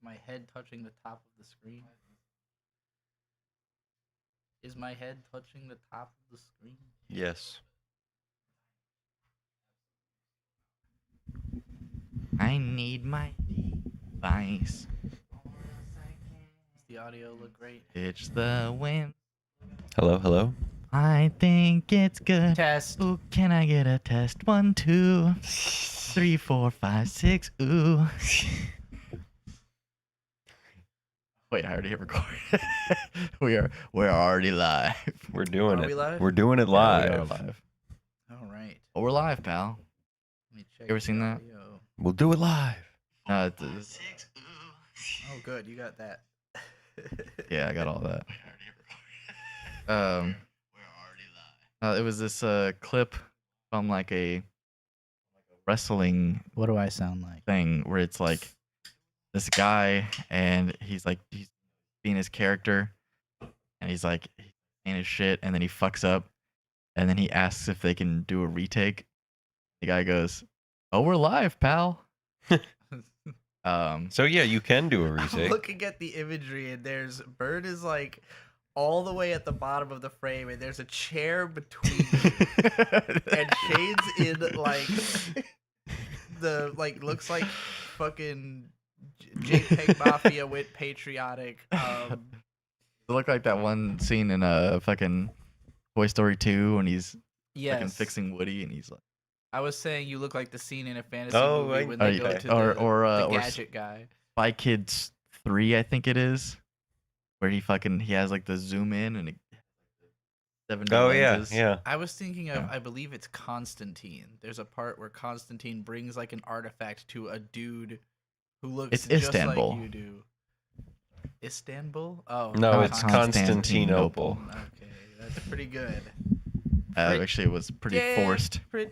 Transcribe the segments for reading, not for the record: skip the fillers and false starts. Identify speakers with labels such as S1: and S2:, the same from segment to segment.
S1: my head touching the top of the screen? Is my head touching the top of the screen?
S2: Yes.
S3: I need my device.
S1: Does the audio look great?
S3: It's the wind.
S2: Hello?
S3: I think it's good.
S1: Test.
S3: Ooh, can I get a test? 1, 2, 3, 4, 5, 6. Ooh. Wait, I already hit record. We're already live.
S2: We're doing
S1: Are
S2: it.
S1: we live?
S2: We're doing it
S3: Yeah,
S2: live.
S3: we are live.
S1: All right.
S3: Oh, we're live, pal.
S1: Let me check.
S3: You ever seen
S1: the
S3: that?
S1: audio.
S2: We'll do it live.
S3: It's
S1: Oh, good. You got that.
S3: yeah, I got all that. It was this clip from like a wrestling
S1: What do I sound like?
S3: thing where it's like this guy and he's being his character and he's like saying his shit and then he fucks up and then he asks if they can do a retake. The guy goes, "Oh, we're live, pal."
S2: So yeah, you can do a
S1: I'm
S2: retake.
S1: looking at the imagery, and there's Bird is like all the way at the bottom of the frame, and there's a chair between you, and Shade's in like the looks like fucking JPEG Mafia went patriotic.
S3: It looked like that one scene in fucking Toy Story 2 when he's fucking
S1: Yes,
S3: fixing Woody and he's like,
S1: I was saying you look like the scene in a fantasy
S2: Oh,
S1: movie when
S2: I-
S1: they go
S2: okay.
S1: to the
S3: or
S1: gadget guy.
S3: Spy Kids 3, I think it is, where he has like the zoom in and 70
S2: Oh
S3: lenses.
S2: yeah.
S1: I was thinking of,
S3: Yeah.
S1: I believe it's Constantine. There's a part where Constantine brings like an artifact to a dude who looks
S3: It's
S1: just
S3: Istanbul.
S1: like you do. Istanbul? Oh,
S2: No,
S1: not
S2: it's
S3: Constantinople.
S2: Constantinople.
S1: Okay, that's pretty good.
S3: Actually, it was pretty forced.
S1: Pretty.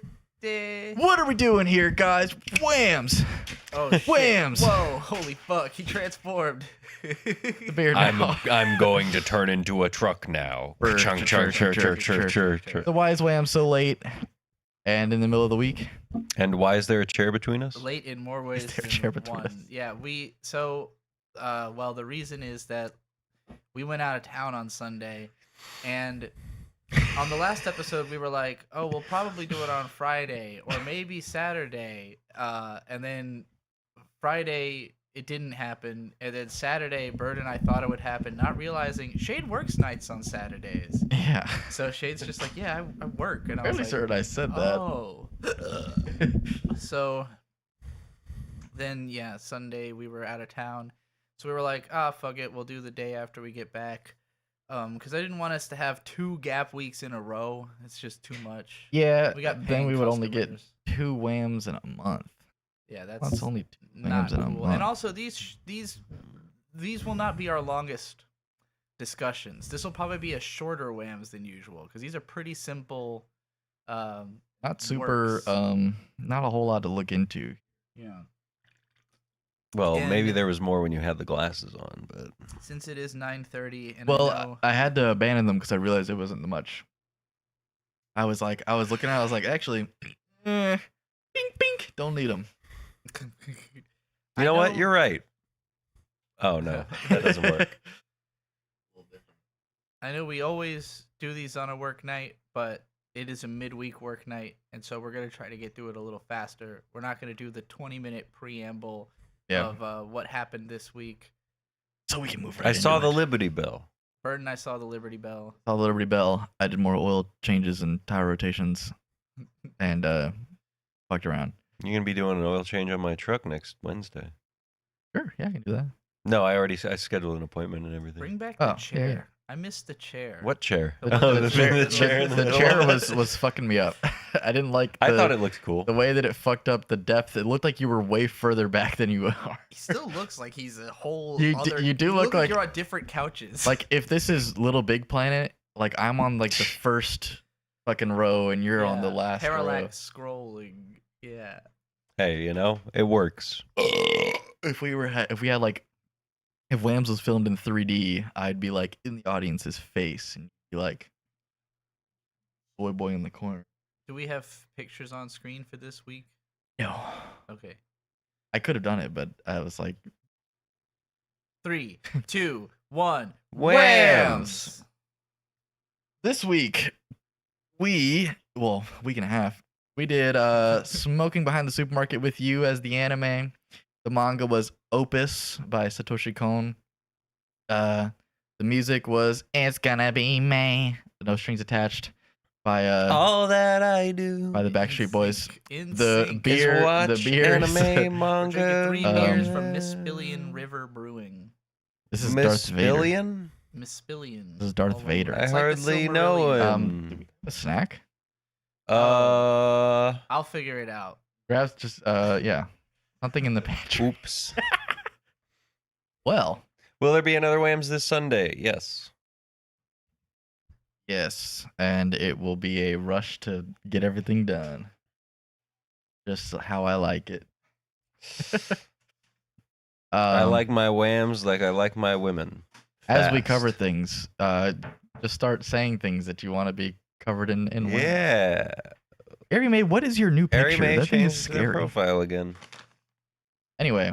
S3: What are we doing here, guys? Whams!
S1: Oh shit!
S3: Whams!
S1: Whoa! Holy fuck! He transformed.
S3: The beard
S2: I'm
S3: now.
S2: I'm going to turn into a truck now.
S3: Brr,
S2: Chunk,
S3: chirr,
S2: chunk,
S3: chirr,
S2: chunk,
S3: chirr,
S2: chunk,
S3: chirr,
S2: chunk, chunk.
S3: So why is Wham so late and in the middle of the week?
S2: And why is there a chair between us?
S1: Late in more ways
S3: there a
S1: than
S3: chair between
S1: one.
S3: us?
S1: Yeah, well, the reason is that we went out of town on Sunday, and on the last episode we were like, oh, we'll probably do it on Friday or maybe Saturday, and then Friday it didn't happen, and then Saturday Bird and I thought it would happen, not realizing Shade works nights on Saturdays.
S3: Yeah.
S1: So Shade's just like, yeah, I work, and I
S3: Fairly
S1: was like,
S3: certain I said that.
S1: oh. So then, yeah, Sunday we were out of town. So we were like, fuck it, we'll do the day after we get back. Because I didn't want us to have 2 gap weeks in a row. It's just too much.
S3: Yeah,
S1: We got
S3: then
S1: paying
S3: we would only get
S1: customers.
S3: 2 Whams in a month.
S1: Yeah,
S3: Well,
S1: that's
S3: it's only 2
S1: not
S3: Whams in a
S1: cool.
S3: month.
S1: And also, these will not be our longest discussions. This will probably be a shorter WAMs than usual, because these are pretty simple.
S3: Not super,
S1: works.
S3: not a whole lot to look into.
S1: Yeah.
S2: Well,
S1: And-
S2: maybe there was more when you had the glasses on, but
S1: Since it is 9:30, and
S3: Well,
S1: I know
S3: I had to abandon them because I realized it wasn't much. I was looking at it, I was like, actually, bink, bink, don't need them.
S2: you know what? You're right. Oh no, that doesn't work.
S1: I know we always do these on a work night, but it is a midweek work night, and so we're gonna try to get through it a little faster. We're not gonna do the 20-minute preamble
S3: Yeah.
S1: of what happened this week.
S3: So we can move right
S2: I saw the
S3: into it.
S2: Liberty Bell.
S1: Bird and I saw the Liberty Bell.
S3: Saw the Liberty Bell. I did more oil changes and tire rotations, and fucked around.
S2: You're gonna be doing an oil change on my truck next Wednesday.
S3: Sure, yeah, I can do that.
S2: No, I scheduled an appointment and everything.
S1: Bring back
S3: Oh,
S1: the
S3: yeah,
S1: chair.
S3: yeah.
S1: I missed the chair.
S2: What chair?
S1: The-
S2: Oh,
S1: the
S2: the
S1: chair-
S2: the chair in the
S3: the
S2: middle.
S3: chair was fucking me up. I didn't like.
S2: I thought it looked cool.
S3: The way that it fucked up the depth. It looked like you were way further back than you are.
S1: He still looks like he's a whole.
S3: You
S1: other,
S3: do look like
S1: you're on different couches.
S3: like if this is Little Big Planet, like I'm on like the first fucking row and you're on the
S1: Yeah,
S3: last
S1: parallax scrolling. Yeah.
S2: Hey, you know, it works.
S3: row. If we had like, if Whams was filmed in 3D, I'd be like in the audience's face and be like, boy in the corner.
S1: Do we have pictures on screen for this week?
S3: No,
S1: Okay.
S3: I could have done it, but I was like,
S1: 3, 2, 1.
S2: Whams!
S3: This week, week and a half, we did Smoking Behind the Supermarket with You as the anime. The manga was Opus by Satoshi Kon. The music was It's Gonna Be Me, No Strings Attached by
S2: All that I do.
S3: by the Backstreet Boys.
S1: In
S3: The
S1: sync.
S3: beer,
S2: watch
S3: the beers.
S2: anime,
S1: We're drinking
S2: manga.
S1: 3 beers from Mispillion River Brewing.
S3: This is Darth Vader.
S2: Mispillion?
S1: Mispillion.
S3: This is Darth
S1: all over.
S3: Vader.
S2: I
S1: It's like the
S2: hardly know
S1: Silmarillion.
S2: him.
S3: A snack?
S1: I'll figure it out.
S3: Grabs just yeah, something in the pantry.
S2: Oops.
S3: Well,
S2: Will there be another WAMMBS this Sunday? Yes.
S3: yes, and it will be a rush to get everything done. Just how I like it.
S2: I like my WAMMS like I like my women.
S3: as we
S2: Fast.
S3: cover things. Just start saying things that you want to be covered in.
S2: Yeah.
S3: Ari May, what is your new picture?
S2: Harry May
S3: That thing is
S2: changed their
S3: scary.
S2: profile again.
S3: Anyway,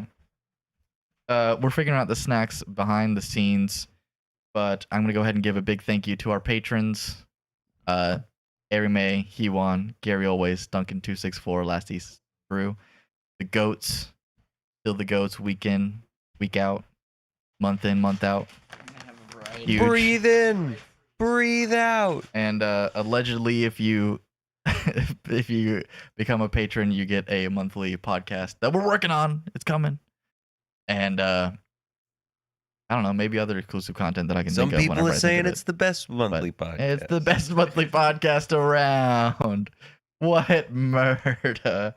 S3: we're figuring out the snacks behind the scenes, but I'm gonna go ahead and give a big thank you to our patrons. Ari May, Hewan, Gary Always, Duncan264, Last East Brew, the Goats, Still the Goats, week in, week out, month in, month out. Huge.
S2: Breathe in. Breathe out.
S3: And allegedly, if you if you become a patron, you get a monthly podcast that we're working on. It's coming. And I don't know, maybe other exclusive content that I can
S2: Some
S3: think of.
S2: people
S3: whenever
S2: are
S3: I think
S2: saying
S3: of
S2: it's the best monthly podcast.
S3: It's the best monthly podcast around. What murder?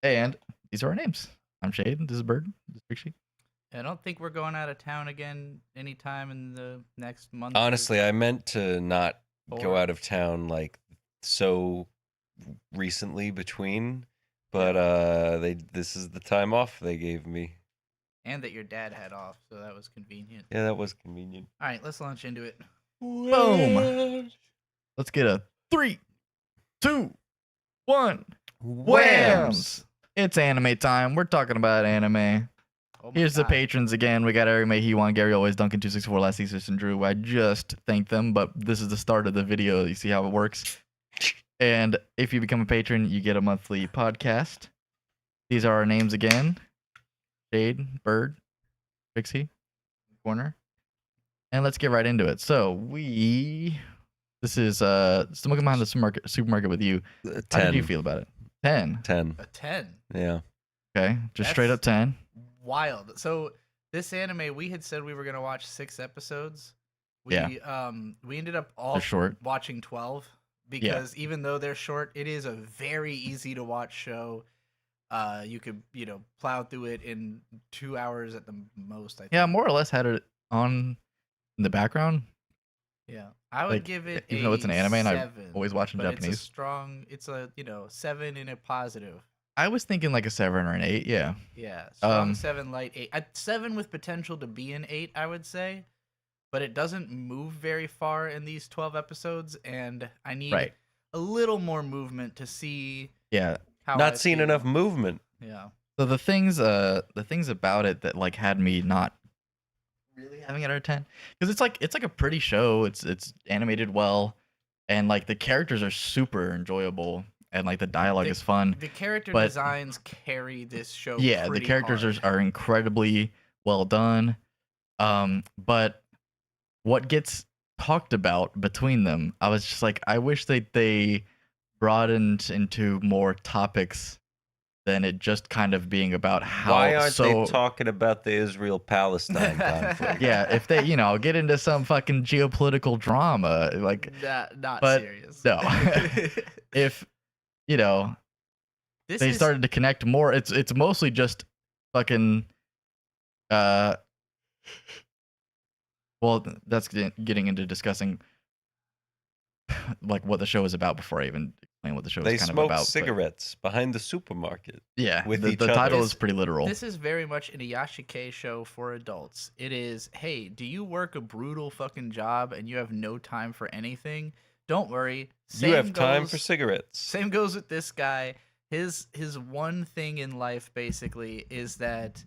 S3: And these are our names. I'm Shade. This is Bird. This is Trixie.
S1: I don't think we're going out of town again anytime in the next month. or
S2: Honestly, I meant to not go
S1: 4.
S2: out of town like so recently between, but this is the time off they gave me.
S1: And that your dad had off, so that was convenient.
S2: Yeah, that was convenient.
S1: All right, let's launch into it.
S3: Boom. Let's get a 3, 2, 1.
S2: Whams!
S3: It's anime time. We're talking about anime.
S1: Oh my
S3: Here's the
S1: God.
S3: patrons again. We got Ari May, Hewan, Gary Always, Duncan264, Last East and Drew. I just thanked them, but this is the start of the video. You see how it works. And if you become a patron, you get a monthly podcast. These are our names again. Shade, Bird, Trixie, Corner. And let's get right into it. So this is Smoking Behind the Supermarket with You.
S2: 10.
S3: How did you feel about it? 10.
S2: 10.
S1: A 10.
S2: Yeah.
S3: Okay, just straight up 10.
S1: Wild. So this anime, we had said we were gonna watch 6 episodes. We ended up all
S3: They're short.
S1: watching 12 because even though they're short, it is a very easy to watch show. You could plow through it in 2 hours at the most. I think.
S3: Yeah, more or less had it on in the background.
S1: Yeah, I would
S3: Like,
S1: give it
S3: even though it's an anime and I
S1: 7,
S3: always watch in
S1: but
S3: Japanese.
S1: It's a 7 in a positive.
S3: I was thinking like a 7 or an 8. Yeah.
S1: Yeah, strong
S3: Um,
S1: 7, light 8. 7 with potential to be an 8, I would say, but it doesn't move very far in these 12 episodes, and I need
S3: Right.
S1: a little more movement to see
S3: Yeah.
S1: how.
S2: Not
S1: I
S2: seen
S1: feel.
S2: enough movement.
S1: Yeah.
S3: So the things about it that like had me not really having it out of 10, because it's like a pretty show. It's animated well, and like the characters are super enjoyable, and like the dialogue is fun.
S1: The character
S3: but-
S1: designs carry this show.
S3: Yeah, the
S1: pretty
S3: characters
S1: hard.
S3: are incredibly well done. But what gets talked about between them, I was just like, I wish they broadened into more topics than it just kind of being about how.
S2: Why aren't
S3: so,
S2: they talking about the Israel-Palestine conflict?
S3: Yeah, if they get into some fucking geopolitical drama, like
S1: not
S3: but
S1: serious.
S3: no. If
S1: This
S3: they
S1: is-
S3: started to connect more, it's mostly just fucking well, that's getting into discussing like what the show is about before I even explain what the show
S2: They
S3: is kind of
S2: smoke
S3: about. but
S2: cigarettes behind the supermarket.
S3: yeah,
S2: with
S3: the
S2: each
S3: title
S2: other.
S3: is pretty literal.
S1: This is very much an Iyashike show for adults. It is, hey, do you work a brutal fucking job and you have no time for anything? Don't worry.
S2: You have time for
S1: goes-
S2: cigarettes.
S1: Same goes with this guy. His one thing in life basically is that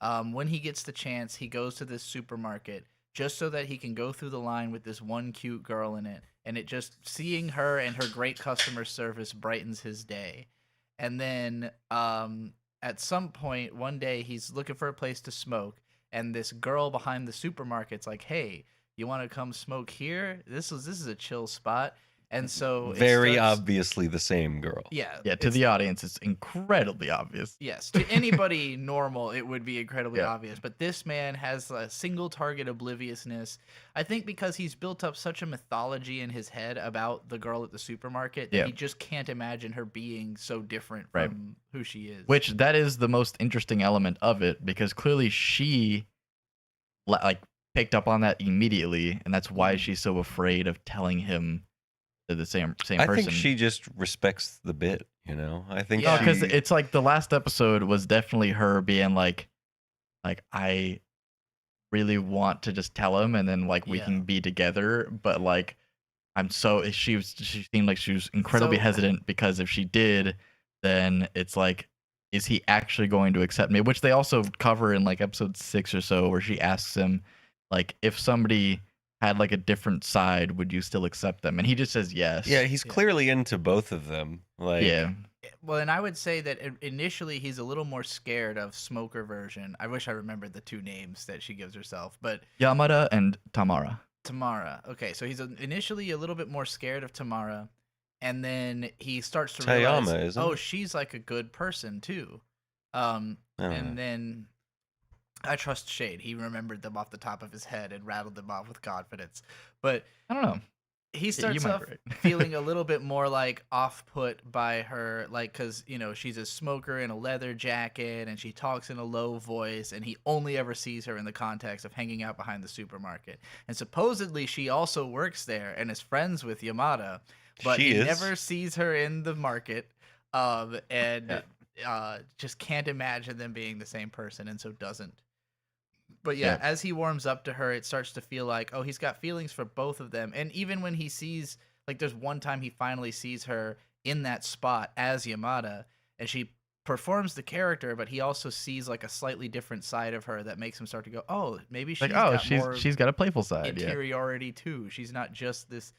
S1: When he gets the chance, he goes to this supermarket just so that he can go through the line with this one cute girl in it, and it just seeing her and her great customer service brightens his day. And then at some point one day he's looking for a place to smoke, and this girl behind the supermarket's like, "Hey, you want to come smoke here? This is a chill spot." And so
S2: Very
S1: it starts,
S2: obviously the same girl.
S1: yeah,
S3: Yeah, to
S1: it's,
S3: the audience, it's incredibly obvious.
S1: yes, to anybody normal, it would be incredibly
S3: Yeah.
S1: obvious. But this man has a single target obliviousness. I think because he's built up such a mythology in his head about the girl at the supermarket that
S3: Yeah.
S1: he just can't imagine her being so different
S3: Right.
S1: from who she is.
S3: Which that is the most interesting element of it, because clearly she like picked up on that immediately, and that's why
S1: Mhm.
S3: she's so afraid of telling him they're the same
S2: I
S3: person.
S2: think she just respects the bit, you know? I think
S1: Yeah.
S3: because
S2: she...
S3: it's like the last episode was definitely her being like I really want to just tell him, and then like we
S1: Yeah.
S3: can be together, but like she seemed like she was incredibly
S1: So-
S3: hesitant, because if she did, then it's like, is he actually going to accept me? Which they also cover in like episode 6 or so, where she asks him like, if somebody had like a different side, would you still accept them? And he just says yes.
S2: Yeah, he's
S1: Yeah.
S2: clearly into both of them. Like,
S3: Yeah.
S1: Well, and I would say that initially he's a little more scared of Smoker version. I wish I remembered the two names that she gives herself, but
S3: Yamada and Tamara.
S1: Tamara. Okay, so he's initially a little bit more scared of Tamara, and then he starts to
S2: Tayama,
S1: realize,
S2: isn't
S1: oh,
S2: it?
S1: she's like a good person too.
S2: I don't
S1: And
S2: know.
S1: then I trust Shade. He remembered them off the top of his head and rattled them off with confidence. But
S3: I don't know.
S1: he
S3: You
S1: starts
S3: might
S1: off
S3: be right.
S1: feeling a little bit more like off put by her, like, because she's a smoker in a leather jacket and she talks in a low voice, and he only ever sees her in the context of hanging out behind the supermarket. And supposedly she also works there and is friends with Yamada, but
S2: She
S1: he
S2: is?
S1: never sees her in the market, and just can't imagine them being the same person, and so doesn't. But yeah,
S3: Yeah.
S1: as he warms up to her, it starts to feel like, oh, he's got feelings for both of them. And even when he sees, like, there's one time he finally sees her in that spot as Yamada, and she performs the character, but he also sees like a slightly different side of her that makes him start to go, oh, maybe she's
S3: Like,
S1: got more
S3: she's got a playful side. Yeah.
S1: interiority too. She's not just this,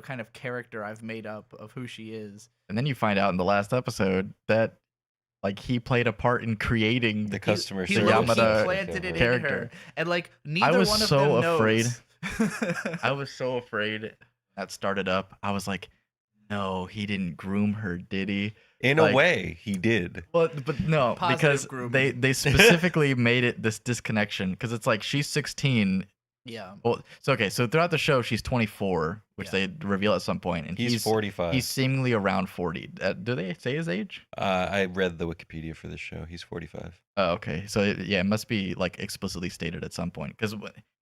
S1: kind of character I've made up of who she is.
S3: And then you find out in the last episode that like he played a part in creating
S2: The customer
S1: He
S3: the
S2: service
S1: low-key
S3: Yamada
S1: planted it in
S3: character.
S1: her, and like neither
S3: was
S1: one of
S3: so
S1: them
S3: afraid.
S1: knows.
S3: I was so afraid that started up. I was like, no, he didn't groom her, did he?
S2: In
S3: Like-
S2: a way, he did.
S3: Well, but no,
S1: Positive
S3: because
S1: grooming.
S3: they specifically made it this disconnection, because it's like she's 16.
S1: Yeah.
S3: Well, so okay, so throughout the show she's 24, which
S1: Yeah.
S3: they reveal at some point, and
S2: He's 45.
S3: He's seemingly around 40. Do they say his age?
S2: I read the Wikipedia for this show. He's 45.
S3: Oh, okay. So it must be like explicitly stated at some point, because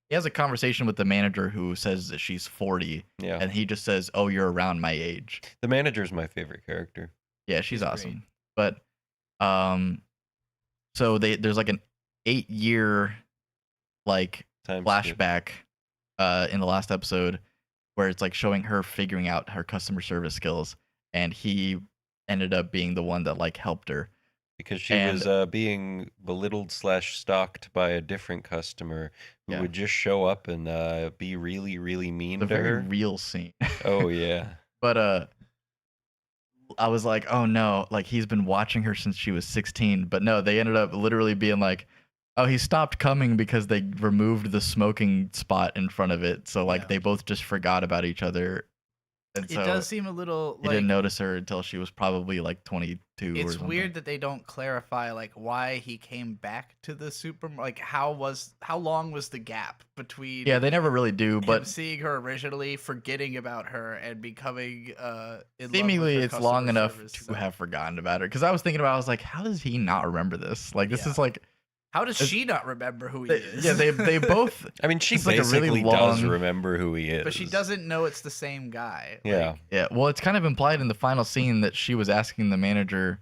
S3: he has a conversation with the manager who says that she's 40,
S2: Yeah.
S3: and he just says, "Oh, you're around my age."
S2: The manager's my favorite character.
S3: Yeah, she's
S1: She's
S3: awesome. But so there's like an 8-year like
S2: Time skip.
S3: flashback in the last episode where it's like showing her figuring out her customer service skills, and he ended up being the one that like helped her.
S2: Because she
S3: And-
S2: was being belittled / stalked by a different customer who
S3: Yeah.
S2: would just show up and be really, really mean
S3: The
S2: to
S3: very
S2: her.
S3: real scene.
S2: Oh, yeah.
S3: But I was like, oh no, like he's been watching her since she was 16. But no, they ended up literally being like, oh, he stopped coming because they removed the smoking spot in front of it. So like
S1: Yeah.
S3: they both just forgot about each other. And
S1: It
S3: so
S1: does seem a little
S3: he
S1: like
S3: didn't notice her until she was probably like 22 or
S1: it's
S3: something.
S1: weird that they don't clarify like why he came back to the like how long was the gap between
S3: Yeah, they never really do,
S1: him
S3: but
S1: seeing her originally, forgetting about her, and becoming in love with
S3: seemingly
S1: her
S3: it's long
S1: customer
S3: enough
S1: service.
S3: to
S1: So
S3: have forgotten about her. Because I was thinking about, I was like, how does he not remember this? Like this
S1: Yeah.
S3: is like,
S1: how does
S3: it's-
S1: she not remember who he
S3: they,
S1: is?
S3: yeah, they both.
S2: I mean, she
S3: It's like a
S2: basically
S3: really
S2: does
S3: long-
S2: remember who he is.
S1: but she doesn't know it's the same guy.
S2: Yeah.
S1: Like,
S3: Yeah, well, it's kind of implied in the final scene that she was asking the manager,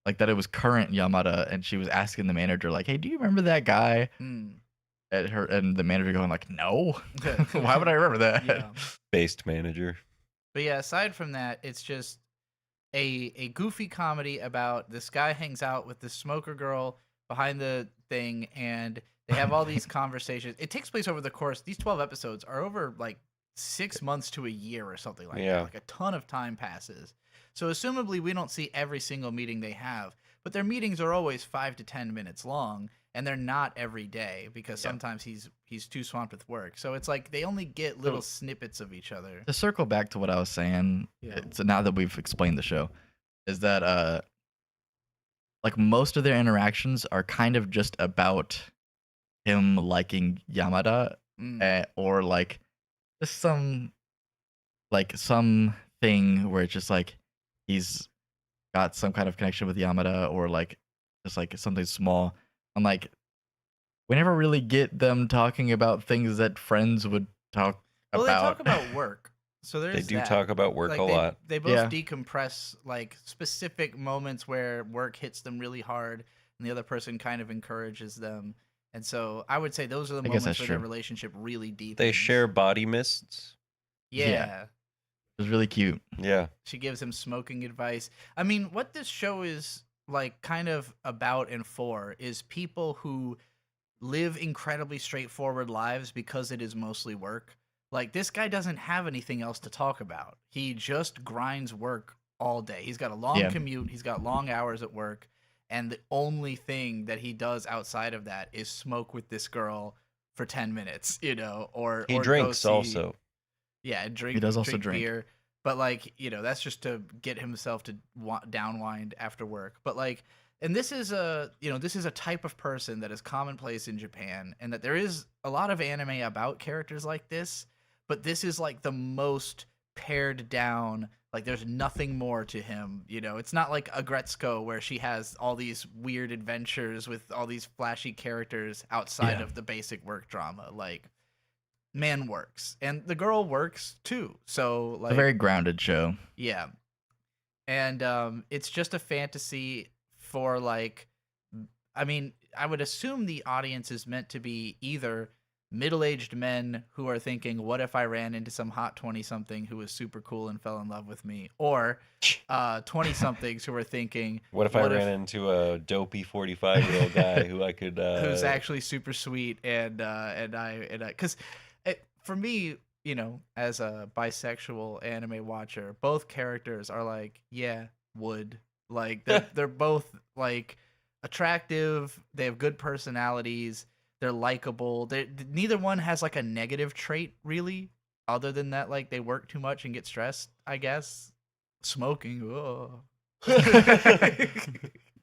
S3: like that it was current Yamada, and she was asking the manager, like, "Hey, do you remember that guy?"
S1: hmm.
S3: And the manager going like, "No, why would I remember that?"
S1: Yeah.
S2: Based manager.
S1: But yeah, aside from that, it's just a goofy comedy about this guy hangs out with this smoker girl behind the thing, and they have all these conversations. It takes place over the course. These 12 episodes are over like 6 months to a year or something like
S2: Yeah.
S1: that. Like a ton of time passes. So assumably we don't see every single meeting they have, but their meetings are always 5 to 10 minutes long, and they're not every day because
S3: Yeah.
S1: sometimes he's too swamped with work. So it's like they only get little snippets of each other.
S3: To circle back to what I was saying,
S1: Yeah.
S3: so now that we've explained the show, is that like most of their interactions are kind of just about him liking Yamada, or like just some thing where it's just like he's got some kind of connection with Yamada, or like just like something small. I'm like, we never really get them talking about things that friends would talk
S1: Well,
S3: about.
S1: they talk about work. So there's
S2: They do
S1: that.
S2: talk about work
S1: Like,
S2: a lot.
S1: They both
S3: Yeah.
S1: decompress like specific moments where work hits them really hard, and the other person kind of encourages them. And so I would say those are the
S3: I guess
S1: moments
S3: that's
S1: where their
S3: true.
S1: relationship really deepens.
S2: They share body mists.
S1: Yeah.
S3: It was really cute.
S2: Yeah.
S1: She gives him smoking advice. I mean, what this show is like kind of about and for is people who live incredibly straightforward lives because it is mostly work. Like, this guy doesn't have anything else to talk about. He just grinds work all day. He's got a long commute, he's got long hours at work, and the only thing that he does outside of that is smoke with this girl for 10 minutes, you know, or
S2: He
S1: or go
S2: drinks
S1: see-
S2: also.
S1: Yeah, drink.
S3: He does also drink.
S1: beer, but like, you know, that's just to get himself to downwind after work. But like, and this is a type of person that is commonplace in Japan, and that there is a lot of anime about characters like this, but this is like the most pared down. Like, there's nothing more to him, you know. It's not like Agretsuko where she has all these weird adventures with all these flashy characters outside
S3: Yeah.
S1: of the basic work drama. Like, man works, and the girl works too. So
S3: It's
S1: like,
S3: a very grounded show.
S1: yeah. And it's just a fantasy for like, I mean, I would assume the audience is meant to be either middle-aged men who are thinking, what if I ran into some hot 20-something who was super cool and fell in love with me, or 20-somethings who are thinking,
S2: What if I ran into a dopey 45-year-old guy who I could
S1: who's actually super sweet, and because for me, you know, as a bisexual anime watcher, both characters are like, yeah, would. Like, they're both like attractive, they have good personalities, they're likable. Neither one has like a negative trait really, other than that, like, they work too much and get stressed, I guess. Smoking. Oh.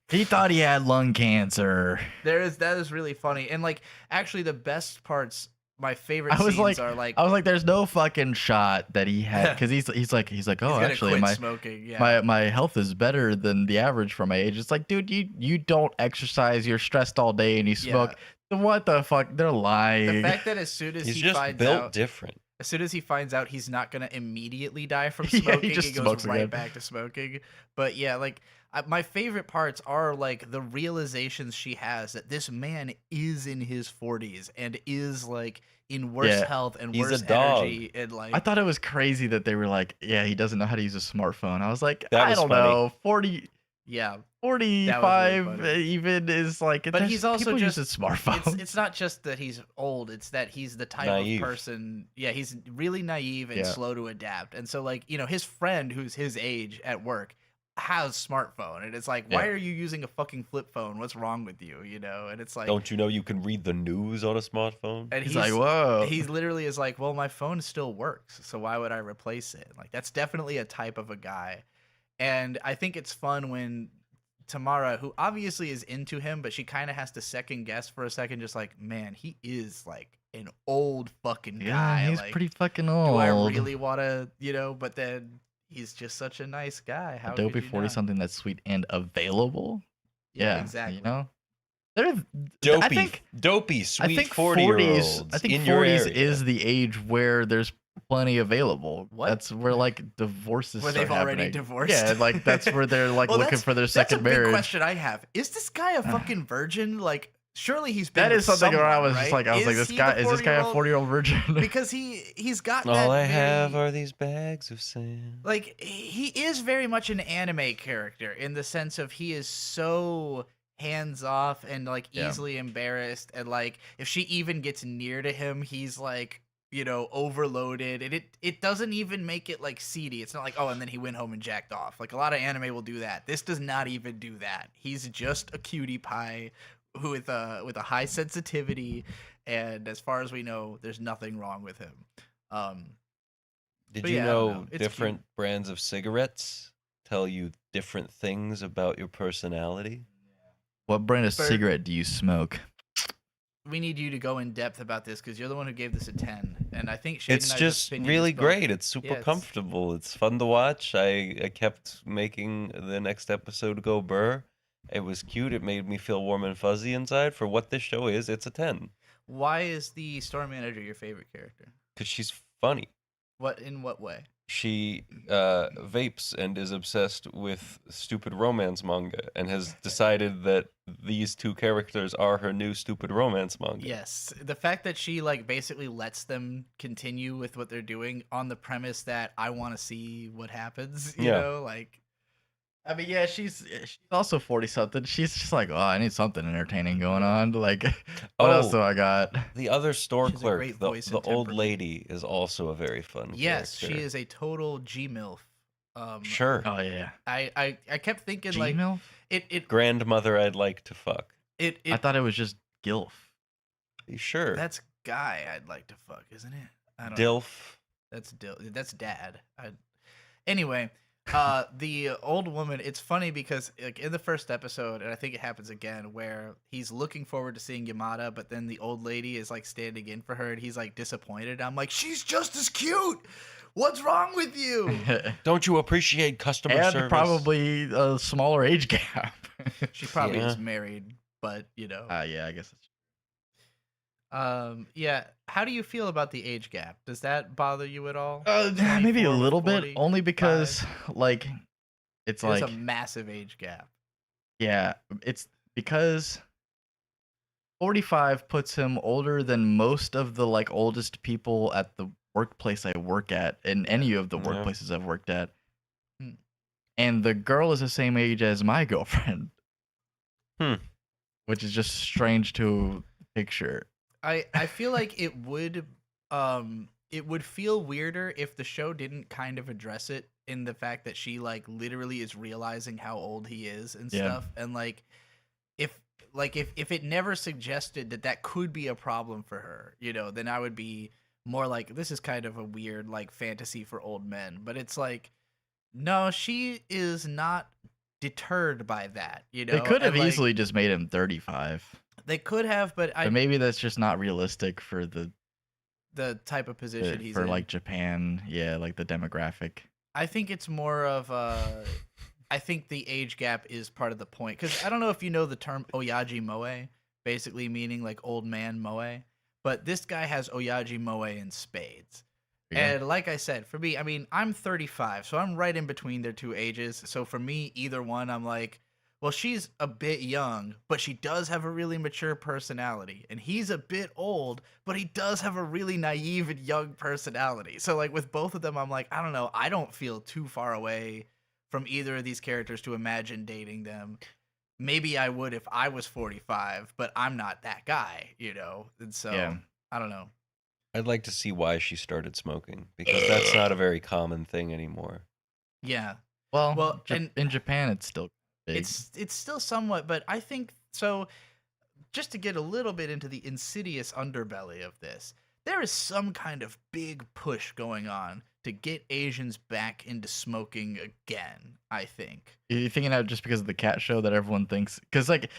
S3: He thought he had lung cancer.
S1: That is really funny. And like, actually the best parts, my favorite
S3: I was
S1: scenes
S3: like,
S1: are like,
S3: I was like, there's no fucking shot that he had, because he's like, oh,
S1: he's gonna
S3: actually,
S1: quit
S3: my
S1: smoking. Yeah.
S3: my health is better than the average for my age. It's like, dude, you don't exercise, you're stressed all day, and you smoke. What the fuck? They're lying.
S1: The fact that as soon as
S2: He's
S1: he
S2: just
S1: finds
S2: built
S1: out,
S2: different.
S1: as soon as he finds out he's not gonna immediately die from
S3: Yeah,
S1: smoking,
S3: he just
S1: he goes
S3: smokes
S1: right
S3: again.
S1: back to smoking. But yeah, like, my favorite parts are like the realizations she has that this man is in his 40s and is like in worse health and
S2: He's a
S1: worse
S2: dog.
S1: energy, and like,
S3: I thought it was crazy that they were like, yeah, he doesn't know how to use a smartphone. I was like,
S2: That
S3: I
S2: was
S3: don't
S2: funny.
S3: know, 40,
S1: yeah.
S3: 45
S1: funny.
S3: even is like,
S1: But
S3: there's
S1: he's also
S3: people
S1: just
S3: use a smartphone.
S1: It's not just that he's old, it's that he's the type
S2: Naive.
S1: of person, yeah, he's really naive and
S3: Yeah.
S1: slow to adapt. And so, like, you know, his friend who's his age at work has smartphone, and it's like, why
S2: Yeah.
S1: are you using a fucking flip phone? What's wrong with you, you know? And it's like,
S2: Don't you know you can read the news on a smartphone?
S1: and
S3: He's like, whoa.
S1: he literally is like, well, my phone still works, so why would I replace it? Like, that's definitely a type of a guy. And I think it's fun when Tamara, who obviously is into him, but she kind of has to second guess for a second, just like, man, he is like an old fucking guy.
S3: Yeah, he's
S1: like,
S3: pretty fucking
S1: do
S3: old.
S1: I really want to, you know? But then he's just such a nice guy. How
S3: Adobe
S1: could you
S3: 40
S1: not?
S3: something that's sweet and available.
S1: Yeah, exactly.
S3: You know, they're
S2: Dopey,
S3: I think
S2: dopey,
S3: I
S2: sweet
S3: think
S2: 40-year-olds.
S3: I think
S2: in your
S3: 40s
S2: area.
S3: is the age where there's plenty available.
S1: What?
S3: That's where like divorces
S1: Where
S3: start
S1: they've already
S3: happening.
S1: divorced?
S3: Yeah, like that's where they're like
S1: Well,
S3: looking for their second
S1: that's a big
S3: marriage.
S1: question I have. Is this guy a fucking virgin? Like, surely he's been
S3: That
S1: with
S3: is something where I
S1: someone,
S3: was just
S1: right?
S3: like, I was like,
S1: Is
S3: this
S1: he the
S3: guy is this guy a
S1: 40-year-old?
S3: 40-year-old virgin?
S1: Because he's got that
S2: All I
S1: very-
S2: have are these bags of sand.
S1: like, he is very much an anime character in the sense of he is so hands off and like
S3: Yeah.
S1: easily embarrassed, and like if she even gets near to him, he's like, you know, overloaded, and it doesn't even make it like seedy. It's not like, oh, and then he went home and jacked off. Like a lot of anime will do that. This does not even do that. He's just a cutie pie who with a high sensitivity, and as far as we know, there's nothing wrong with him.
S2: Did
S1: But
S2: you
S1: yeah, I don't
S2: know
S1: know. It's
S2: different
S1: cute.
S2: brands of cigarettes tell you different things about your personality?
S3: What brand of
S1: Bird.
S3: cigarette do you smoke?
S1: We need you to go in depth about this because you're the one who gave this a 10, and I think Shaden
S2: It's
S1: and I's
S2: just
S1: opinion
S2: really
S1: is both.
S2: great. It's super
S1: Yeah, it's-
S2: comfortable. It's fun to watch. I kept making the next episode go burr. It was cute. It made me feel warm and fuzzy inside. For what this show is, it's a 10.
S1: Why is the store manager your favorite character?
S2: Because she's funny.
S1: In what way?
S2: She vapes and is obsessed with stupid romance manga and has decided that these two characters are her new stupid romance manga.
S1: Yes, the fact that she like basically lets them continue with what they're doing on the premise that I want to see what happens. You
S2: Yeah.
S1: know, like
S3: I mean, yeah, she's also 40 something. She's just like, oh, I need something entertaining going on. Like, what else do I got?
S2: The other store
S1: She has a
S2: clerk,
S1: great
S2: the
S1: voice
S2: the
S1: and
S2: old
S1: temperament.
S2: lady, is also a very fun
S1: yes,
S2: character.
S1: she is a total G-MILF.
S2: Sure.
S3: Oh yeah,
S1: I kept thinking like
S3: Gmail.
S1: it
S2: Grandmother I'd like to fuck.
S3: I thought it was just Gilf.
S2: You sure?
S1: that's guy I'd like to fuck, isn't it? I don't know.
S2: Dilf.
S1: That's dad. Anyway, the old woman. It's funny because like in the first episode, and I think it happens again, where he's looking forward to seeing Yamada, but then the old lady is like standing in for her, and he's like disappointed. I'm like, she's just as cute. What's wrong with you?
S2: Don't you appreciate customer
S3: and
S2: service?
S3: probably a smaller age gap.
S1: She probably
S2: Yeah.
S1: is married, but you know.
S3: Yeah, I guess.
S1: Yeah. How do you feel about the age gap? Does that bother you at all?
S3: Maybe a
S1: 24 to
S3: little bit,
S1: 40?
S3: only because like it's
S1: There's
S3: like
S1: a massive age gap.
S3: yeah, it's because 45 puts him older than most of the like oldest people at the workplace I work at, in any of the
S2: Yeah.
S3: workplaces I've worked at.
S1: Hmm.
S3: And the girl is the same age as my girlfriend. Which is just strange to picture.
S1: I feel like it would feel weirder if the show didn't kind of address it in the fact that she like literally is realizing how old he is and
S3: Yeah.
S1: stuff, and like if it never suggested that that could be a problem for her, you know, then I would be more like, this is kind of a weird like fantasy for old men. But it's like, no, she is not deterred by that, you know.
S3: They could have
S1: And, like,
S3: easily just made him 35.
S1: they could have, but
S3: But maybe that's just not realistic for the
S1: type of position he's
S3: for
S1: in.
S3: like Japan. Yeah, like the demographic.
S1: I think it's more of I think the age gap is part of the point, because I don't know if you know the term Oyaji Moe, basically meaning like old man Moe, but this guy has Oyaji Moe in spades.
S3: Yeah.
S1: And like I said, for me, I mean, I'm 35, so I'm right in between their two ages. So for me, either one, I'm like, well, she's a bit young, but she does have a really mature personality. And he's a bit old, but he does have a really naive and young personality. So like with both of them, I'm like, I don't know, I don't feel too far away from either of these characters to imagine dating them. Maybe I would if I was 45, but I'm not that guy, you know? And so,
S3: Yeah.
S1: I don't know.
S2: I'd like to see why she started smoking, because that's not a very common thing anymore.
S1: Yeah.
S3: Well,
S1: and
S3: in Japan, it's still big.
S1: it's still somewhat, but I think so. Just to get a little bit into the insidious underbelly of this, there is some kind of big push going on to get Asians back into smoking again, I think.
S3: You're thinking that just because of the cat show that everyone thinks? Because like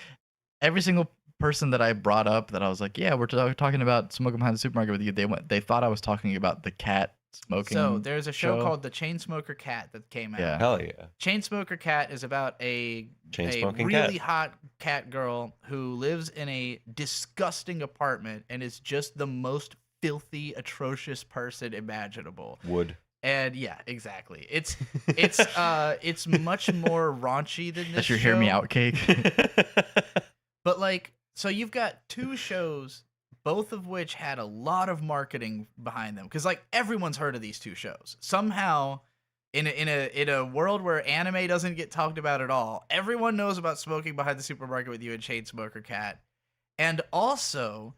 S3: every single person that I brought up that I was like, yeah, we're talking about smoking behind the supermarket with you. They thought I was talking about the cat smoking.
S1: So there's a show called The Chainsmoker Cat that came out.
S3: Yeah.
S2: Hell yeah.
S1: Chainsmoker Cat is about a
S2: Chain-smoking
S1: really
S2: cat.
S1: hot cat girl who lives in a disgusting apartment and is just the most filthy, atrocious person imaginable.
S2: Wood.
S1: And yeah, exactly. It's much more raunchy than this.
S3: That's your hear me
S1: show.
S3: out cake.
S1: But like, so you've got two shows, both of which had a lot of marketing behind them, because like everyone's heard of these two shows. Somehow in a world where anime doesn't get talked about at all, everyone knows about Smoking Behind the Supermarket with You and Chainsmoker Cat. And also,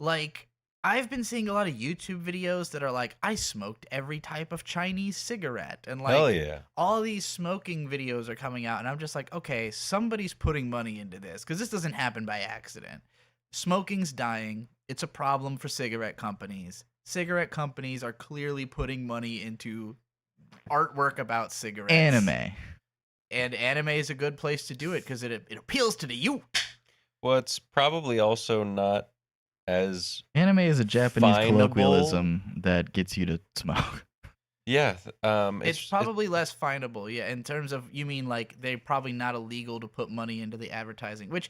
S1: like, I've been seeing a lot of YouTube videos that are like, I smoked every type of Chinese cigarette. And like,
S2: Hell yeah.
S1: all these smoking videos are coming out. And I'm just like, okay, somebody's putting money into this because this doesn't happen by accident. Smoking's dying. It's a problem for cigarette companies. Cigarette companies are clearly putting money into artwork about cigarettes.
S3: Anime.
S1: And anime is a good place to do it because it appeals to the youth.
S2: Well, it's probably also not as
S3: Anime is a Japanese
S2: Findable.
S3: colloquialism that gets you to smoke.
S2: yeah.
S1: It's probably less findable, yeah. In terms of, you mean like they're probably not illegal to put money into the advertising, which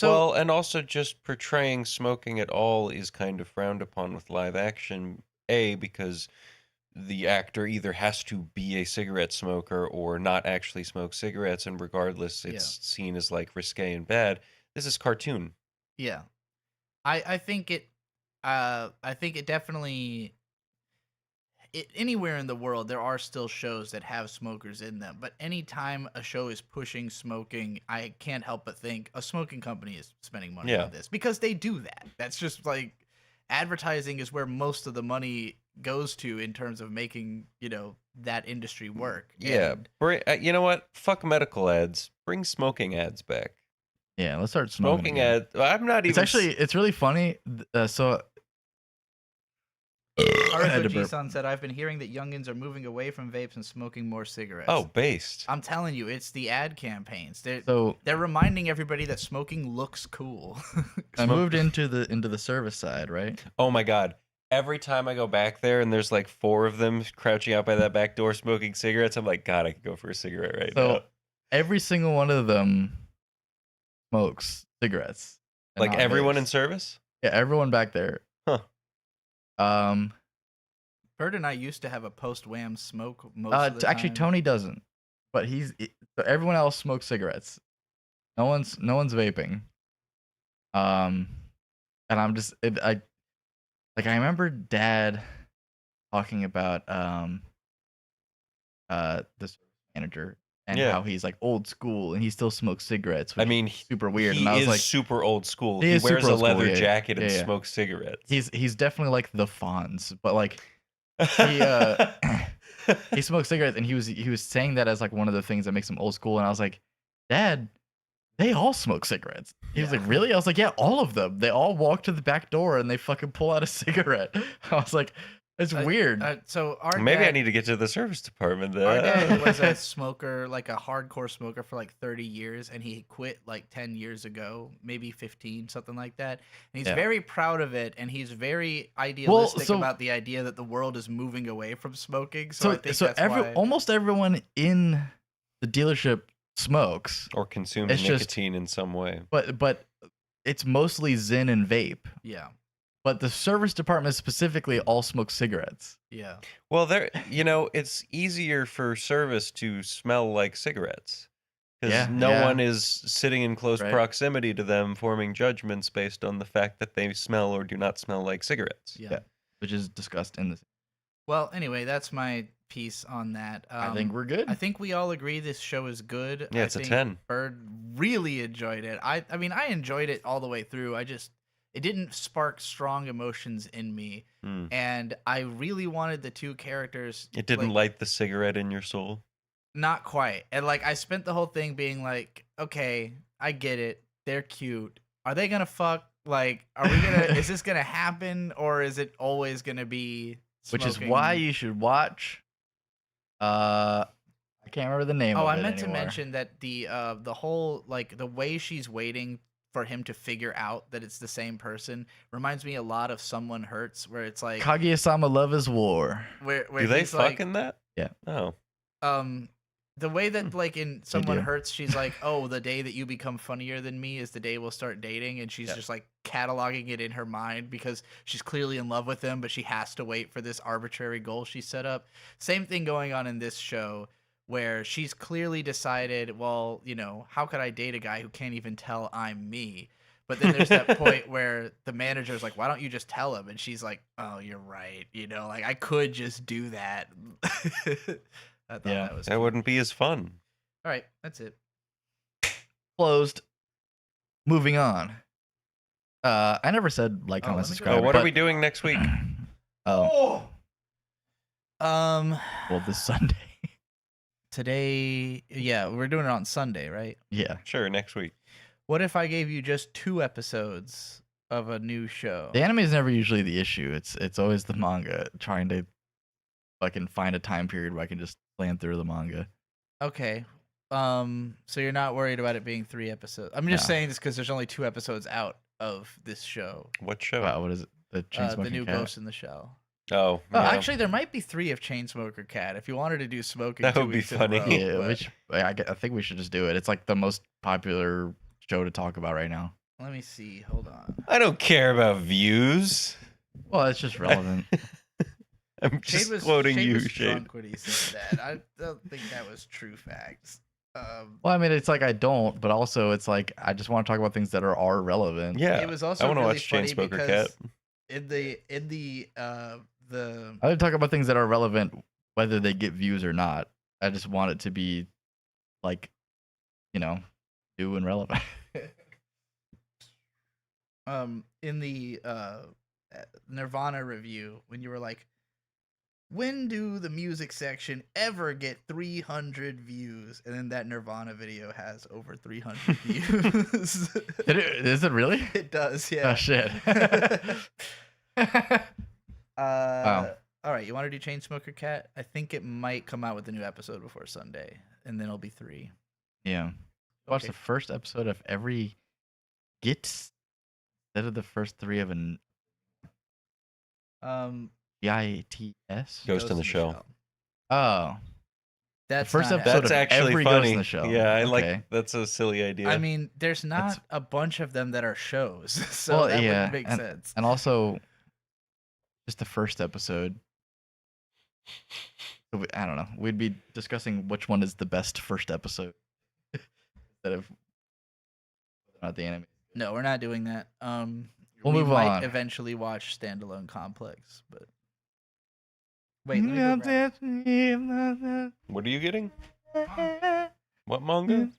S2: well, and also just portraying smoking at all is kind of frowned upon with live action. Because the actor either has to be a cigarette smoker or not actually smoke cigarettes, and regardless, it's seen as like risque and bad. This is cartoon.
S1: Yeah, I think it definitely. Anywhere in the world, there are still shows that have smokers in them. But anytime a show is pushing smoking, I can't help but think a smoking company is spending money on this because they do that. That's just like advertising is where most of the money goes to in terms of making, that industry work.
S2: Yeah.
S1: And
S2: you know what? Fuck medical ads. Bring smoking ads back.
S3: Yeah, let's start smoking again.
S2: ads. I'm not even.
S3: It's really funny. So
S1: Haruko G-san said, I've been hearing that youngins are moving away from vapes and smoking more cigarettes.
S2: Oh, based.
S1: I'm telling you, it's the ad campaigns. They're reminding everybody that smoking looks cool.
S3: I moved into the service side, right?
S2: Oh my god. Every time I go back there and there's like 4 of them crouching out by that back door smoking cigarettes, I'm like, God, I could go for a cigarette right now.
S3: So every single one of them smokes cigarettes.
S2: Like everyone
S3: vapes.
S2: in service?
S3: Yeah, everyone back there.
S2: Huh.
S1: Bird and I used to have a post-WAMMBS smoke most of the
S3: actually
S1: time.
S3: Tony doesn't. But so everyone else smokes cigarettes. No one's vaping. And I'm just I remember Dad talking about the service manager and how he's like old school and he still smokes cigarettes.
S2: I mean,
S3: super weird.
S2: He
S3: and I was
S2: is
S3: like,
S2: super old school.
S3: He
S2: He
S3: is
S2: wears
S3: super
S2: a
S3: old school,
S2: leather
S3: yeah,
S2: jacket and
S3: yeah.
S2: smokes cigarettes.
S3: He's definitely like the Fonz, but like he smokes cigarettes and he was saying that as like one of the things that makes him old school. And I was like, Dad, they all smoke cigarettes. He was like, really? I was like, yeah, all of them. They all walk to the back door and they fucking pull out a cigarette. I was like, it's weird.
S1: So
S2: Maybe I need to get to the service department then.
S1: Our dad was a smoker, like a hardcore smoker for like 30 years, and he quit like 10 years ago, maybe 15, something like that. And he's very proud of it, and he's very idealistic about the idea that the world is moving away from smoking. So I think that's why
S3: almost everyone in the dealership smokes
S2: or consumes nicotine in some way.
S3: But it's mostly Zyn and vape.
S1: Yeah.
S3: But the service department specifically all smoke cigarettes.
S1: Yeah.
S2: Well, it's easier for service to smell like cigarettes because no one is sitting in close proximity to them forming judgments based on the fact that they smell or do not smell like cigarettes.
S3: Yeah. Which is discussed in this.
S1: Well, anyway, that's my piece on that.
S3: I think we're good.
S1: I think we all agree this show is good.
S2: Yeah, it's a 10.
S1: Bird really enjoyed it. I mean, I enjoyed it all the way through. It didn't spark strong emotions in me, and I really wanted the 2 characters.
S2: It didn't light the cigarette in your soul?
S1: Not quite. And like, I spent the whole thing being like, okay, I get it. They're cute. Are they gonna fuck? Like, are we gonna? Is this gonna happen, or is it always gonna be smoking?
S3: Which is why you should watch. I can't remember the name.
S1: Oh,
S3: of
S1: I
S3: it
S1: meant
S3: anymore.
S1: to mention that the whole, like, the way she's waiting for him to figure out that it's the same person reminds me a lot of Someone Hurts, where it's like
S3: Kaguya-sama Love is War.
S1: Where
S2: do they fuck in that?
S3: Yeah.
S2: Oh.
S1: The way that like in Someone Hurts, she's like, oh, the day that you become funnier than me is the day we'll start dating, and she's just like cataloging it in her mind because she's clearly in love with him, but she has to wait for this arbitrary goal she set up. Same thing going on in this show, where she's clearly decided, well, how could I date a guy who can't even tell I'm me? But then there's that point where the manager's like, why don't you just tell him? And she's like, oh, you're right. Like, I could just do that. I thought
S3: Yeah.
S1: that was
S2: That
S1: cute.
S2: wouldn't be as fun.
S1: All right, that's it.
S3: Closed. Moving on. I never said like,
S1: Oh,
S3: comment,
S1: let me go
S3: subscribe.
S2: Oh, what
S3: but,
S2: are we doing next week?
S3: Oh,
S1: Um,
S3: well, this Sunday.
S1: today, yeah, we're doing it on Sunday, right?
S3: Yeah.
S2: Sure, next week.
S1: What if I gave you just 2 episodes of a new show?
S3: The anime is never usually the issue. It's always the manga trying to fucking find a time period where I can just slam through the manga.
S1: Okay. So you're not worried about it being 3 episodes? I'm just
S3: No.
S1: saying this because there's only 2 episodes out of this show.
S2: What show?
S3: Wow, what is it? The Chainsmoker
S1: The new
S3: Cat?
S1: Ghost in the Shell.
S2: Oh,
S1: Oh,
S2: yeah.
S1: actually, there might be 3 of Chainsmoker Cat. If you wanted to do smoking,
S2: That
S1: 2
S2: would be
S1: weeks in a
S2: funny.
S1: row,
S3: Yeah,
S1: but
S3: I think we should just do it. It's like the most popular show to talk about right now.
S1: let me see. Hold on.
S2: I don't care about views.
S3: Well, it's just relevant.
S2: I'm just
S1: Shade was,
S2: quoting
S1: Shade
S2: you,
S1: was
S2: Shade.
S1: drunk when he said that. I don't think that was true facts.
S3: Well, I mean, it's like I don't, but also it's like I just want to talk about things that are relevant.
S2: Yeah,
S1: It was also
S2: I want to
S1: really
S2: watch
S1: funny
S2: Chainsmoker
S1: because
S2: Cat.
S1: in the
S3: I would talk about things that are relevant, whether they get views or not. I just want it to be like, new and relevant.
S1: in the Nirvana review, when you were like, when do the music section ever get 300 views? And then that Nirvana video has over 300 views.
S3: Is it really?
S1: It does, yeah.
S3: Oh shit.
S1: Wow. All right, you want to do Chainsmoker Cat? I think it might come out with a new episode before Sunday, and then it'll be 3.
S3: Yeah. Watch
S1: Okay.
S3: the first episode of every Gits instead of the first 3 of an GITS.
S2: Ghost in the Shell.
S3: Oh,
S1: That's
S3: first
S1: not
S3: episode
S2: That's
S3: of
S2: actually
S3: every Ghost
S2: funny.
S3: in the Shell.
S2: Yeah, I
S3: Okay.
S2: like. That's a silly idea.
S1: I mean, there's not
S3: That's-
S1: a bunch of them that are shows, so
S3: Well,
S1: that
S3: yeah,
S1: wouldn't make sense.
S3: and also just the first episode. So I don't know. We'd be discussing which one is the best first episode instead of not the anime.
S1: No, we're not doing that.
S3: We'll
S1: we
S3: move
S1: might
S3: on.
S1: eventually watch Standalone Complex, but wait, let me go grab-
S2: What are you getting? What manga?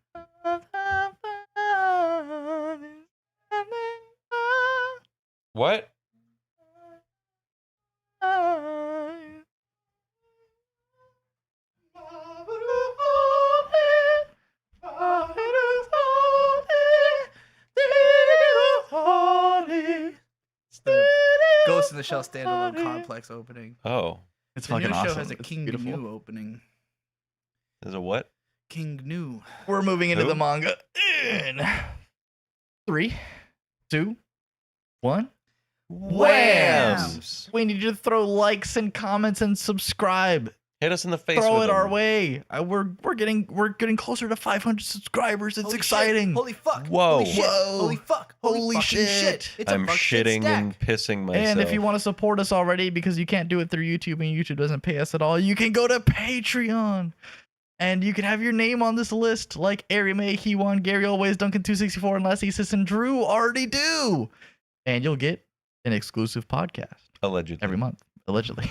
S2: What?
S1: It's the Ghost in the Shell Standalone Complex opening.
S2: Oh,
S3: It's
S1: The
S3: fucking
S1: new
S3: awesome.
S1: show has a
S3: It's
S1: King
S3: beautiful.
S1: Gnu opening.
S2: there's a what?
S1: King Gnu.
S3: We're moving into
S2: Who?
S3: the manga in 3, 2, 1.
S1: WAMMBS.
S3: We need you to throw likes and comments and subscribe.
S2: Hit us in the face.
S3: Throw
S2: with
S3: it our
S2: them.
S3: way. We're getting closer to 500 subscribers. It's
S1: Holy
S3: exciting.
S1: Shit. Holy fuck.
S2: Whoa.
S1: Holy shit.
S3: Whoa.
S1: Holy fuck. Holy
S3: Holy
S1: fucking
S3: shit.
S1: It's
S2: I'm
S1: a fuck shit
S2: shitting
S1: stack.
S2: and pissing myself.
S3: And if you want to support us already because you can't do it through YouTube and YouTube doesn't pay us at all, you can go to Patreon. And you can have your name on this list like Ari May, Hewan, Gary Always, Duncan264, and Lassie Sis and Drew already do. And you'll get an exclusive podcast
S2: allegedly
S3: every month, allegedly.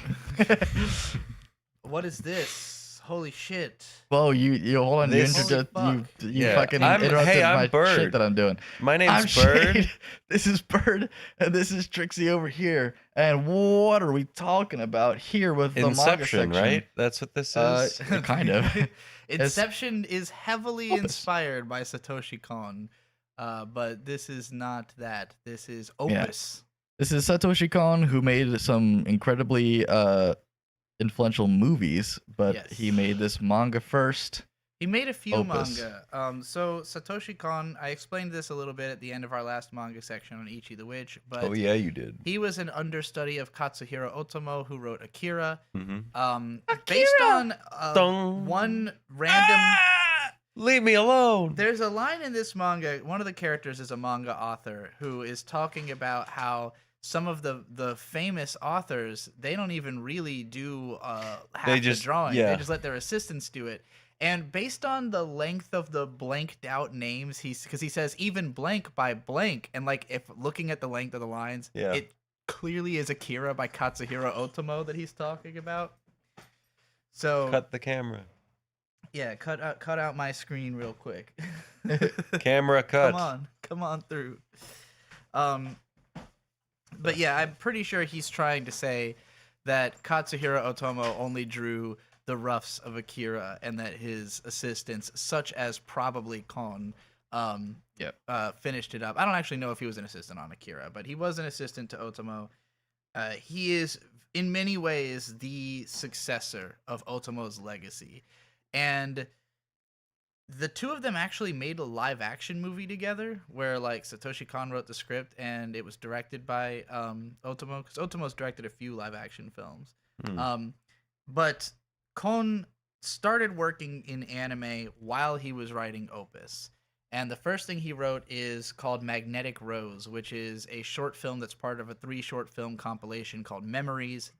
S1: What is this? Holy shit.
S3: Whoa, you hold on.
S2: This-
S3: You
S1: Holy
S2: Yeah.
S3: fucking
S2: I'm-
S3: interrupted
S2: hey, I'm
S3: my
S2: Bird.
S3: shit that I'm doing.
S2: My name's
S3: I'm
S2: Bird.
S3: Shade. This is Bird, and this is Trixie over here. And what are we talking about here with the manga
S2: Inception,
S3: section?
S2: right? That's what this is.
S3: Kind of.
S1: Inception is heavily
S3: Opus.
S1: inspired by Satoshi Kon, but this is not that. This is Opus.
S3: This is Satoshi Kon, who made some incredibly influential movies, but
S1: Yes.
S3: he made this manga first.
S1: He made a few
S3: Opus.
S1: manga. So Satoshi Kon, I explained this a little bit at the end of our last manga section on Ichi the Witch, but
S2: Oh yeah, you did.
S1: he was an understudy of Katsuhiro Otomo, who wrote Akira.
S2: Mm-hmm.
S1: Based on
S2: Dong.
S1: one random.
S2: Leave me alone.
S1: There's a line in this manga. One of the characters is a manga author who is talking about how some of the famous authors, they don't even really do half
S2: They
S1: the
S2: just-
S1: drawing.
S2: yeah.
S1: They just let their assistants do it. And based on the length of the blanked out names, because he says even blank by blank, and like if looking at the length of the lines,
S2: Yeah.
S1: it clearly is Akira by Katsuhiro Otomo that he's talking about. So
S2: Cut the camera.
S1: yeah, cut out my screen real quick.
S2: Camera cut.
S1: Come on through. But yeah, I'm pretty sure he's trying to say that Katsuhiro Otomo only drew the roughs of Akira, and that his assistants, such as probably Kon, finished it up. I don't actually know if he was an assistant on Akira, but he was an assistant to Otomo. He is, in many ways, the successor of Otomo's legacy. And the two of them actually made a live action movie together where like Satoshi Kon wrote the script and it was directed by Otomo, because Otomo's directed a few live action films. But Kon started working in anime while he was writing Opus. And the first thing he wrote is called Magnetic Rose, which is a short film that's part of a 3 short film compilation called Memories.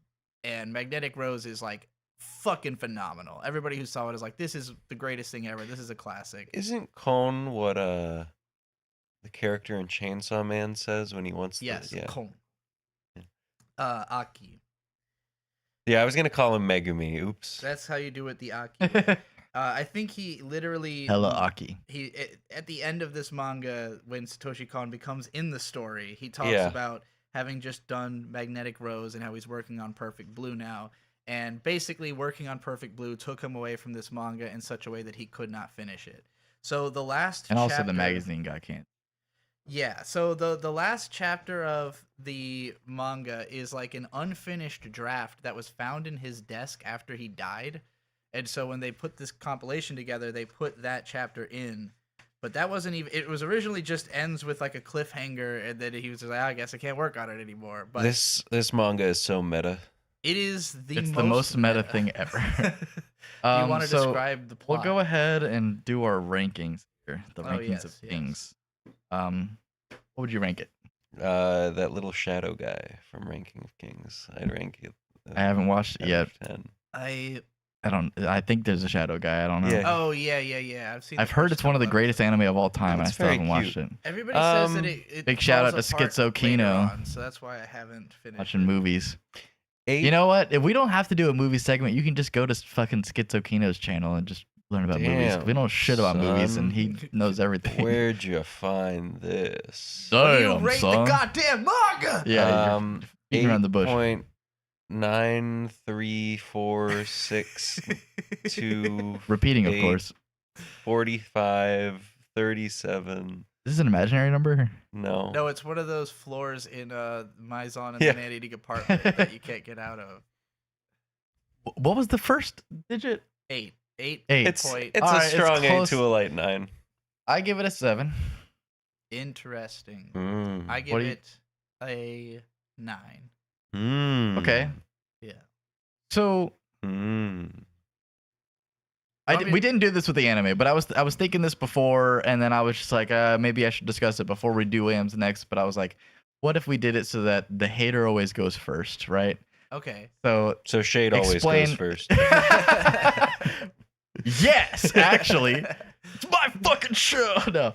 S1: And Magnetic Rose is like fucking phenomenal. Everybody who saw it is like, this is the greatest thing ever. This is a classic.
S2: Isn't Kon what the character in Chainsaw Man says when he wants
S1: Yes,
S2: yeah.
S1: Kon.
S2: Yeah.
S1: Aki.
S2: Yeah, I was gonna call him Megumi. Oops.
S1: That's how you do it, the Aki. I think he literally
S3: Hello, Aki.
S1: At the end of this manga, when Satoshi Kon becomes in the story, he talks about having just done Magnetic Rose and how he's working on Perfect Blue now. And basically working on Perfect Blue took him away from this manga in such a way that he could not finish it. So the last
S3: and also
S1: chapter,
S3: the magazine got canceled.
S1: Yeah, so the last chapter of the manga is like an unfinished draft that was found in his desk after he died. And so when they put this compilation together, they put that chapter in. But that wasn't even... It was originally just ends with like a cliffhanger, and then he was just like, I guess I can't work on it anymore. But
S2: this manga is so meta.
S1: It's
S3: the most meta thing ever.
S1: Do you want to describe the plot?
S3: We'll go ahead and do our rankings here. The rankings of things. What would you rank it?
S2: That little shadow guy from Ranking of Kings. I'd rank it.
S3: I haven't watched it yet.
S2: 10.
S3: I think there's a shadow guy. I don't know.
S2: Yeah.
S1: Oh yeah.
S3: I've heard it's one of the greatest anime of all time, and I still haven't watched it.
S1: Everybody says that it
S3: big shout out to
S1: falls apart
S3: Schizo
S1: later
S3: Kino.
S1: on, so that's why I haven't finished
S3: Watching movies.
S2: 8.
S3: You know what? If we don't have to do a movie segment, you can just go to fucking Schizo Kino's channel and just learn about movies. We don't know shit about movies, and he knows everything.
S2: Where'd you find this?
S1: What do you rate the goddamn manga?
S3: Yeah, you're around the bush.
S2: 8.9346
S3: Repeating, of course.
S2: 45, 37.
S3: Is this an imaginary number?
S2: No.
S1: No, it's one of those floors in Maison in the man-eating apartment that you can't get out of.
S3: What was the first digit?
S1: 8.
S2: It's a strong 8 to a light 9.
S3: I give it a 7.
S1: Interesting.
S2: I
S1: give it a 9.
S3: Okay.
S1: Yeah.
S3: So we didn't do this with the anime, but I was thinking this before, and then I was just like, maybe I should discuss it before we do WAMMBS next. But I was like, what if we did it so that the hater always goes first, right?
S1: Okay.
S2: So Shade always goes first.
S3: Yes, actually, it's my fucking show. No.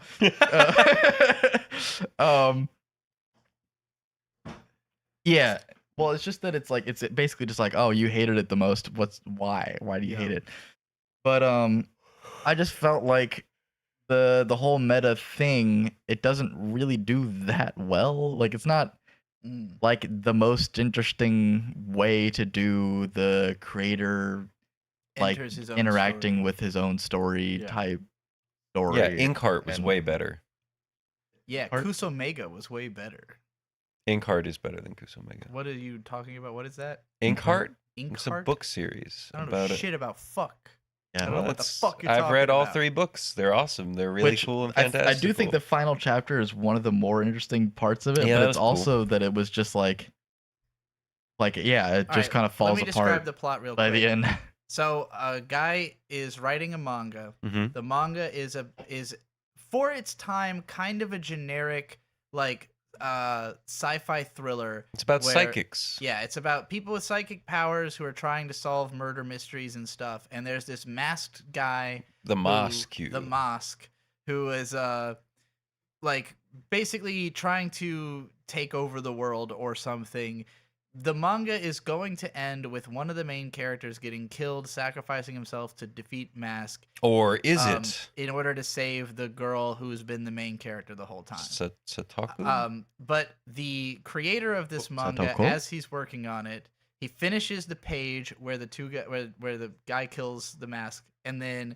S3: Yeah. Well, it's just that it's basically just like, oh, you hated it the most. Why? Why do you hate it? But I just felt like the whole meta thing, it doesn't really do that well. Like, it's not like the most interesting way to do the creator like interacting with his own story type story.
S2: Yeah, Inkheart was way better.
S1: Yeah, Kusomega was way better.
S2: Inkheart is better than Kusomega.
S1: What are you talking about? What is that?
S2: Inkheart? It's a book series.
S1: I don't know shit about fuck.
S3: Yeah,
S1: I don't know what the fuck you're talking about.
S2: I've read all 3 books. They're awesome. They're really cool and fantastic.
S3: I do think the final chapter is one of the more interesting parts of it, but it's also that it was just it just kind of falls apart.
S1: Let me describe the plot real quick.
S3: By the end.
S1: So a guy is writing a manga. The manga is for its time kind of a generic sci-fi thriller.
S2: It's about psychics.
S1: Yeah, it's about people with psychic powers who are trying to solve murder mysteries and stuff. And there's this masked guy, the Mask, who is basically trying to take over the world or something, the manga is going to end with one of the main characters getting killed, sacrificing himself to defeat Mask.
S2: Or is it
S1: in order to save the girl who's been the main character the whole time.
S2: Satoku?
S1: But the creator of this manga,
S3: Satoko?
S1: as he's working on it, he finishes the page where where the guy kills the Mask, and then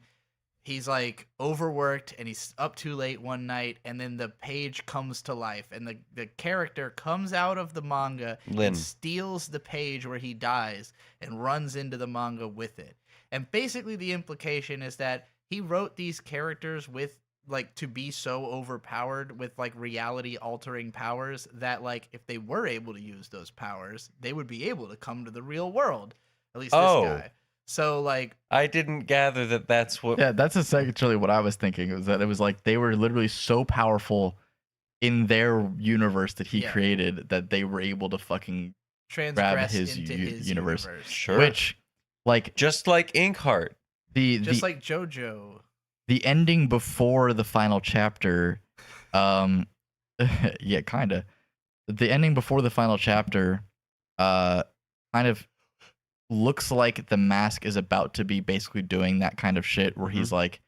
S1: he's like overworked and he's up too late one night, and then the page comes to life, and the character comes out of the manga
S2: Lin.
S1: and steals the page where he dies and runs into the manga with it. And basically the implication is that he wrote these characters with like to be so overpowered with like reality altering powers that like if they were able to use those powers, they would be able to come to the real world. At least this guy. So like
S2: I didn't gather that that's what.
S3: Yeah, that's essentially what I was thinking. Was that it was like they were literally so powerful in their universe that he created that they were able to fucking grab his
S1: into his
S3: universe.
S2: Sure.
S3: Which, like,
S2: just like Inkheart.
S1: Just like JoJo.
S3: The ending before the final chapter, yeah, kinda. The ending before the final chapter, kind of looks like the Mask is about to be basically doing that kind of shit where he's like,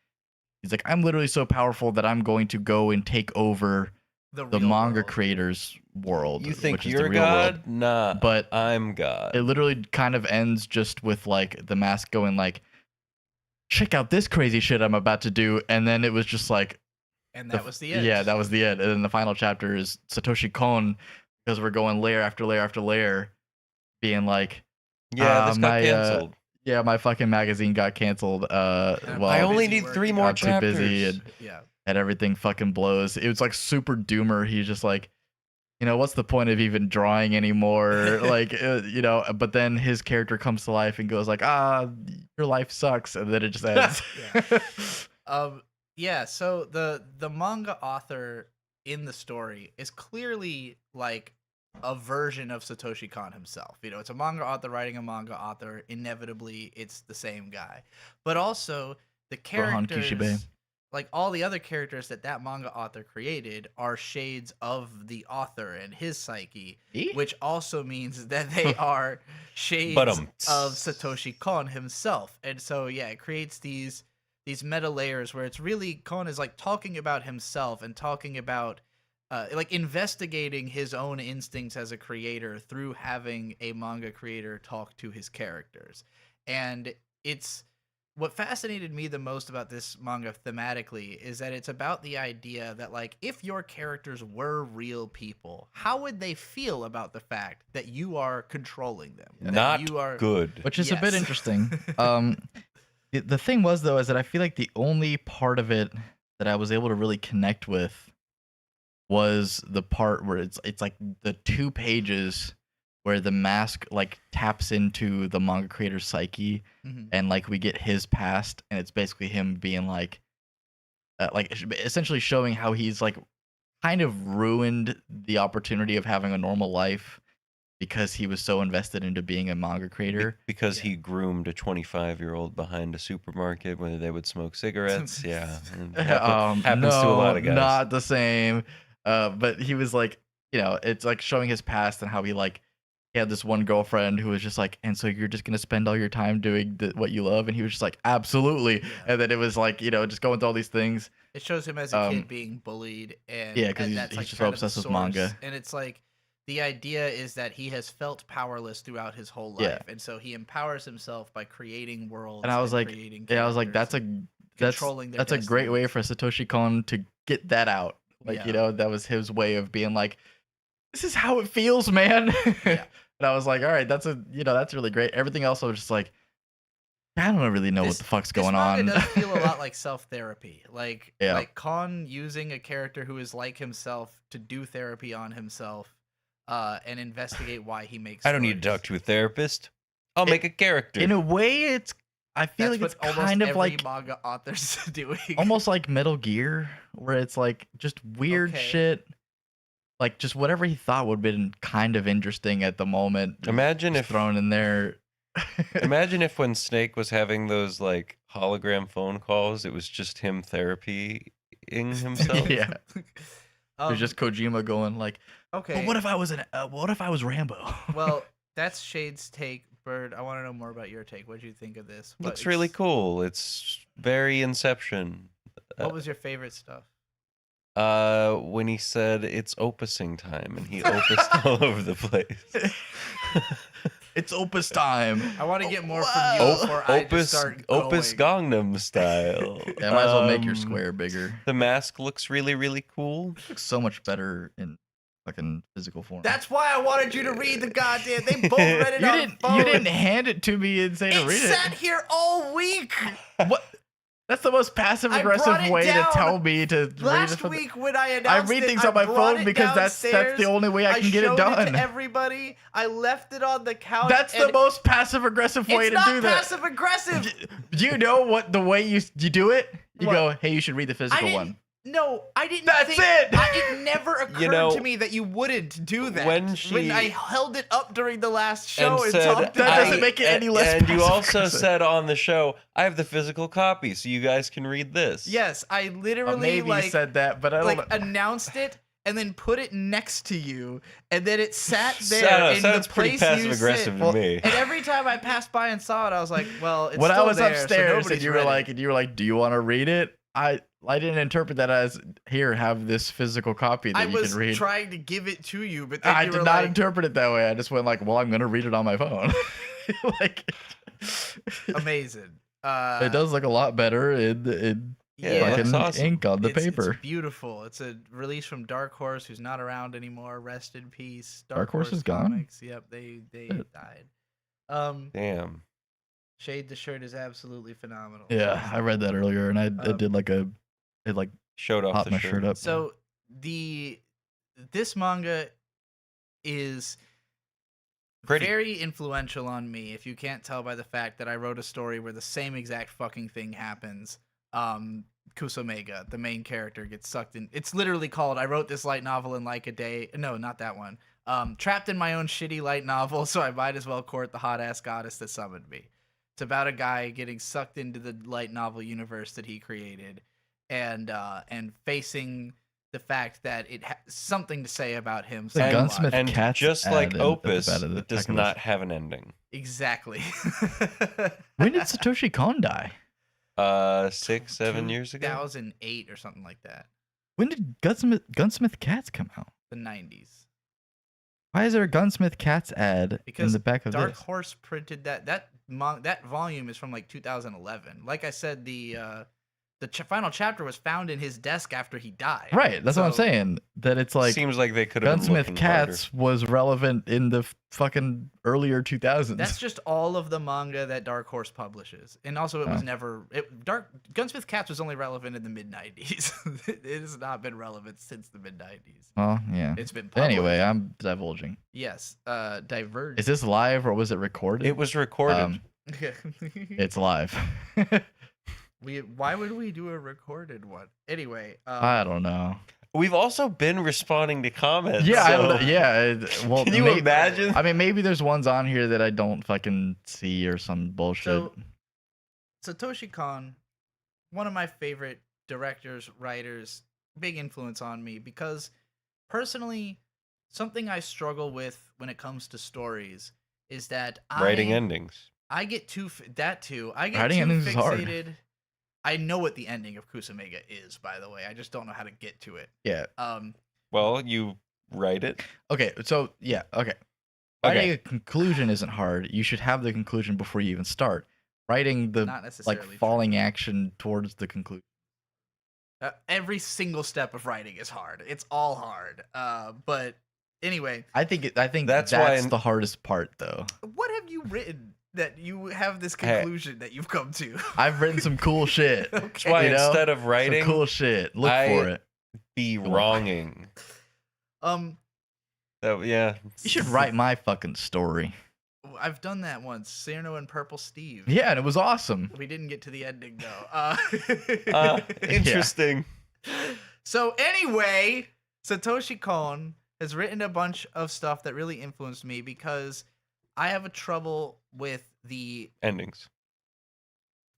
S3: I'm literally so powerful that I'm going to go and take over the manga creators' world.
S2: You think
S3: which is
S2: you're
S3: the real
S2: God?
S3: world.
S2: Nah,
S3: but
S2: I'm God.
S3: It literally kind of ends just with like the Mask going like, check out this crazy shit I'm about to do, and then it was just like,
S1: and that was the end.
S3: Yeah, that was the end. And then the final chapter is Satoshi Kon, because we're going layer after layer after layer, being like,
S2: yeah, this got canceled.
S3: Yeah, my fucking magazine got canceled. Well,
S2: I only need 3 more chapters.
S3: Too busy and everything fucking blows. It was like super doomer. He's just like, you know, what's the point of even drawing anymore? Like, you know, but then his character comes to life and goes like, your life sucks. And then it just ends.
S1: Yeah, so the manga author in the story is clearly like a version of Satoshi Kon himself. You know, it's a manga author writing a manga author. Inevitably, it's the same guy. But also, the characters, like all the other characters that manga author created, are shades of the author and his psyche, which also means that they are shades of Satoshi Kon himself. And so, yeah, it creates these meta layers where it's really Kon is like talking about himself and talking about like investigating his own instincts as a creator through having a manga creator talk to his characters. And it's what fascinated me the most about this manga thematically is that it's about the idea that like if your characters were real people, how would they feel about the fact that you are controlling them?
S2: Not
S1: you are
S2: good.
S3: Which is a bit interesting. The thing was though is that I feel like the only part of it that I was able to really connect with was the part where it's like the 2 pages where the Mask like taps into the manga creator's psyche, and like we get his past, and it's basically him being like essentially showing how he's like kind of ruined the opportunity of having a normal life because he was so invested into being a manga creator.
S2: Because he groomed a 25-year-old behind a supermarket where they would smoke cigarettes. Yeah, happens to a lot of guys.
S3: Not the same. But he was like, you know, it's like showing his past and how he like he had this one girlfriend who was just like, and so you're just gonna spend all your time doing what you love, and he was just like, absolutely. And then it was like, you know, just going through all these things.
S1: It shows him as a kid being bullied, and
S3: because he's
S1: like
S3: just so obsessed with manga.
S1: And it's like the idea is that he has felt powerless throughout his whole life, and so he empowers himself by creating worlds.
S3: And I was like, that's a great way for Satoshi Kon to get that out. Like, you know, that was his way of being like, this is how it feels, man. And I was like, all right, that's really great. Everything else I was just like, I don't really know what the fuck's going on.
S1: It does feel a lot like self-therapy. Like Kon using a character who is like himself to do therapy on himself and investigate why he makes
S2: I don't need to talk to a therapist. I'll make a character.
S3: In a way, I feel like it's kind of like
S1: manga authors doing.
S3: Almost like Metal Gear, where it's like just weird shit. Like just whatever he thought would have been kind of interesting at the moment.
S2: Imagine if
S3: thrown in there.
S2: Imagine if when Snake was having those like hologram phone calls, it was just him therapying himself.
S3: Yeah. There's just Kojima going like,
S1: okay.
S3: But what if I was Rambo?
S1: Well, that's Shade's take. Bird, I want to know more about your take. What did you think of this?
S2: Looks really cool. It's very Inception.
S1: What was your favorite stuff?
S2: When he said it's opusing time and he opused all over the place.
S3: It's Opus time.
S1: I want to get more from you before I just
S2: Opus
S1: start
S2: Opus
S1: going.
S2: Gangnam Style.
S3: Yeah, might as well make your square bigger.
S2: The mask looks really, really cool.
S3: It looks so much better in fucking physical form.
S1: That's why I wanted you to read the goddamn. They both read it on phone.
S3: You didn't hand it to me and say to read it.
S1: It sat here all week.
S3: What? That's the most passive
S1: I
S3: aggressive
S1: brought it
S3: way to
S1: down
S3: tell me to read it.
S1: Last
S3: from
S1: week when I
S3: I
S1: announced
S3: read
S1: it,
S3: things
S1: I
S3: on my
S1: brought
S3: phone
S1: it
S3: because that's
S1: downstairs.
S3: the only way I can get it
S1: showed
S3: done.
S1: It to everybody. I left it on the couch.
S3: That's the
S1: and
S3: most passive aggressive way to do that.
S1: It's not passive aggressive.
S3: Do you know what the way you do it? You
S1: What?
S3: go, hey, you should read the physical
S1: didn't-
S3: one.
S1: No, I didn't.
S3: That's
S1: think,
S3: it!
S1: It never occurred
S2: know,
S1: to me that you wouldn't do that.
S2: when
S1: I held it up during the last show and
S2: said,
S1: talked
S3: That
S1: about
S3: doesn't
S1: it.
S3: make it any less
S2: And you
S3: passive
S2: also
S3: aggressive.
S2: said on the show, I have the physical copy, so you guys can read this.
S1: Yes, I literally
S3: Maybe you said that, but I don't know.
S1: announced it and then put it next to you, and then it sat there in
S2: Sounds
S1: the
S2: pretty
S1: place
S2: passive
S1: you
S2: aggressive
S1: sit.
S2: to me.
S1: And every time I passed by and saw it, I was like, "Well, it's
S3: When
S1: still
S3: I was
S1: there, so
S3: upstairs and
S1: nobody's
S3: you were
S1: read it.
S3: like, do you want to read it? I didn't interpret that as here, have this physical copy that
S1: I
S3: you
S1: was
S3: can read.
S1: trying to give it to you, but then
S3: I
S1: you
S3: did
S1: were
S3: not
S1: like,
S3: interpret it that way. I just went like, well, I'm gonna read it on my phone. Like,
S1: amazing.
S3: it does look a lot better in
S2: Yeah, it looks
S3: fucking
S2: awesome.
S3: ink on the paper.
S1: It's beautiful. It's a release from Dark Horse, who's not around anymore. Rest in peace.
S3: Dark Horse is gone?
S1: Comics. Yep, they
S3: Shit.
S1: died.
S2: Damn.
S1: Shade the shirt is absolutely phenomenal.
S3: Yeah, I read that earlier, and I did like it like
S2: Showed off
S3: popped
S2: the
S3: my
S2: shirt.
S3: shirt up.
S1: So this manga is
S2: Pretty.
S1: very influential on me, if you can't tell by the fact that I wrote a story where the same exact fucking thing happens. Kusomega, the main character, gets sucked in. It's literally called I wrote this light novel in like a day. No, not that one. Trapped in my own shitty light novel, so I might as well court the hot ass goddess that summoned me. It's about a guy getting sucked into the light novel universe that he created, and facing the fact that it has something to say about him.
S3: The
S1: somewhat.
S3: Gunsmith
S2: And
S3: Cats
S2: just
S3: ad
S2: like
S3: at the
S2: Opus,
S3: back of the
S2: it does
S3: package.
S2: not have an ending.
S1: Exactly.
S3: When did Satoshi Kon die?
S2: 6, 7 years ago.
S1: 2008 or something like that.
S3: When did Gunsmith Cats come out?
S1: The 90s.
S3: Why is there a Gunsmith Cats ad in
S1: Because
S3: the back of
S1: Dark
S3: this?
S1: Horse printed that volume is from like 2011. Like I said, the final chapter was found in his desk after he died.
S3: Right, that's what I'm
S1: So-
S3: saying. That it's like
S2: Seems like they could have been
S3: Gunsmith
S2: looking
S3: Cats was relevant in the fucking earlier 2000s.
S1: That's just all of the manga that Dark Horse publishes, and also it was
S3: Oh.
S1: never Gunsmith Cats was only relevant in the mid 90s. It has not been relevant since the mid 90s.
S3: Well, yeah.
S1: It's been published.
S3: Anyway, I'm divulging.
S1: Yes, Diverge.
S3: Is this live or was it recorded?
S2: It was recorded.
S3: It's live.
S1: Why would we do a recorded one? Anyway,
S3: I don't know.
S2: We've also been responding to comments.
S3: Yeah,
S2: so-
S3: well,
S2: Can you imagine?
S3: I mean, maybe there's ones on here that I don't fucking see or some bullshit.
S1: So, Satoshi Kon, one of my favorite directors, writers, big influence on me because personally, something I struggle with when it comes to stories is that
S2: Writing endings.
S1: I get too I get
S3: Writing
S1: too
S3: endings is hard.
S1: fixated. I know what the ending of Kusomega is, by the way. I just don't know how to get to it.
S3: Yeah.
S2: Well, you write it.
S3: Okay. So yeah. Okay. Writing a conclusion isn't hard. You should have the conclusion before you even start. Writing the
S1: Not necessarily
S3: like
S1: true.
S3: falling action towards the conclusion.
S1: Every single step of writing is hard. It's all hard. But anyway,
S3: I think
S2: That's
S3: that's
S2: why
S3: the hardest part, though.
S1: what have you written that you have this
S2: Hey.
S1: conclusion that you've come to?
S3: I've written some cool shit.
S2: That's
S1: Okay.
S2: why
S3: You know?
S2: instead of
S3: Some
S2: writing,
S3: cool shit. Look
S2: I-
S3: for it.
S2: be wronging. Yeah.
S3: You should write my fucking story.
S1: I've done that once. Cyrano and Purple Steve.
S3: Yeah, and it was awesome.
S1: We didn't get to the ending though.
S2: Interesting.
S1: So anyway, Satoshi Kon has written a bunch of stuff that really influenced me because I have a trouble with the.
S2: Endings.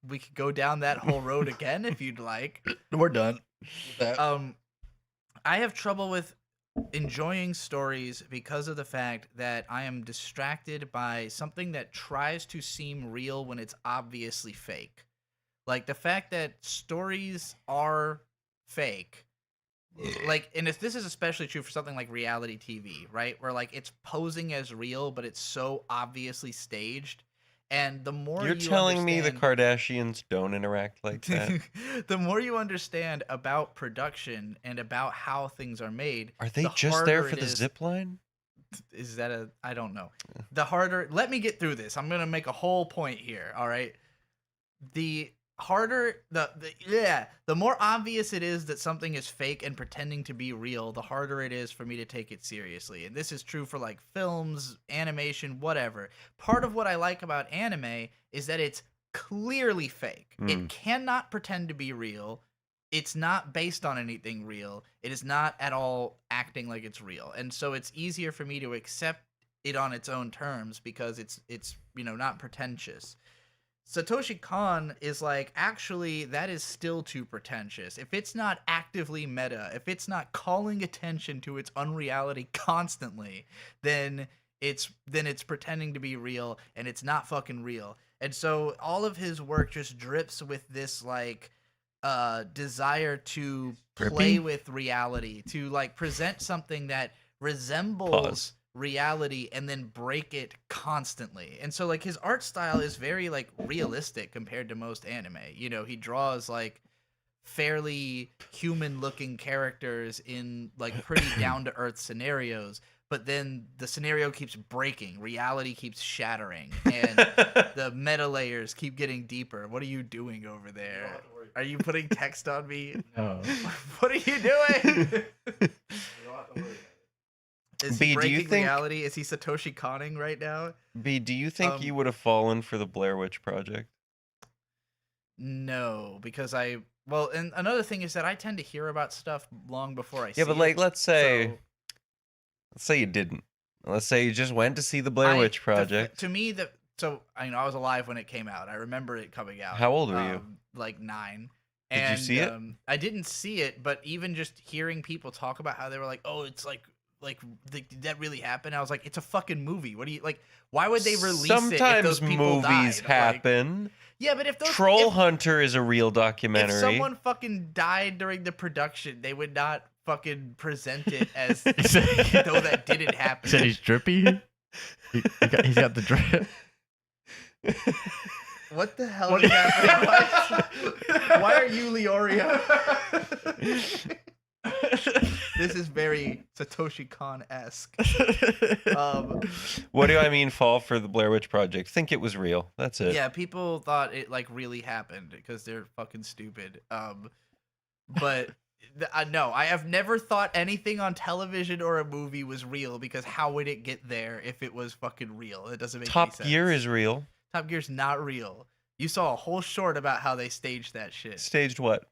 S1: We could go down that whole road again if you'd like.
S3: We're done. with that.
S1: I have trouble with enjoying stories because of the fact that I am distracted by something that tries to seem real when it's obviously fake. Like the fact that stories are fake. Like, and if this is especially true for something like reality TV, right? Where like it's posing as real, but it's so obviously staged. And the more
S2: You're
S1: you
S2: telling me the
S1: understand,
S2: Kardashians don't interact like that?
S1: the more you understand about production and about how things are made,
S2: Are they
S1: the
S2: just there
S1: harder
S2: for
S1: it
S2: the
S1: is.
S2: zip line?
S1: Is that a? I don't know. The harder. Let me get through this. I'm gonna make a whole point here. All right. The harder the more obvious it is that something is fake and pretending to be real, the harder it is for me to take it seriously. And this is true for like films, animation, whatever. Part of what I like about anime is that it's clearly fake. It cannot pretend to be real. It's not based on anything real. It is not at all acting like it's real. And so it's easier for me to accept it on its own terms because it's not pretentious. Satoshi Kon is like, actually, that is still too pretentious. If it's not actively meta, if it's not calling attention to its unreality constantly, then it's pretending to be real, and it's not fucking real. And so all of his work just drips with this like desire to play
S3: Drippy?
S1: with reality, to like present something that resembles
S2: Pause.
S1: reality and then break it constantly. And so like his art style is very like realistic compared to most anime. He draws like fairly human looking characters in like pretty down to earth scenarios, but then the scenario keeps breaking, reality keeps shattering, and the meta layers keep getting deeper. What are you doing over there? Are you putting text on me?
S3: No.
S1: What are you doing? Is
S2: B,
S1: he
S2: do you
S1: breaking
S2: think-
S1: reality? Is he Satoshi Konning right now?
S2: B, do you think you would have fallen for the Blair Witch Project?
S1: No, because and another thing is that I tend to hear about stuff long before I see
S2: Yeah, but like,
S1: it.
S2: let's say you didn't. Let's say you just went to see the Blair Witch Project.
S1: To me, I was alive when it came out. I remember it coming out.
S2: How old were you?
S1: Like 9.
S2: Did you see it?
S1: I didn't see it, but even just hearing people talk about how they were like, "Oh, it's like did that really happen?" I was like, "It's a fucking movie. What do you like? Why would they release it if those people
S2: movies
S1: died?"
S2: happen.
S1: Like, yeah, but if those
S2: Troll Hunter is a real documentary.
S1: if someone fucking died during the production, they would not fucking present it as though that didn't happen.
S3: Said he's drippy. He's got the drip.
S1: What the hell is happening? Why are you Leorio? This is very Satoshi Kon-esque.
S2: What do I mean fall for the Blair Witch Project? Think it was real. That's it.
S1: Yeah, people thought it like really happened because they're fucking stupid. But no, I have never thought anything on television or a movie was real because how would it get there if it was fucking real? It doesn't make any
S2: Top
S1: sense.
S2: Gear is real.
S1: Top Gear's not real. You saw a whole short about how they staged that shit.
S2: Staged what?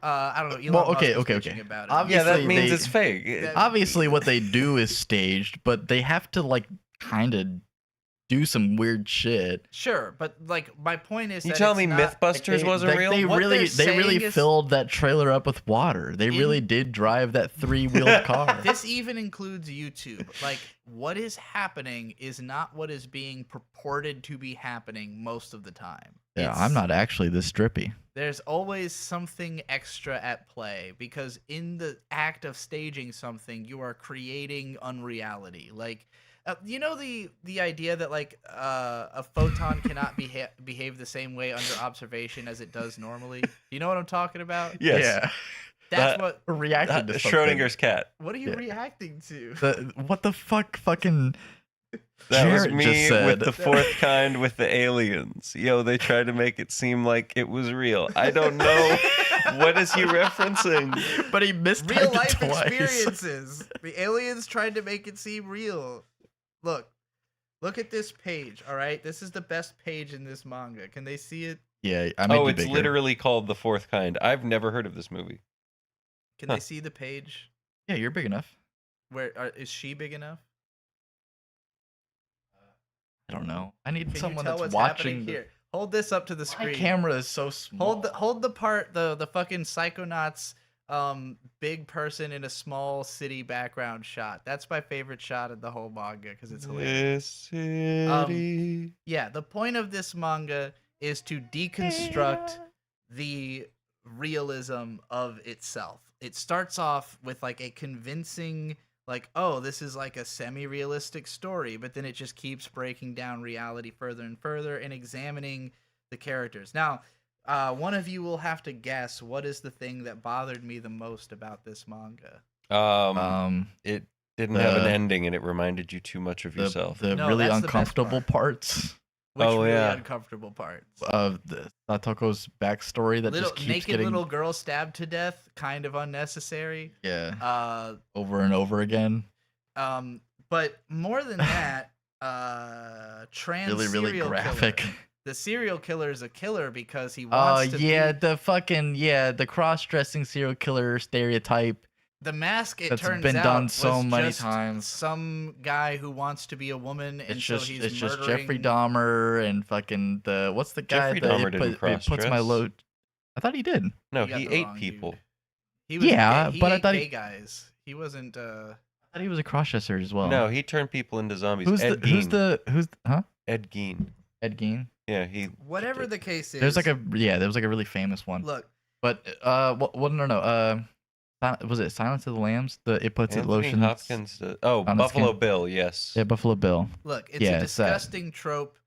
S1: I don't know. Elon
S3: Well,
S1: Musk
S3: okay,
S1: was
S3: okay,
S1: bitching
S3: okay.
S1: about it.
S3: Obviously,
S2: Yeah, that means
S3: they-
S2: it's fake.
S1: that-
S3: Obviously, what they do is staged, but they have to like kind of do some weird shit.
S1: Sure, but like my point is
S2: You
S1: that
S2: tell
S1: it's
S2: me
S1: not,
S2: Mythbusters wasn't real?
S3: They
S1: What
S3: really
S1: they're saying
S3: filled that trailer up with water. They really did drive that 3-wheeled car.
S1: This even includes YouTube. Like, what is happening is not what is being purported to be happening most of the time.
S3: Yeah, I'm not actually this drippy.
S1: There's always something extra at play because in the act of staging something, you are creating unreality. Like, the idea that like a photon cannot behave the same way under observation as it does normally. You know what I'm talking about?
S2: Yes.
S3: Yeah.
S1: That's what.
S3: Reacted to something.
S2: Schrodinger's cat.
S1: What are you
S3: Yeah.
S1: reacting to?
S3: What the fuck fucking
S2: That was
S3: Jarrett
S2: me
S3: just said.
S2: with the fourth kind with the aliens. Yo, they tried to make it seem like it was real. I don't know. What is he referencing?
S3: But he missed
S1: Real life
S3: twice.
S1: experiences. The aliens tried to make it seem real. Look at this page. All right, this is the best page in this manga. Can they see it?
S3: Yeah, I made
S2: Oh,
S3: you
S2: it's
S3: bigger.
S2: literally called The Fourth Kind. I've never heard of this movie.
S1: Can
S2: Huh.
S1: they see the page?
S3: Yeah, you're big enough.
S1: Is she big enough?
S3: I don't know. I need
S1: Can
S3: someone
S1: you tell
S3: that's
S1: what's happening
S3: watching.
S1: here? Hold this up to the
S3: My
S1: screen.
S3: camera is so small.
S1: Hold the part the fucking psychonauts big person in a small city background shot. That's my favorite shot of the whole manga because it's hilarious.
S2: This city.
S1: Yeah, the point of this manga is to deconstruct the realism of itself. It starts off with like a convincing, like, oh, this is like a semi-realistic story, but then it just keeps breaking down reality further and further and examining the characters. Now, one of you will have to guess what is the thing that bothered me the most about this manga.
S2: It didn't have an
S3: the-
S2: ending, and it reminded you too much of yourself.
S3: The
S1: No,
S3: really
S1: that's the best
S3: uncomfortable
S1: part.
S3: parts
S1: Which
S2: Oh,
S1: really
S2: yeah.
S1: uncomfortable parts.
S3: of the Satoko's backstory that
S1: Little
S3: just keeps
S1: naked
S3: getting
S1: little girl stabbed to death, kind of unnecessary.
S3: over and over again.
S1: But more than that, trans
S3: Really, really
S1: serial
S3: graphic.
S1: killer. The serial killer is a killer because he
S3: Oh
S1: wants to
S3: yeah,
S1: be
S3: the cross-dressing serial killer stereotype.
S1: the mask. It
S3: that's
S1: turns
S3: been
S1: out
S3: done so
S1: was
S3: many
S1: just
S3: times.
S1: Some guy who wants to be a woman, and
S3: It's
S1: so
S3: just
S1: he's
S3: it's just
S1: murdering.
S3: Jeffrey Dahmer and fucking what's the guy
S2: Jeffrey
S3: that
S2: Dahmer
S3: it
S2: didn't
S3: it puts my
S2: cross-dress.
S3: load. I thought he did.
S2: No,
S1: You got
S2: he
S1: the
S2: ate
S1: wrong
S2: people.
S1: dude. He was
S3: Yeah,
S1: gay. He
S3: but I
S1: ate
S3: thought
S1: gay
S3: he-
S1: guys. He wasn't.
S3: I thought he was a cross-dresser as well.
S2: No, he turned people into zombies.
S3: who's
S2: Ed
S3: the
S2: Gein.
S3: who's huh?
S2: Ed Gein.
S3: Ed Gein.
S2: Yeah, he.
S1: Whatever the case is.
S3: There was like a really famous one.
S1: Look.
S3: But no. Was it Silence of the Lambs? It puts it
S2: Anthony
S3: lotions.
S2: Hopkins. Oh,
S3: on his
S2: Buffalo
S3: skin.
S2: Bill. Yes.
S3: Yeah, Buffalo Bill.
S1: Look, it's
S3: Yeah,
S1: a
S3: it's that.
S1: disgusting trope,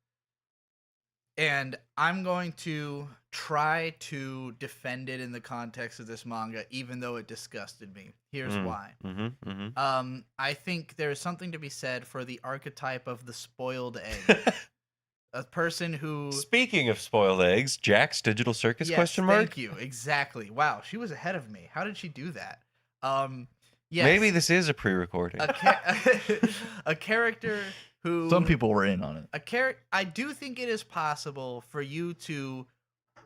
S1: and I'm going to try to defend it in the context of this manga, even though it disgusted me. Here's why.
S2: Mm-hmm. Mm-hmm.
S1: I think there's something to be said for the archetype of the spoiled egg. A person who...
S2: Speaking of spoiled eggs, Jack's Digital Circus ?
S1: Yes,
S2: Question mark.
S1: thank you. Exactly. Wow, she was ahead of me. How did she do that? Yes,
S2: Maybe this is a pre-recording.
S1: a character who...
S3: Some people were in on it.
S1: I do think it is possible for you to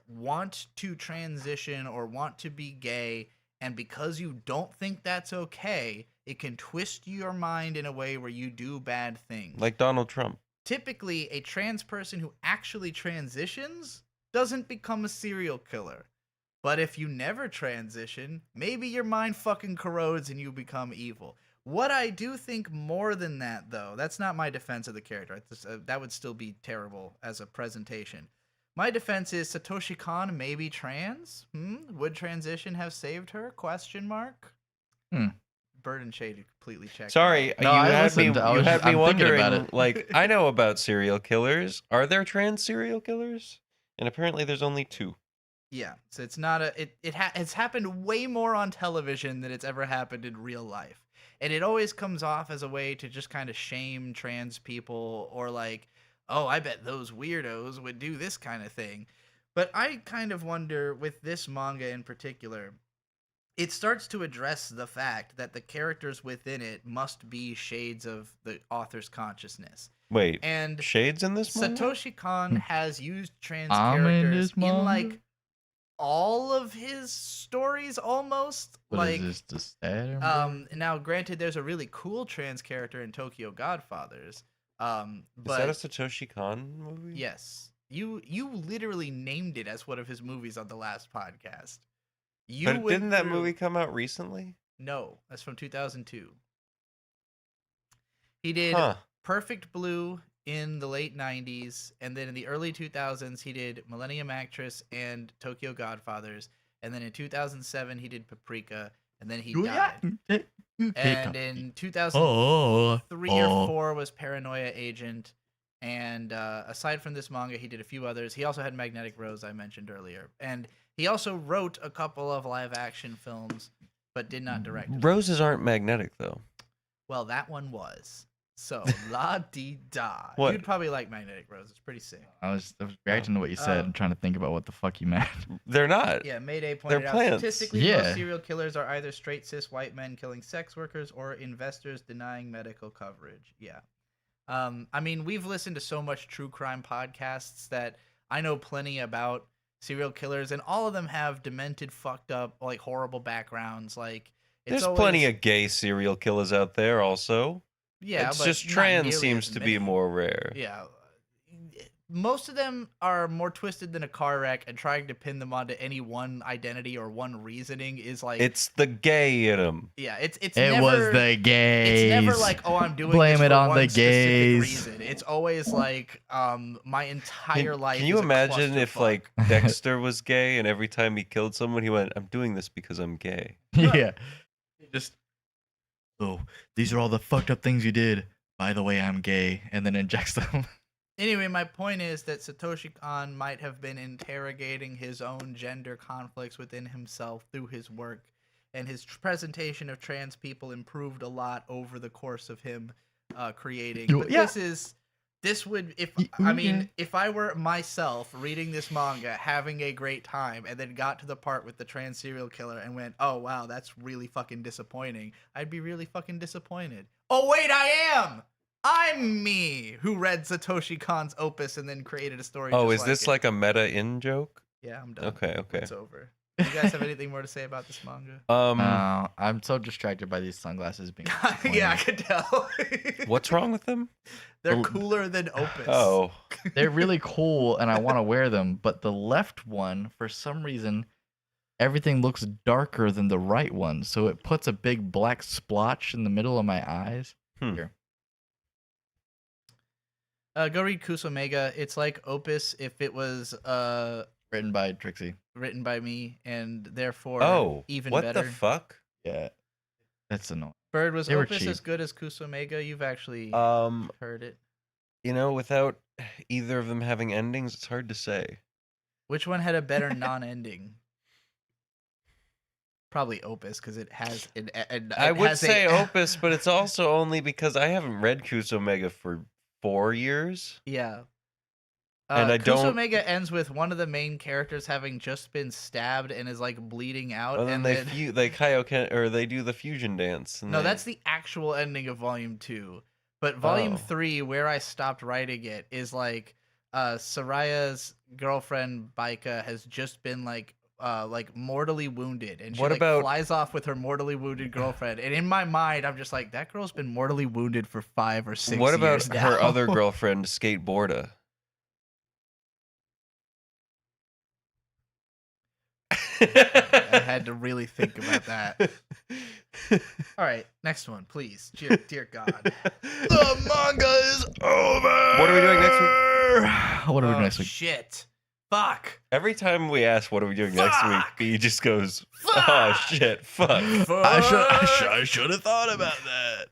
S1: want to transition or want to be gay, and because you don't think that's okay, it can twist your mind in a way where you do bad things.
S2: Like Donald Trump.
S1: Typically, a trans person who actually transitions doesn't become a serial killer. But if you never transition, maybe your mind fucking corrodes and you become evil. What I do think more than that, though, that's not my defense of the character. That would still be terrible as a presentation. My defense is Satoshi Kon may be trans. Would transition have saved her? Question mark. Bird and Shade completely checked.
S2: Sorry,
S3: No,
S2: you
S3: I
S2: had
S3: listened.
S2: me.
S3: I
S2: You
S3: was
S2: had
S3: just-
S2: me
S3: I'm thinking about
S2: wondering.
S3: it.
S2: Like, I know about serial killers. Are there trans serial killers? And apparently, there's only 2.
S1: Yeah, so it's not it's happened way more on television than it's ever happened in real life. And it always comes off as a way to just kind of shame trans people, or like, oh, I bet those weirdos would do this kind of thing. But I kind of wonder, with this manga in particular, it starts to address the fact that the characters within it must be shades of the author's consciousness.
S2: Wait,
S1: And
S2: shades in this manga?
S1: Satoshi Kon has used trans
S3: I'm in
S1: characters
S3: this manga?
S1: in like all of his stories almost.
S3: What
S1: like
S3: is this? The Saturn?
S1: now granted there's a really cool trans character in Tokyo Godfathers. But
S2: Is that a Satoshi Kon movie?
S1: yes. You literally named it as one of his movies on the last podcast. You
S2: But
S1: went
S2: didn't that
S1: through-
S2: movie come out recently?
S1: No, that's from 2002. He did
S2: Huh.
S1: Perfect Blue in the late 90s, and then in the early 2000s he did Millennium Actress and Tokyo Godfathers, and then in 2007 he did Paprika, and then he died. And in 2003 or 4 was Paranoia Agent, and aside from this manga he did a few others. He also had Magnetic Rose, I mentioned earlier, and he also wrote a couple of live action films but did not direct them.
S2: Roses aren't magnetic, though.
S1: Well, that one was. So, la-dee-da.
S2: What?
S1: You'd probably like Magnetic Rose. It's pretty sick.
S3: I was reacting to what you said and trying to think about what the fuck you meant.
S2: They're not.
S1: Yeah, Mayday pointed
S2: They're
S1: out,
S2: plants.
S1: statistically,
S3: Yeah.
S1: most serial killers are either straight cis white men killing sex workers or investors denying medical coverage. Yeah. I mean, we've listened to so much true crime podcasts that I know plenty about serial killers, and all of them have demented, fucked up, like, horrible backgrounds. Like, it's
S2: There's plenty of gay serial killers out there also.
S1: yeah,
S2: it's
S1: but
S2: just
S1: not
S2: trans
S1: nearly
S2: seems
S1: as
S2: to be
S1: many.
S2: more rare.
S1: Yeah. most of them are more twisted than a car wreck, and trying to pin them onto any one identity or one reasoning is like
S2: It's the gay in him.
S1: yeah, it's
S3: It
S1: never
S3: was the gays.
S1: it's never like, oh, I'm doing
S3: Blame
S1: this
S3: it
S1: for
S3: on
S1: one
S3: the
S1: specific
S3: gays.
S1: reason. It's always like my entire life.
S2: Can you
S1: is a
S2: imagine if
S1: clusterfuck.
S2: like Dexter was gay and every time he killed someone, he went, "I'm doing this because I'm gay."
S3: Yeah. Just oh, these are all the fucked up things you did. By the way, I'm gay, and then injects them.
S1: Anyway, my point is that Satoshi Kon might have been interrogating his own gender conflicts within himself through his work, and his presentation of trans people improved a lot over the course of him creating. But
S3: Yeah.
S1: this would, if
S3: Yeah.
S1: I mean, if I were myself reading this manga, having a great time, and then got to the part with the trans serial killer and went, oh wow, that's really fucking disappointing, I'd be really fucking disappointed. Oh wait, I am! I'm me, who read Satoshi Kon's Opus and then created a story.
S2: Oh,
S1: just
S2: is this
S1: it.
S2: like a meta in joke?
S1: Yeah, I'm done.
S2: Okay.
S1: It's over. You guys have anything more to say about this manga?
S3: I'm so distracted by these sunglasses being.
S1: Yeah, I could tell.
S2: What's wrong with them?
S1: They're cooler than Opus.
S2: Oh,
S3: They're really cool, and I want to wear them. But the left one, for some reason, everything looks darker than the right one, so it puts a big black splotch in the middle of my eyes. Here.
S1: Go read Kusomega. It's like Opus if it was
S3: Written by Trixie.
S1: written by me, and therefore
S2: oh,
S1: even
S2: what
S1: better.
S2: the fuck?
S3: Yeah, that's annoying.
S1: Bird, was
S3: They were
S1: Opus
S3: cheap.
S1: as good as Kusomega? You've actually heard it.
S2: You know, without either of them having endings, it's hard to say.
S1: Which one had a better non-ending? Probably Opus, because it has
S2: I would say Opus, but it's also only because I haven't read Kusomega for 4 years.
S1: Yeah.
S2: And I don't-
S1: Kusomega ends with one of the main characters having just been stabbed and is like bleeding out.
S2: And then they Kaioken, or they do the fusion dance. And
S1: No,
S2: they-
S1: that's the actual ending of Volume 2. But Volume
S2: Oh.
S1: 3, where I stopped writing it, is like Soraya's girlfriend Baika has just been like mortally wounded, and she
S2: What
S1: like
S2: about-
S1: flies off with her mortally wounded girlfriend. And in my mind, I'm just like, that girl's been mortally wounded for 5 or 6
S2: What about
S1: years now.
S2: her other girlfriend, Skateboarda?
S1: I had to really think about that. All right, next one, please. Dear God.
S3: The manga is over.
S2: What are we doing next week?
S3: What are we
S1: Oh,
S3: doing next week?
S1: Shit. Fuck.
S2: Every time we ask what are we doing next week,
S1: Fuck!
S2: he just goes,
S1: Fuck!
S2: "Oh shit, fuck."
S3: I should have thought about that.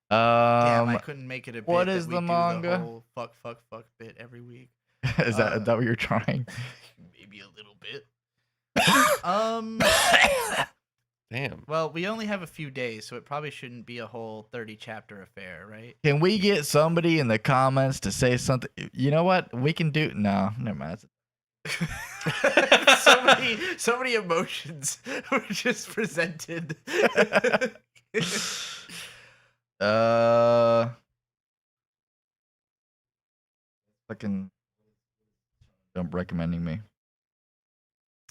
S1: Damn, I couldn't make it a bit.
S3: what
S1: that
S3: is
S1: we
S3: the
S1: do
S3: manga?
S1: whole fuck bit every week.
S3: is that what you're trying?
S1: Maybe a little bit.
S2: Damn.
S1: Well, we only have a few days, so it probably shouldn't be a whole 30 chapter affair, right?
S3: Can we get somebody in the comments to say something? You know what? We can do. No, never mind.
S1: so many emotions were just presented.
S3: Fucking don't recommending me.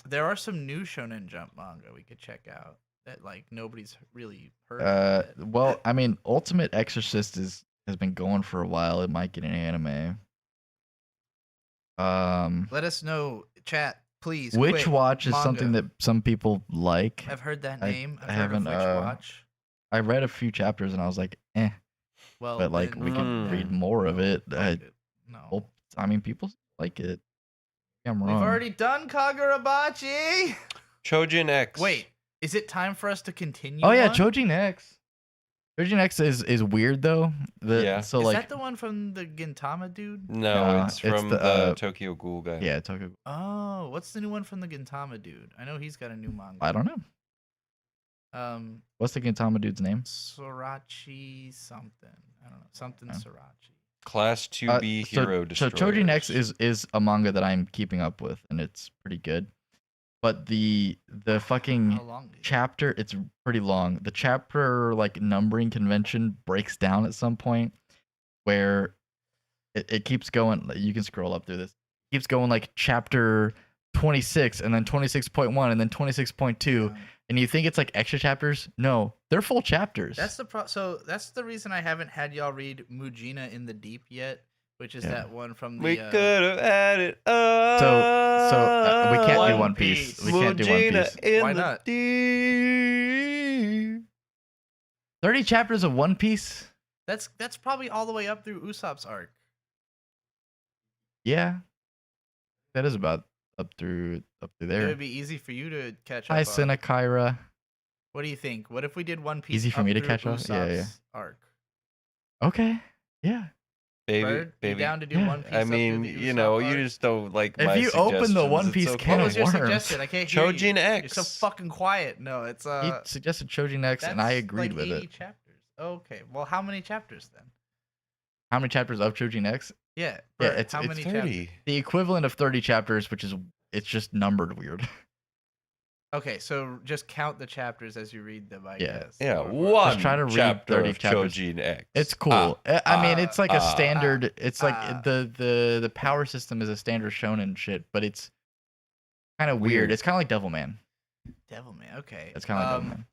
S1: There are some new Shonen Jump manga we could check out that like nobody's really heard of yet.
S3: Well, I mean, Ultimate Exorcist has been going for a while. It might get an anime.
S1: Let us know, chat, please.
S3: Witch
S1: quick,
S3: Watch is
S1: manga.
S3: something that some people like.
S1: I've heard that
S3: I-
S1: name.
S3: I
S1: I've heard of
S3: haven't,
S1: Witch Watch.
S3: I read a few chapters and I was like, eh.
S1: Well,
S3: But like,
S1: then
S3: we
S1: fuck
S3: can
S1: that.
S3: read more of it.
S1: Fuck it. No.
S3: Well, I mean, people like it. I'm
S1: We've
S3: wrong.
S1: already done Kagurabachi.
S2: Chojin X.
S1: Wait, is it time for us to continue?
S3: Oh yeah,
S1: on?
S3: Chojin X. Chojin X is weird though.
S2: Yeah.
S3: So
S1: Is
S3: like,
S1: that the one from the Gintama dude?
S2: No,
S3: Nah,
S2: it's
S3: it's
S2: from
S3: the,
S2: the Tokyo Ghoul guy.
S3: yeah, Tokyo.
S1: Oh, what's the new one from the Gintama dude? I know he's got a new manga.
S3: I don't know. What's the Gintama dude's name?
S1: Sorachi something. I don't know. Something
S3: Oh.
S1: Sorachi.
S2: Class 2B Hero
S3: So
S2: Destroyers.
S3: Chojin X is a manga that I'm keeping up with, and it's pretty good. But the fucking
S1: How long? Is it?
S3: chapter, it's pretty long. The chapter like numbering convention breaks down at some point where it keeps going. You can scroll up through this. It keeps going like chapter 26 and then 26.1 and then 26.2.
S1: Yeah.
S3: And you think it's like extra chapters? No, they're full chapters.
S1: That's the so that's the reason I haven't had y'all read Mujina in the Deep yet, which is
S3: Yeah.
S1: that one from the.
S2: We could have had it.
S3: So we can't do
S1: One
S3: One Piece.
S1: Piece.
S3: We can't do One
S2: Mujina
S3: Piece.
S2: in
S1: Why
S2: the
S1: not?
S2: deep.
S3: 30 chapters of One Piece.
S1: That's probably all the way up through Usopp's arc.
S3: Yeah, that is about up through
S1: It
S3: there.
S1: would be easy for you to catch up
S3: Hi,
S1: on.
S3: Sinakaira.
S1: What do you think? What if we did One Piece?
S3: Easy for
S1: up
S3: me to
S1: through
S3: catch up? Yeah, yeah.
S1: Usopp's arc.
S3: Okay. Yeah.
S1: Bird, you
S2: Baby.
S1: down to do
S3: Yeah.
S1: One Piece?
S2: I
S1: up through
S2: mean,
S1: the
S2: you
S1: Usopp
S2: know,
S1: arc?
S2: you just don't like
S3: If
S2: my
S3: you open the One
S2: suggestions,
S3: Piece
S2: it's
S3: can
S1: What
S3: of
S1: was your
S3: worms.
S1: suggestion? I can't hear you.
S2: Chojin X.
S1: You're so fucking quiet. No, it's
S3: He suggested Chojin X, and I
S1: that's
S3: agreed
S1: like
S3: with
S1: 80
S3: it.
S1: chapters. Okay. Well, how many chapters then?
S3: How many chapters of Chojin X?
S1: Yeah.
S3: Yeah,
S1: Bird,
S3: it's-
S1: how
S3: it's
S1: many
S2: 30.
S3: The equivalent of 30 chapters, which is it's just numbered weird.
S1: Okay, so just count the chapters as you read them, I
S3: Yeah.
S1: guess.
S2: Yeah,
S1: Or-
S2: one
S3: try to read
S2: chapter
S3: 30
S2: of
S3: chapters.
S2: Chojin X.
S3: It's cool. I mean, it's like a
S2: ah,
S3: standard. It's like
S1: ah.
S3: the power system is a standard shonen shit, but it's kind of weird.
S2: Weird.
S3: It's kind of like Devilman.
S1: Devilman. Okay.
S3: It's kind of like Devilman.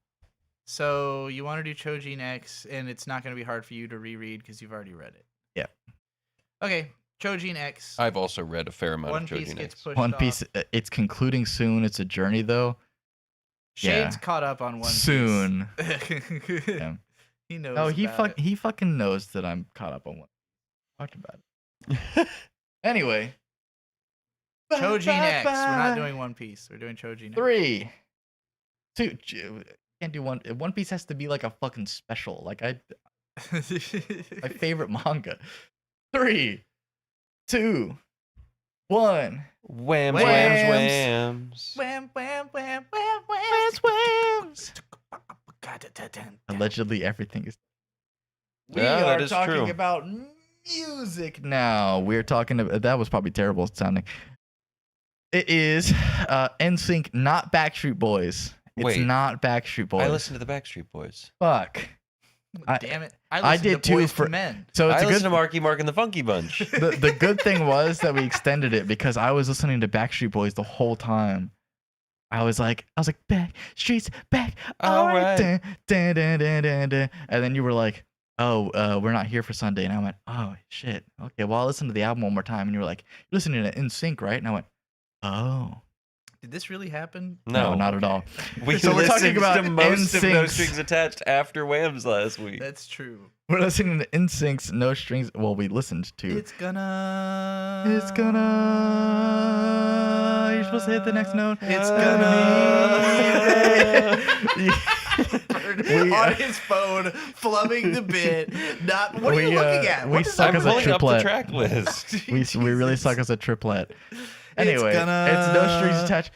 S1: So you want to do Chojin X, and it's not going to be hard for you to reread because you've already read it.
S3: Yeah.
S1: Okay, Chojin X.
S2: I've also read a fair amount
S1: One
S2: of
S1: Piece
S2: Chojin
S1: gets
S2: X.
S1: pushed
S3: One
S1: off.
S3: Piece. It's concluding soon. It's a journey though.
S1: Shade's
S3: yeah.
S1: caught up on One
S3: Soon.
S1: Piece.
S3: Yeah.
S1: He knows.
S3: Oh,
S1: about it.
S3: he fucking knows that I'm caught up on one. Talked about it. Anyway.
S1: Chojin X. We're not doing One Piece. We're doing Chojin X.
S3: 3, 2. Can't do one. One Piece has to be like a fucking special. Like my favorite manga. 3, 2, 1.
S2: Whams,
S1: Whams.
S2: whams, whams.
S1: Wham, wham, wham, wham,
S3: Whams.
S1: wham.
S3: Allegedly, everything is. We
S2: Yeah, that
S3: are
S2: is
S3: talking
S2: true.
S3: about music now. We're talking about that was probably terrible sounding. It is NSYNC, not Backstreet Boys. It's
S2: Wait.
S3: not Backstreet Boys.
S2: I listen to the Backstreet Boys.
S3: Fuck.
S1: Damn it!
S3: I
S1: I listened
S3: did
S1: to
S3: too
S1: Boys
S3: for-
S1: to Men.
S3: So it's
S2: I
S3: a
S2: listen
S3: good.
S2: to Marky Mark and the Funky Bunch.
S3: The good thing was that we extended it because I was listening to Backstreet Boys the whole time. I was like, back streets back.
S2: All
S3: All right.
S2: right.
S3: Dun, dun, dun, dun, dun. And then you were like, oh, we're not here for Sunday. And I went, oh shit. Okay, well I'll listen to the album one more time. And you were like, you're listening to NSYNC, right? And I went, oh.
S1: Did this really happen?
S3: No, not at all.
S2: We
S3: So we're talking
S2: listened
S3: about
S2: to most of No
S3: NSYNC's.
S2: Strings Attached after Whams last week.
S1: That's true.
S3: We're listening to NSYNC's No Strings. Well, we listened to.
S1: It's gonna.
S3: You're supposed to hit the next note.
S1: It's
S3: We,
S1: on his phone, flubbing the bit. Not. What are you looking at?
S3: we
S1: What is
S3: suck
S2: I'm
S3: as a
S2: pulling up the
S3: triplet.
S2: track list.
S3: We really suck as a triplet. Anyway,
S1: gonna-
S3: it's No Strings Attached.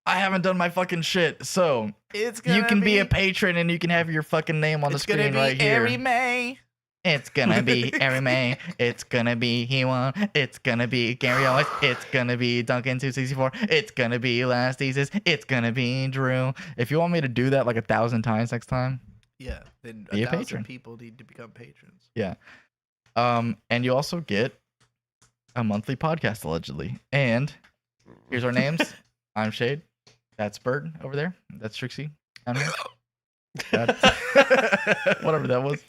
S3: I haven't done my fucking shit, so
S1: It's gonna
S3: you can be a patron and you can have your fucking name on the
S1: It's gonna
S3: screen
S1: be
S3: right here.
S1: Airy May.
S3: It's gonna be Harry May. It's gonna be He1. It's gonna be Gary Owens. It's gonna be Duncan 264. It's gonna be Last Thesis. It's gonna be Drew. If you want me to do that like 1,000 times next time,
S1: Yeah, then
S3: Be a
S1: 1,000
S3: patron.
S1: people need to become patrons.
S3: and you also get a monthly podcast allegedly. And here's our names. I'm Shade. That's Bird over there. That's Trixie down here. Whatever that was.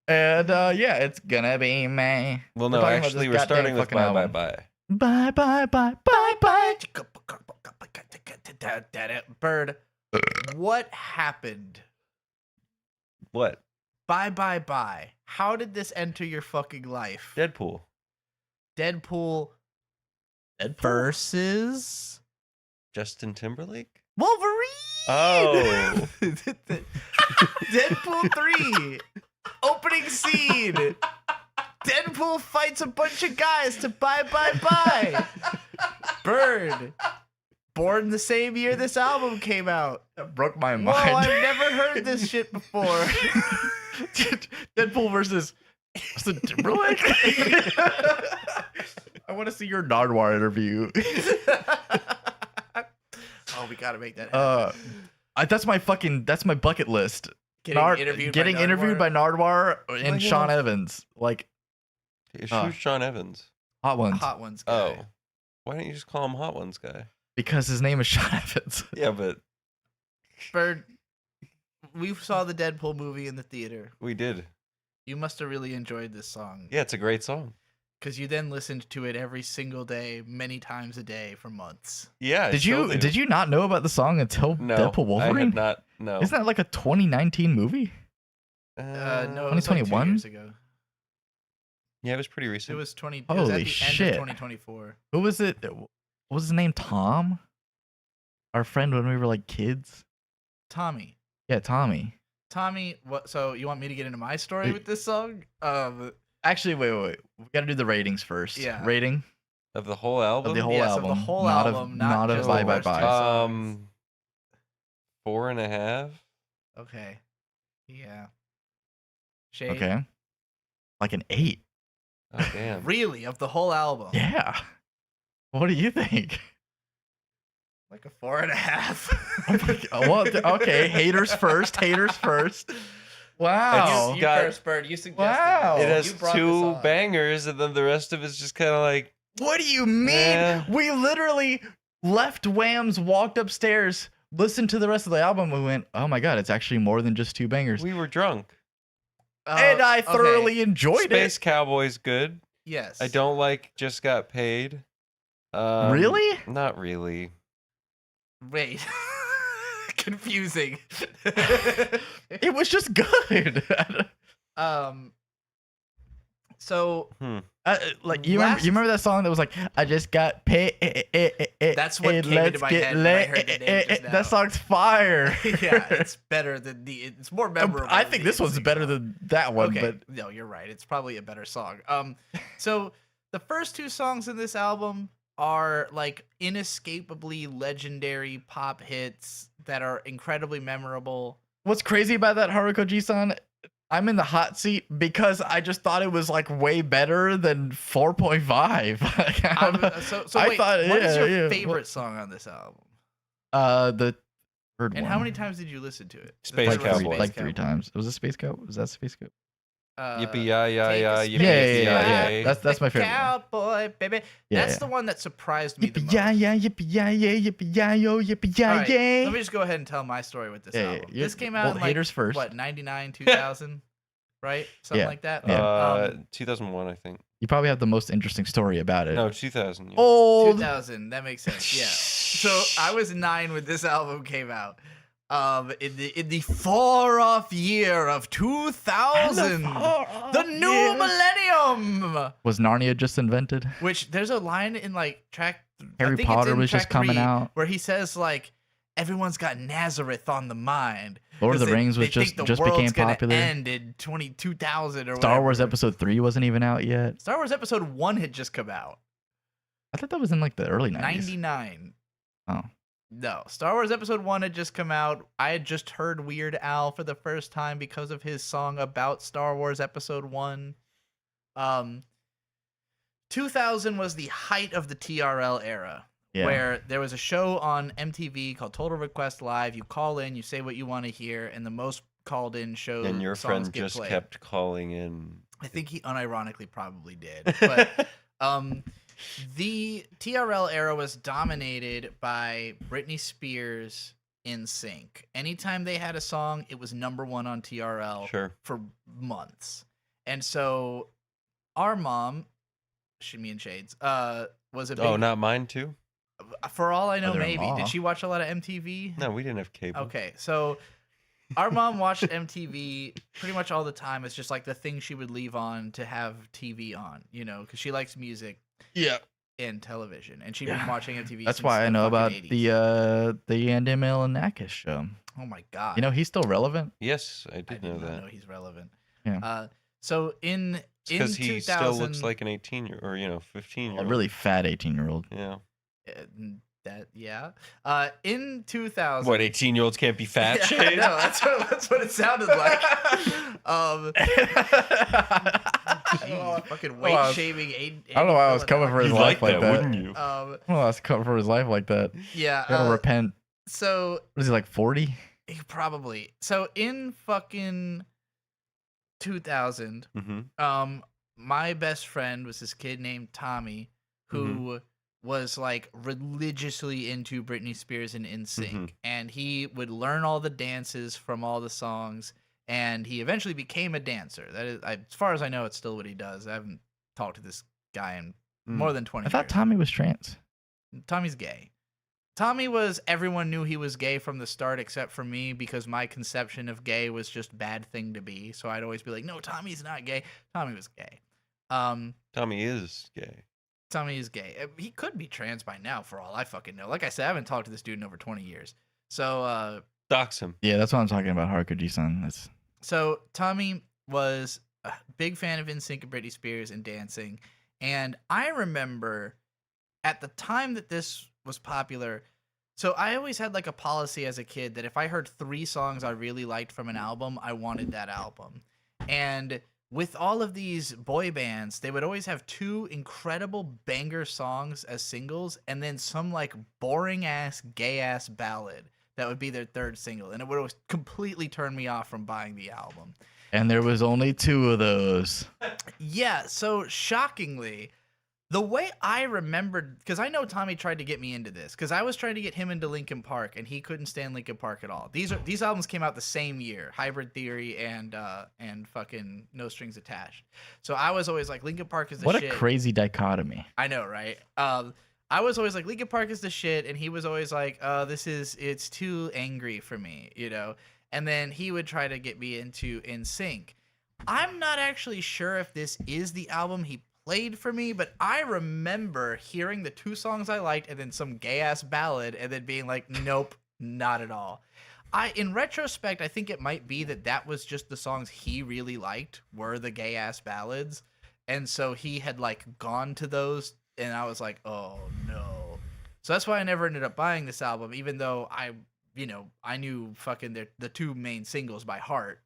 S3: And yeah, it's gonna be May.
S2: Well,
S3: We're
S2: no,
S3: talking about
S2: actually,
S3: this
S2: we're starting
S3: goddamn
S2: with
S3: fucking
S2: Bye Bye
S3: album.
S2: Bye.
S3: Bye bye bye bye bye.
S1: Bird, what happened?
S2: What?
S1: Bye bye bye. How did this enter your fucking life?
S2: Deadpool.
S1: Deadpool versus
S2: Justin Timberlake?
S1: Wolverine.
S2: Oh.
S1: Deadpool 3 opening scene. Deadpool fights a bunch of guys to bye bye bye. Bird, born the same year this album came out.
S3: That broke my
S1: Whoa,
S3: mind.
S1: I've never heard this shit before.
S3: Deadpool versus Justin Timberlake. I want to see your Nardwar interview.
S1: Oh, we gotta make that happen.
S3: That's my bucket list.
S1: Getting
S3: interviewed by Nardwar and
S2: Well,
S3: Sean
S2: yeah.
S3: Evans, like
S2: Who's
S3: Uh.
S2: Sean Evans?
S3: hot ones,
S1: Hot Ones guy.
S2: Oh. Why don't you just call him Hot Ones guy?
S3: because his name is Sean Evans.
S2: Yeah, but
S1: Bird, we saw the Deadpool movie in the theater.
S2: we did.
S1: You must have really enjoyed this song.
S2: Yeah, it's a great song.
S1: Because you then listened to it every single day, many times a day for months.
S2: Yeah. I
S3: Did
S2: still do.
S3: you not know about the song until
S2: No,
S3: Deadpool
S2: I
S3: Wolverine?
S2: had not. No.
S3: Isn't that like a 2019 movie?
S1: No, it was like 2
S3: 2021?
S1: years ago.
S2: Yeah, it was pretty
S1: It
S2: recent.
S1: was 20. It was at
S3: Holy
S1: the
S3: shit.
S1: end of 2024.
S3: Who was it? What was his name? Tom? Our friend when we were like kids?
S1: Tommy.
S3: Yeah, Tommy.
S1: Tommy, what? So you want me to get into my story with this song?
S3: Actually, wait. We gotta do the ratings first.
S1: Yeah.
S3: Rating
S2: Of the whole album.
S3: of the whole
S1: Yes, of
S3: album.
S1: the whole
S3: not
S1: album,
S3: of,
S1: not
S3: of
S1: just
S3: Bye
S1: the
S3: Bye
S1: first two
S3: Bye.
S1: songs.
S2: 4.5.
S1: Okay. Yeah. Shade.
S3: Okay. Like an 8.
S2: Oh damn.
S1: Really, of the whole album?
S3: Yeah. What do you think?
S1: Like a 4.5.
S3: Oh my God. Well, okay, haters first. Wow.
S1: You
S2: got-
S1: first, Bird. You suggested
S3: Wow.
S1: this.
S2: It has
S1: You brought this
S2: 2
S1: on.
S2: bangers, and then the rest of it's just kind of like.
S3: What do you mean?
S2: Yeah.
S3: We literally left WAMMBS, walked upstairs, listened to the rest of the album, and we went, oh my God, it's actually more than just 2 bangers.
S2: We were drunk.
S3: And I
S1: Okay.
S3: thoroughly enjoyed
S2: Space
S3: it.
S2: Cowboy's good.
S1: Yes.
S2: I don't like Just Got Paid.
S3: Really?
S2: Not really.
S1: Wait. Confusing.
S3: It was just good.
S1: So
S3: Like you remember that song that was like, I just got paid.
S1: That's what came into my head when I heard the name just now.
S3: That song's fire.
S1: yeah, it's better than it's more memorable.
S3: I
S1: than
S3: think
S1: the
S3: this one's
S1: NSYNC
S3: better
S1: song.
S3: than that one,
S1: Okay,
S3: but
S1: no, you're right. It's probably a better song. So the first 2 songs in this album are like inescapably legendary pop hits that are incredibly memorable.
S3: what's crazy about that Haruko Ji-san, I'm in the hot seat because I just thought it was like way better than 4.5.
S1: So
S3: I
S1: wait,
S3: thought-
S1: what is
S3: yeah,
S1: your
S3: yeah.
S1: favorite song on this album?
S3: The third one.
S1: And how many times did you listen to it? The
S2: Space
S1: third one was
S2: Cowboy.
S1: Space
S3: Like 3
S1: Cowboy.
S3: times. Was it Space Cow? Was that Space Cow?
S2: Yippee yeah yeah
S1: Take a
S2: yeah.
S1: space
S2: Yippee
S3: Yeah.
S2: yay.
S3: That's my favorite one.
S1: Cowboy, baby.
S3: Yeah,
S1: That's
S3: yeah.
S1: the one that surprised me the
S3: Yippee
S1: most.
S3: yeah, yippee yeah, yippee yeah, yo, yippee yeah,
S1: All right,
S3: yay.
S1: let me just go ahead and tell my story with this
S3: Yeah,
S1: album.
S3: yeah,
S1: This came out
S3: well,
S1: in like,
S3: haters first.
S1: what, 99, 2000, right? Something
S3: Yeah.
S1: like that.
S3: Yeah.
S2: 2001, I think.
S3: You probably have the most interesting story about it.
S2: No, 2000. Yeah.
S3: Old.
S1: 2000, that makes sense. Yeah. So I was 9 when this album came out. In the far off year of 2000, the new millennium.
S3: Was Narnia just invented?
S1: Which there's a line in like track. I
S3: Harry
S1: think it's
S3: Potter
S1: in
S3: was just
S1: track
S3: coming
S1: 3
S3: out.
S1: where he says like, everyone's got Nazareth on the mind.
S3: Lord of
S1: 'Cause
S3: the Rings was
S1: they think
S3: just
S1: the world's
S3: became
S1: gonna
S3: popular.
S1: End in 2000 or
S3: Star Wars
S1: whatever.
S3: Episode 3 wasn't even out yet.
S1: Star Wars Episode 1 had just come out.
S3: I thought that was in like the early 90s.
S1: 99.
S3: Oh.
S1: No, Star Wars Episode 1 had just come out. I had just heard Weird Al for the first time because of his song about Star Wars Episode 1. 2000 was the height of the TRL era,
S3: Yeah.
S1: where there was a show on MTV called Total Request Live. You call in, you say what you want to hear, and the most called in show
S2: And your
S1: songs
S2: friend
S1: get
S2: just
S1: played.
S2: kept calling in.
S1: I think he unironically probably did. But the TRL era was dominated by Britney Spears, NSYNC. Anytime they had a song, it was #1 on TRL
S2: Sure.
S1: for months. And so our mom, me and Shades, was a big,
S2: Oh, not mine too?
S1: for all I know, maybe.
S3: Mother-in-law.
S1: Did she watch a lot of MTV?
S2: No, we didn't have cable.
S1: Okay, so our mom watched MTV pretty much all the time. It's just like the thing she would leave on to have TV on, you know, because she likes music
S3: Yeah.
S1: and television, and she'd been watching MTV.
S3: That's
S1: since
S3: why I
S1: the
S3: know about
S1: fucking 80s.
S3: the Andy Milonakis show.
S1: Oh my god!
S3: You know, he's still relevant.
S2: Yes, I
S1: I
S2: did
S1: did
S2: know
S1: not
S2: that.
S1: know he's relevant.
S3: Yeah.
S1: So in
S2: Because he
S1: 2000,
S2: still looks like an 18 or 15 year
S3: A
S2: old.
S3: really fat 18-year-old.
S2: Yeah.
S1: that yeah. In 2000,
S2: What, 18-year-olds can't be fat,
S1: Yeah,
S2: Shane?
S1: no, that's what it sounded like. Jeez, fucking weight shaming.
S3: I don't know why I was coming for his
S2: You'd
S3: life
S2: like
S3: like
S2: that,
S3: that.
S2: wouldn't you?
S3: Well, I was coming for his life like that.
S1: Yeah.
S3: Gotta repent.
S1: So
S3: What is he, like 40?
S1: probably. So in fucking 2000,
S2: Mm-hmm.
S1: my best friend was this kid named Tommy who was like religiously into Britney Spears and NSYNC, and he would learn all the dances from all the songs, and he eventually became a dancer. That is, as far as I know, it's still what he does. I haven't talked to this guy in more than 20
S3: I thought
S1: years.
S3: Tommy was trans.
S1: Tommy's gay. Tommy was, everyone knew he was gay from the start except for me, because my conception of gay was just bad thing to be. So I'd always be like, no, Tommy's not gay. Tommy was gay.
S2: Tommy is gay.
S1: Tommy is gay. He could be trans by now for all I fucking know. Like I said, I haven't talked to this dude in over 20 years. So,
S2: Dox him.
S3: Yeah, that's what I'm talking about. Hardcore G-Son. That's
S1: So Tommy was a big fan of NSYNC and Britney Spears and dancing. And I remember at the time that this was popular, so I always had like a policy as a kid that if I heard 3 songs I really liked from an album, I wanted that album. And with all of these boy bands, they would always have 2 incredible banger songs as singles, and then some like boring ass, gay ass ballad that would be their 3rd single. And it would always completely turn me off from buying the album.
S3: and there was only 2 of those.
S1: Yeah, so shockingly, the way I remembered, because I know Tommy tried to get me into this, because I was trying to get him into Linkin Park, and he couldn't stand Linkin Park at all. These albums came out the same year, Hybrid Theory and fucking No Strings Attached. So I was always like, Linkin Park is the
S3: What
S1: shit.
S3: a crazy dichotomy.
S1: I know, right? I was always like, Linkin Park is the shit, and he was always like, it's too angry for me, you know? And then he would try to get me into NSYNC. I'm not actually sure if this is the album he played for me, but I remember hearing the 2 songs I liked and then some gay-ass ballad and then being like, nope, not at all. In retrospect, I think it might be that was just the songs he really liked were the gay-ass ballads. And so he had like gone to those, and I was like, oh no. So that's why I never ended up buying this album, even though I knew fucking the 2 main singles by heart.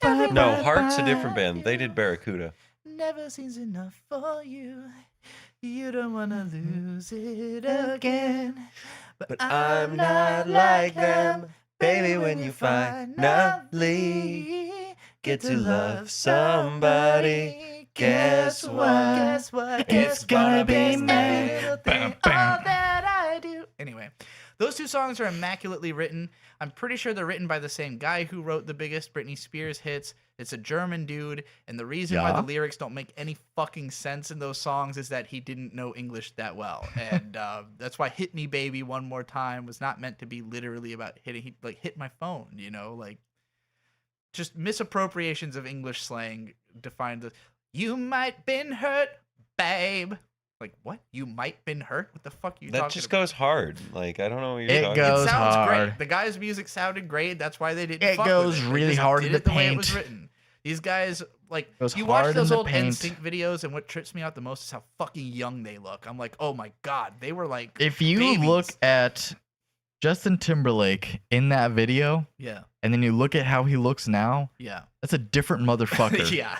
S2: No, Heart's a different band. They did Barracuda.
S1: Never seems enough for you. You don't wanna lose it again. But I'm not like them, baby. When you finally get to love somebody, guess what? It's gonna be me. All that I do. Anyway, those 2 songs are immaculately written. I'm pretty sure they're written by the same guy who wrote the biggest Britney Spears hits. It's a German dude, and the reason why the lyrics don't make any fucking sense in those songs is that he didn't know English that well, and that's why "Hit Me, Baby, One More Time" was not meant to be literally about hitting, like hit my phone, you know, like just misappropriations of English slang defined the. You might been hurt, babe. Like, what? You might been hurt? What the fuck are you talking about?
S2: That just goes hard. Like, I don't know what you're talking
S3: goes
S1: It sounds
S3: hard.
S1: great. The guy's music sounded great. That's why they didn't
S3: It
S1: fuck
S3: goes
S1: with it.
S3: really
S1: They just
S3: hard
S1: did
S3: in
S1: it
S3: the
S1: the way it
S3: paint.
S1: was written. These guys, like,
S3: Goes
S1: you watch
S3: hard in
S1: those
S3: the
S1: old
S3: paint.
S1: NSYNC videos, and what trips me out the most is how fucking young they look. I'm like, oh my god, they were like
S3: If you
S1: babies.
S3: look at Justin Timberlake in that video,
S1: Yeah,
S3: and then you look at how he looks now,
S1: yeah.
S3: that's a different motherfucker.
S1: Yeah.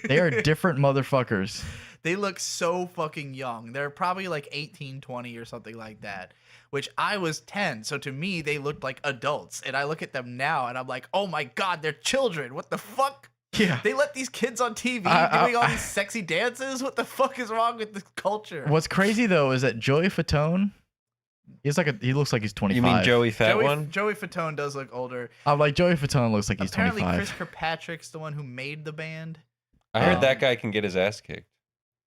S3: They are different motherfuckers.
S1: They look so fucking young. They're probably like 18, 20 or something like that, which I was 10. So to me, they looked like adults. And I look at them now and I'm like, oh my God, they're children. What the fuck?
S3: Yeah.
S1: They let these kids on TV doing all these sexy dances? What the fuck is wrong with this culture?
S3: What's crazy though is that Joey Fatone, he looks like he's 25.
S2: You mean Joey Fat One?
S1: Joey Fatone does look older.
S3: I'm like, Joey Fatone looks like he's
S1: Apparently
S3: 25.
S1: Chris Kirkpatrick's the one who made the band.
S2: I heard that guy can get his ass kicked.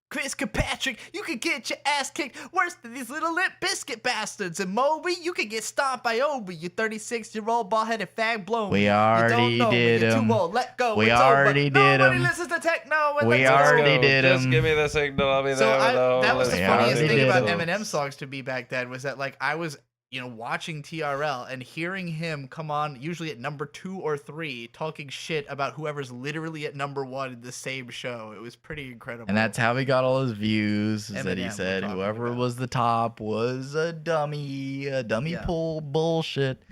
S1: Chris Kirkpatrick, you could get your ass kicked worse than these little Limp Biscuit bastards. And Moby, you could get stomped by Obi, you 36-year-old bald-headed fag blown.
S3: We already did
S1: You're
S3: him.
S1: too old. Let go.
S3: We
S1: It's
S3: already
S1: over.
S3: did
S1: Nobody
S3: him.
S1: listens to techno. When
S3: We
S1: the techno-
S3: already did
S2: Just
S3: him.
S2: give me the signal. I'll be there.
S1: So
S2: with the
S1: that was the
S3: Yeah,
S1: funniest
S3: we
S1: thing
S3: did
S1: about
S3: him.
S1: Eminem songs to be back then was that like I was watching TRL and hearing him come on usually at number 2 or 3 talking shit about whoever's literally at number 1 in the same show. It was pretty incredible.
S3: And that's how he got all his views. Is that he
S1: Eminem,
S3: said
S1: we're talking
S3: whoever
S1: about.
S3: was the top was a dummy
S1: Yeah.
S3: pull bullshit.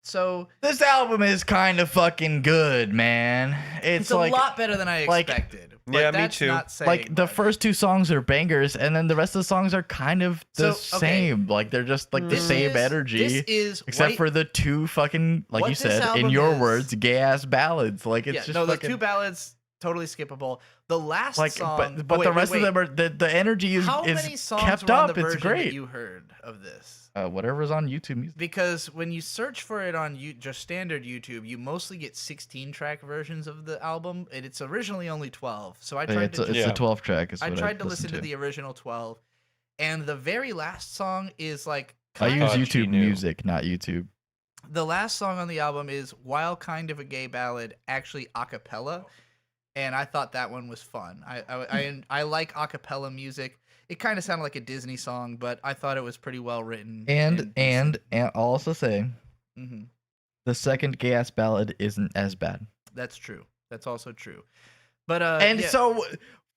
S1: So
S3: This album is kind of fucking good, man.
S1: it's
S3: like
S1: a lot better than I
S3: like-
S1: expected.
S2: Yeah,
S1: But
S2: me
S1: that's
S2: too.
S1: Not saying
S3: like the
S1: much.
S3: first 2 songs are bangers, and then the rest of the songs are kind of the
S1: So, okay.
S3: same. Like they're just like the
S1: This
S3: same
S1: is-
S3: energy.
S1: This is
S3: Except
S1: white-
S3: for the 2 fucking, like
S1: What
S3: you
S1: this
S3: said, in
S1: album
S3: your
S1: is-
S3: words, gay ass ballads. Like it's
S1: yeah,
S3: just
S1: no, the
S3: fucking,
S1: 2 ballads totally skippable. The last
S3: Like,
S1: song,
S3: but
S1: wait,
S3: the
S1: wait,
S3: rest
S1: wait.
S3: of them are the energy is
S1: How many songs
S3: kept
S1: were on
S3: up.
S1: the
S3: It's
S1: version
S3: great.
S1: that you heard of this?
S3: Whatever's on YouTube Music.
S1: Because when you search for it on just standard YouTube, you mostly get 16-track versions of the album, and it's originally only 12. So I tried to
S3: It's a 12 track. Is
S1: I
S3: what
S1: tried to
S3: listened
S1: listen to the original 12, and the very last song is like
S3: I use
S2: thought you
S3: YouTube
S2: knew.
S3: Music, not YouTube.
S1: the last song on the album is "While Kind of a Gay Ballad," actually a cappella, and I thought that one was fun. I like a cappella music. It kind of sounded like a Disney song, but I thought it was pretty well written.
S3: And I'll also say
S1: hmm
S3: the second gay ass ballad isn't as bad.
S1: that's true. That's also true. But yeah.
S3: So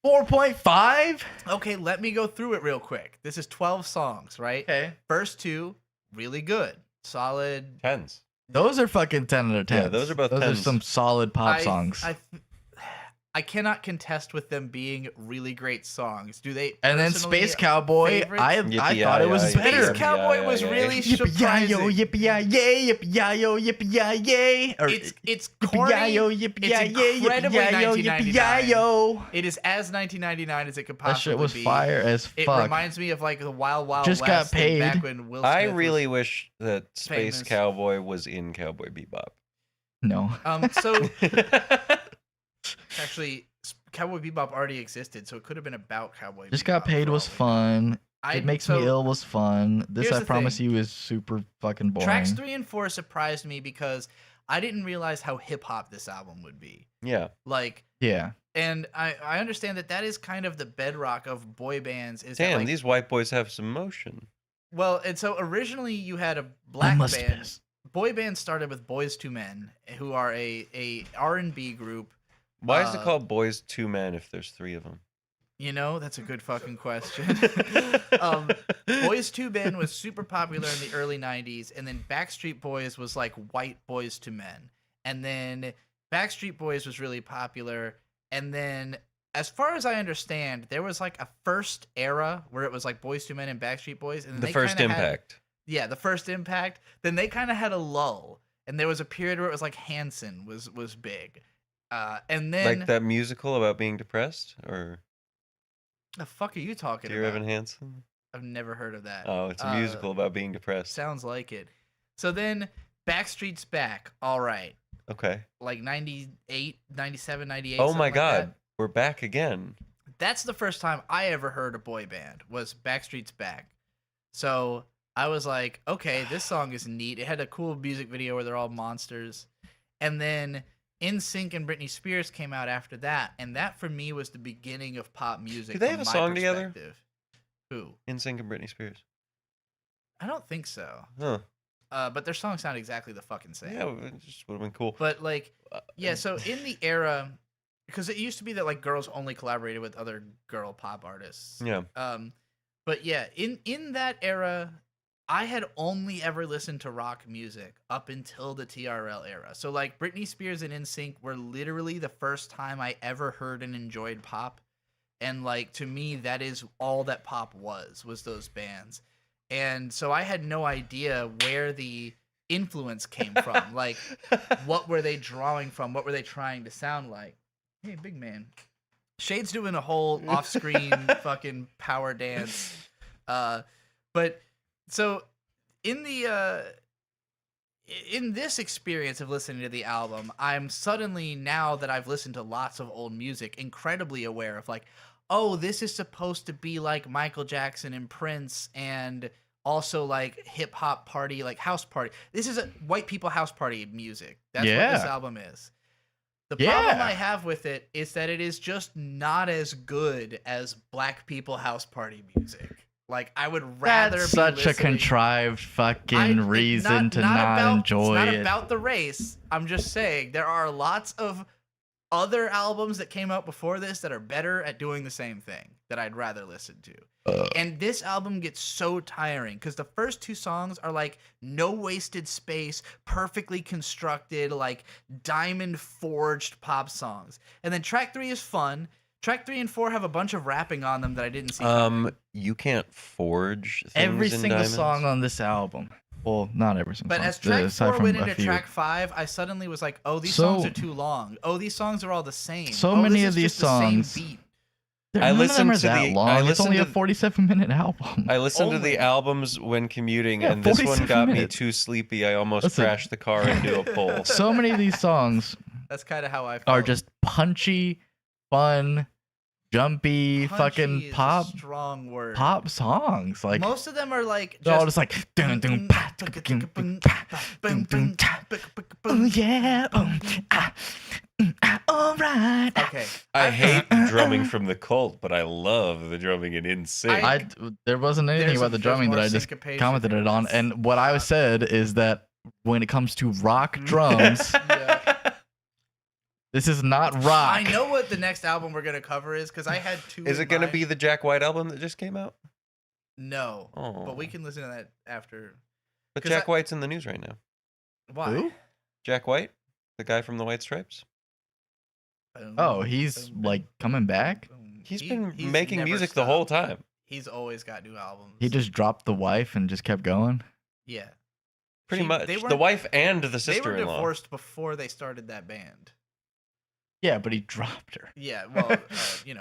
S3: 4.5.
S1: Okay, let me go through it real quick. This is 12 songs, right?
S3: Okay.
S1: First two, really good, solid.
S2: 10s.
S3: Those are fucking 10 out of 10.
S2: Yeah, those are both
S3: Those
S2: 10s.
S3: are some solid pop songs.
S1: I cannot contest with them being really great songs. Do they?
S3: And then
S1: personally
S3: Space Cowboy,
S1: favorites?
S3: I thought it was better.
S1: Space Cowboy was really surprising.
S3: Yippee-yi-yo, yippee-yi-yo, yippee-yi-yay.
S1: It's corny.
S3: Yippee-yi-yo,
S1: It's
S3: yippee-yi-yay,
S1: incredibly
S3: yippee-yi-yo,
S1: 1999.
S3: yippee-yi-yo.
S1: It is as 1999 as it could
S3: That
S1: possibly
S3: shit was
S1: be.
S3: fire as
S1: It
S3: fuck.
S1: reminds me of like the Wild Wild
S3: Just
S1: West.
S3: got paid.
S1: Back when Will Smith
S2: I
S1: was-
S2: really wish that Space
S1: famous.
S2: Cowboy was in Cowboy Bebop.
S3: No.
S1: So actually, Cowboy Bebop already existed, so it could have been about Cowboy.
S3: Just
S1: Bebop
S3: got paid
S1: for
S3: was
S1: all we know.
S3: fun.
S1: I-
S3: It Makes
S1: so
S3: Me Ill was fun. This,
S1: here's
S3: I
S1: the
S3: promise
S1: thing.
S3: you, is super fucking boring.
S1: Tracks 3 and 4 surprised me because I didn't realize how hip hop this album would be.
S2: Yeah.
S1: Like,
S3: Yeah.
S1: and I understand that is kind of the bedrock of boy bands. Is that,
S2: Damn,
S1: like,
S2: these white boys have some motion.
S1: well, and so originally you had a black
S3: must
S1: band.
S3: piss.
S1: Boy band started with Boys to Men, who are a R&B group.
S2: Why is it called Boys to Men if there's 3 of them?
S1: You know, that's a good fucking question. Boys to Men was super popular in the early 90s, and then Backstreet Boys was like white Boys to Men. And then Backstreet Boys was really popular, and then as far as I understand, there was like a first era where it was like Boys to Men and Backstreet Boys, and then
S2: The
S1: they
S2: First
S1: kinda
S2: Impact.
S1: the First Impact. Then they kind of had a lull, and there was a period where it was like Hanson was big. And then
S2: Like that musical about being depressed? Or
S1: the fuck are you talking
S2: Dear
S1: about?
S2: Evan Hansen?
S1: I've never heard of that.
S2: Oh, it's a musical about being depressed.
S1: Sounds like it. So then Backstreet's Back. All right.
S2: Okay.
S1: Like 98, 97, 98.
S2: Oh
S1: something
S2: my
S1: like
S2: god.
S1: that.
S2: We're back again.
S1: That's the first time I ever heard a boy band was Backstreet's Back. So I was like, okay, this song is neat. It had a cool music video where they're all monsters. And then NSYNC and Britney Spears came out after that, and that for me was the beginning of pop music.
S2: Do they
S1: from
S2: have a
S1: my
S2: song together?
S1: perspective. Who?
S2: NSYNC and Britney Spears.
S1: I don't think so.
S2: Huh.
S1: But their songs sound exactly the fucking same.
S2: Yeah, it just would have been cool.
S1: But like, yeah. So in the era, because it used to be that like girls only collaborated with other girl pop artists.
S2: Yeah.
S1: But yeah, in that era, I had only ever listened to rock music up until the TRL era. So like Britney Spears and NSYNC were literally the first time I ever heard and enjoyed pop. And like to me that is all that pop was those bands. And so I had no idea where the influence came from. Like what were they drawing from? What were they trying to sound like? Hey, big man. Shade's doing a whole off-screen fucking power dance. But so in this experience of listening to the album, I'm suddenly, now that I've listened to lots of old music, incredibly aware of like, oh, this is supposed to be like Michael Jackson and Prince and also like hip hop party, like house party. This is a white people house party music. That's what this album is. The problem I have with it is that it is just not as good as black people house party music. Like I would rather
S3: That's
S1: be
S3: such a
S1: listening-
S3: contrived fucking reason to not enjoy
S1: it's
S3: it.
S1: not about the race. I'm just saying there are lots of other albums that came out before this that are better at doing the same thing that I'd rather listen to. And this album gets so tiring because the first 2 songs are like no wasted space, perfectly constructed, like diamond forged pop songs. And then track 3 is fun. Track 3 and 4 have a bunch of rapping on them that I didn't see.
S2: You can't forge things
S3: Every
S2: in
S3: single
S2: diamonds?
S3: song on this album Well, not every single
S1: But
S3: song.
S1: as track
S3: aside
S1: 4
S3: from
S1: went
S3: a
S1: into
S3: few.
S1: track 5, I suddenly was like, oh, these
S3: So-
S1: songs are too long. Oh, these songs are all the same.
S3: So
S1: oh,
S3: many
S1: this
S3: of
S1: is
S3: these
S1: just the same
S3: songs-
S1: beat.
S3: None
S2: I
S3: of them
S2: listened
S3: are
S2: to
S3: that
S2: the-
S3: long.
S2: I
S3: It's only a
S2: listened to-
S3: 47-minute album.
S2: I listened to the
S1: Only.
S2: albums when commuting,
S3: Yeah,
S2: and this one
S3: 47
S2: got
S3: minutes.
S2: me too sleepy. I almost
S3: Listen.
S2: crashed the car into a pole.
S3: So many of these songs
S1: That's kind of how I felt.
S3: are just punchy, fun, jumpy,
S1: Punchy
S3: fucking
S1: is a
S3: pop
S1: strong word.
S3: songs. Like
S1: Most of them are like
S3: they're all just like dun dun pa dun pa dun dun ta. Oh yeah, all right.
S1: Okay.
S2: I hate the drumming from the Cult, but I love the drumming in NSYNC.
S3: There wasn't anything
S1: There's
S3: about the drumming
S1: more
S3: that I just
S1: syncopation
S3: commented
S1: here.
S3: it on,
S1: That's-
S3: and what I said is that when it comes to rock drums,
S1: Yeah.
S3: this is not rock.
S1: I know what the next album we're gonna cover is because I had two.
S2: Is
S1: in
S2: it going to
S1: mind.
S2: be the Jack White album that just came out?
S1: No,
S2: Oh.
S1: but we can listen to that after.
S2: But
S1: 'cause
S2: Jack
S1: I-
S2: White's in the news right now.
S1: Why?
S3: Who?
S2: Jack White, the guy from the White Stripes.
S1: Boom,
S3: Oh, he's
S1: boom,
S3: like coming back.
S1: boom.
S2: He's
S1: He-
S2: been
S1: he's
S2: making
S1: never
S2: music the whole
S1: stopped.
S2: time.
S1: He's always got new albums.
S3: He just dropped the wife and just kept going.
S1: Yeah.
S2: Pretty
S1: She-
S2: much.
S1: they
S2: The
S1: weren't-
S2: wife and the
S1: They were
S2: sister-in-law.
S1: divorced before they started that band.
S3: Yeah, but he dropped her.
S1: Yeah, well,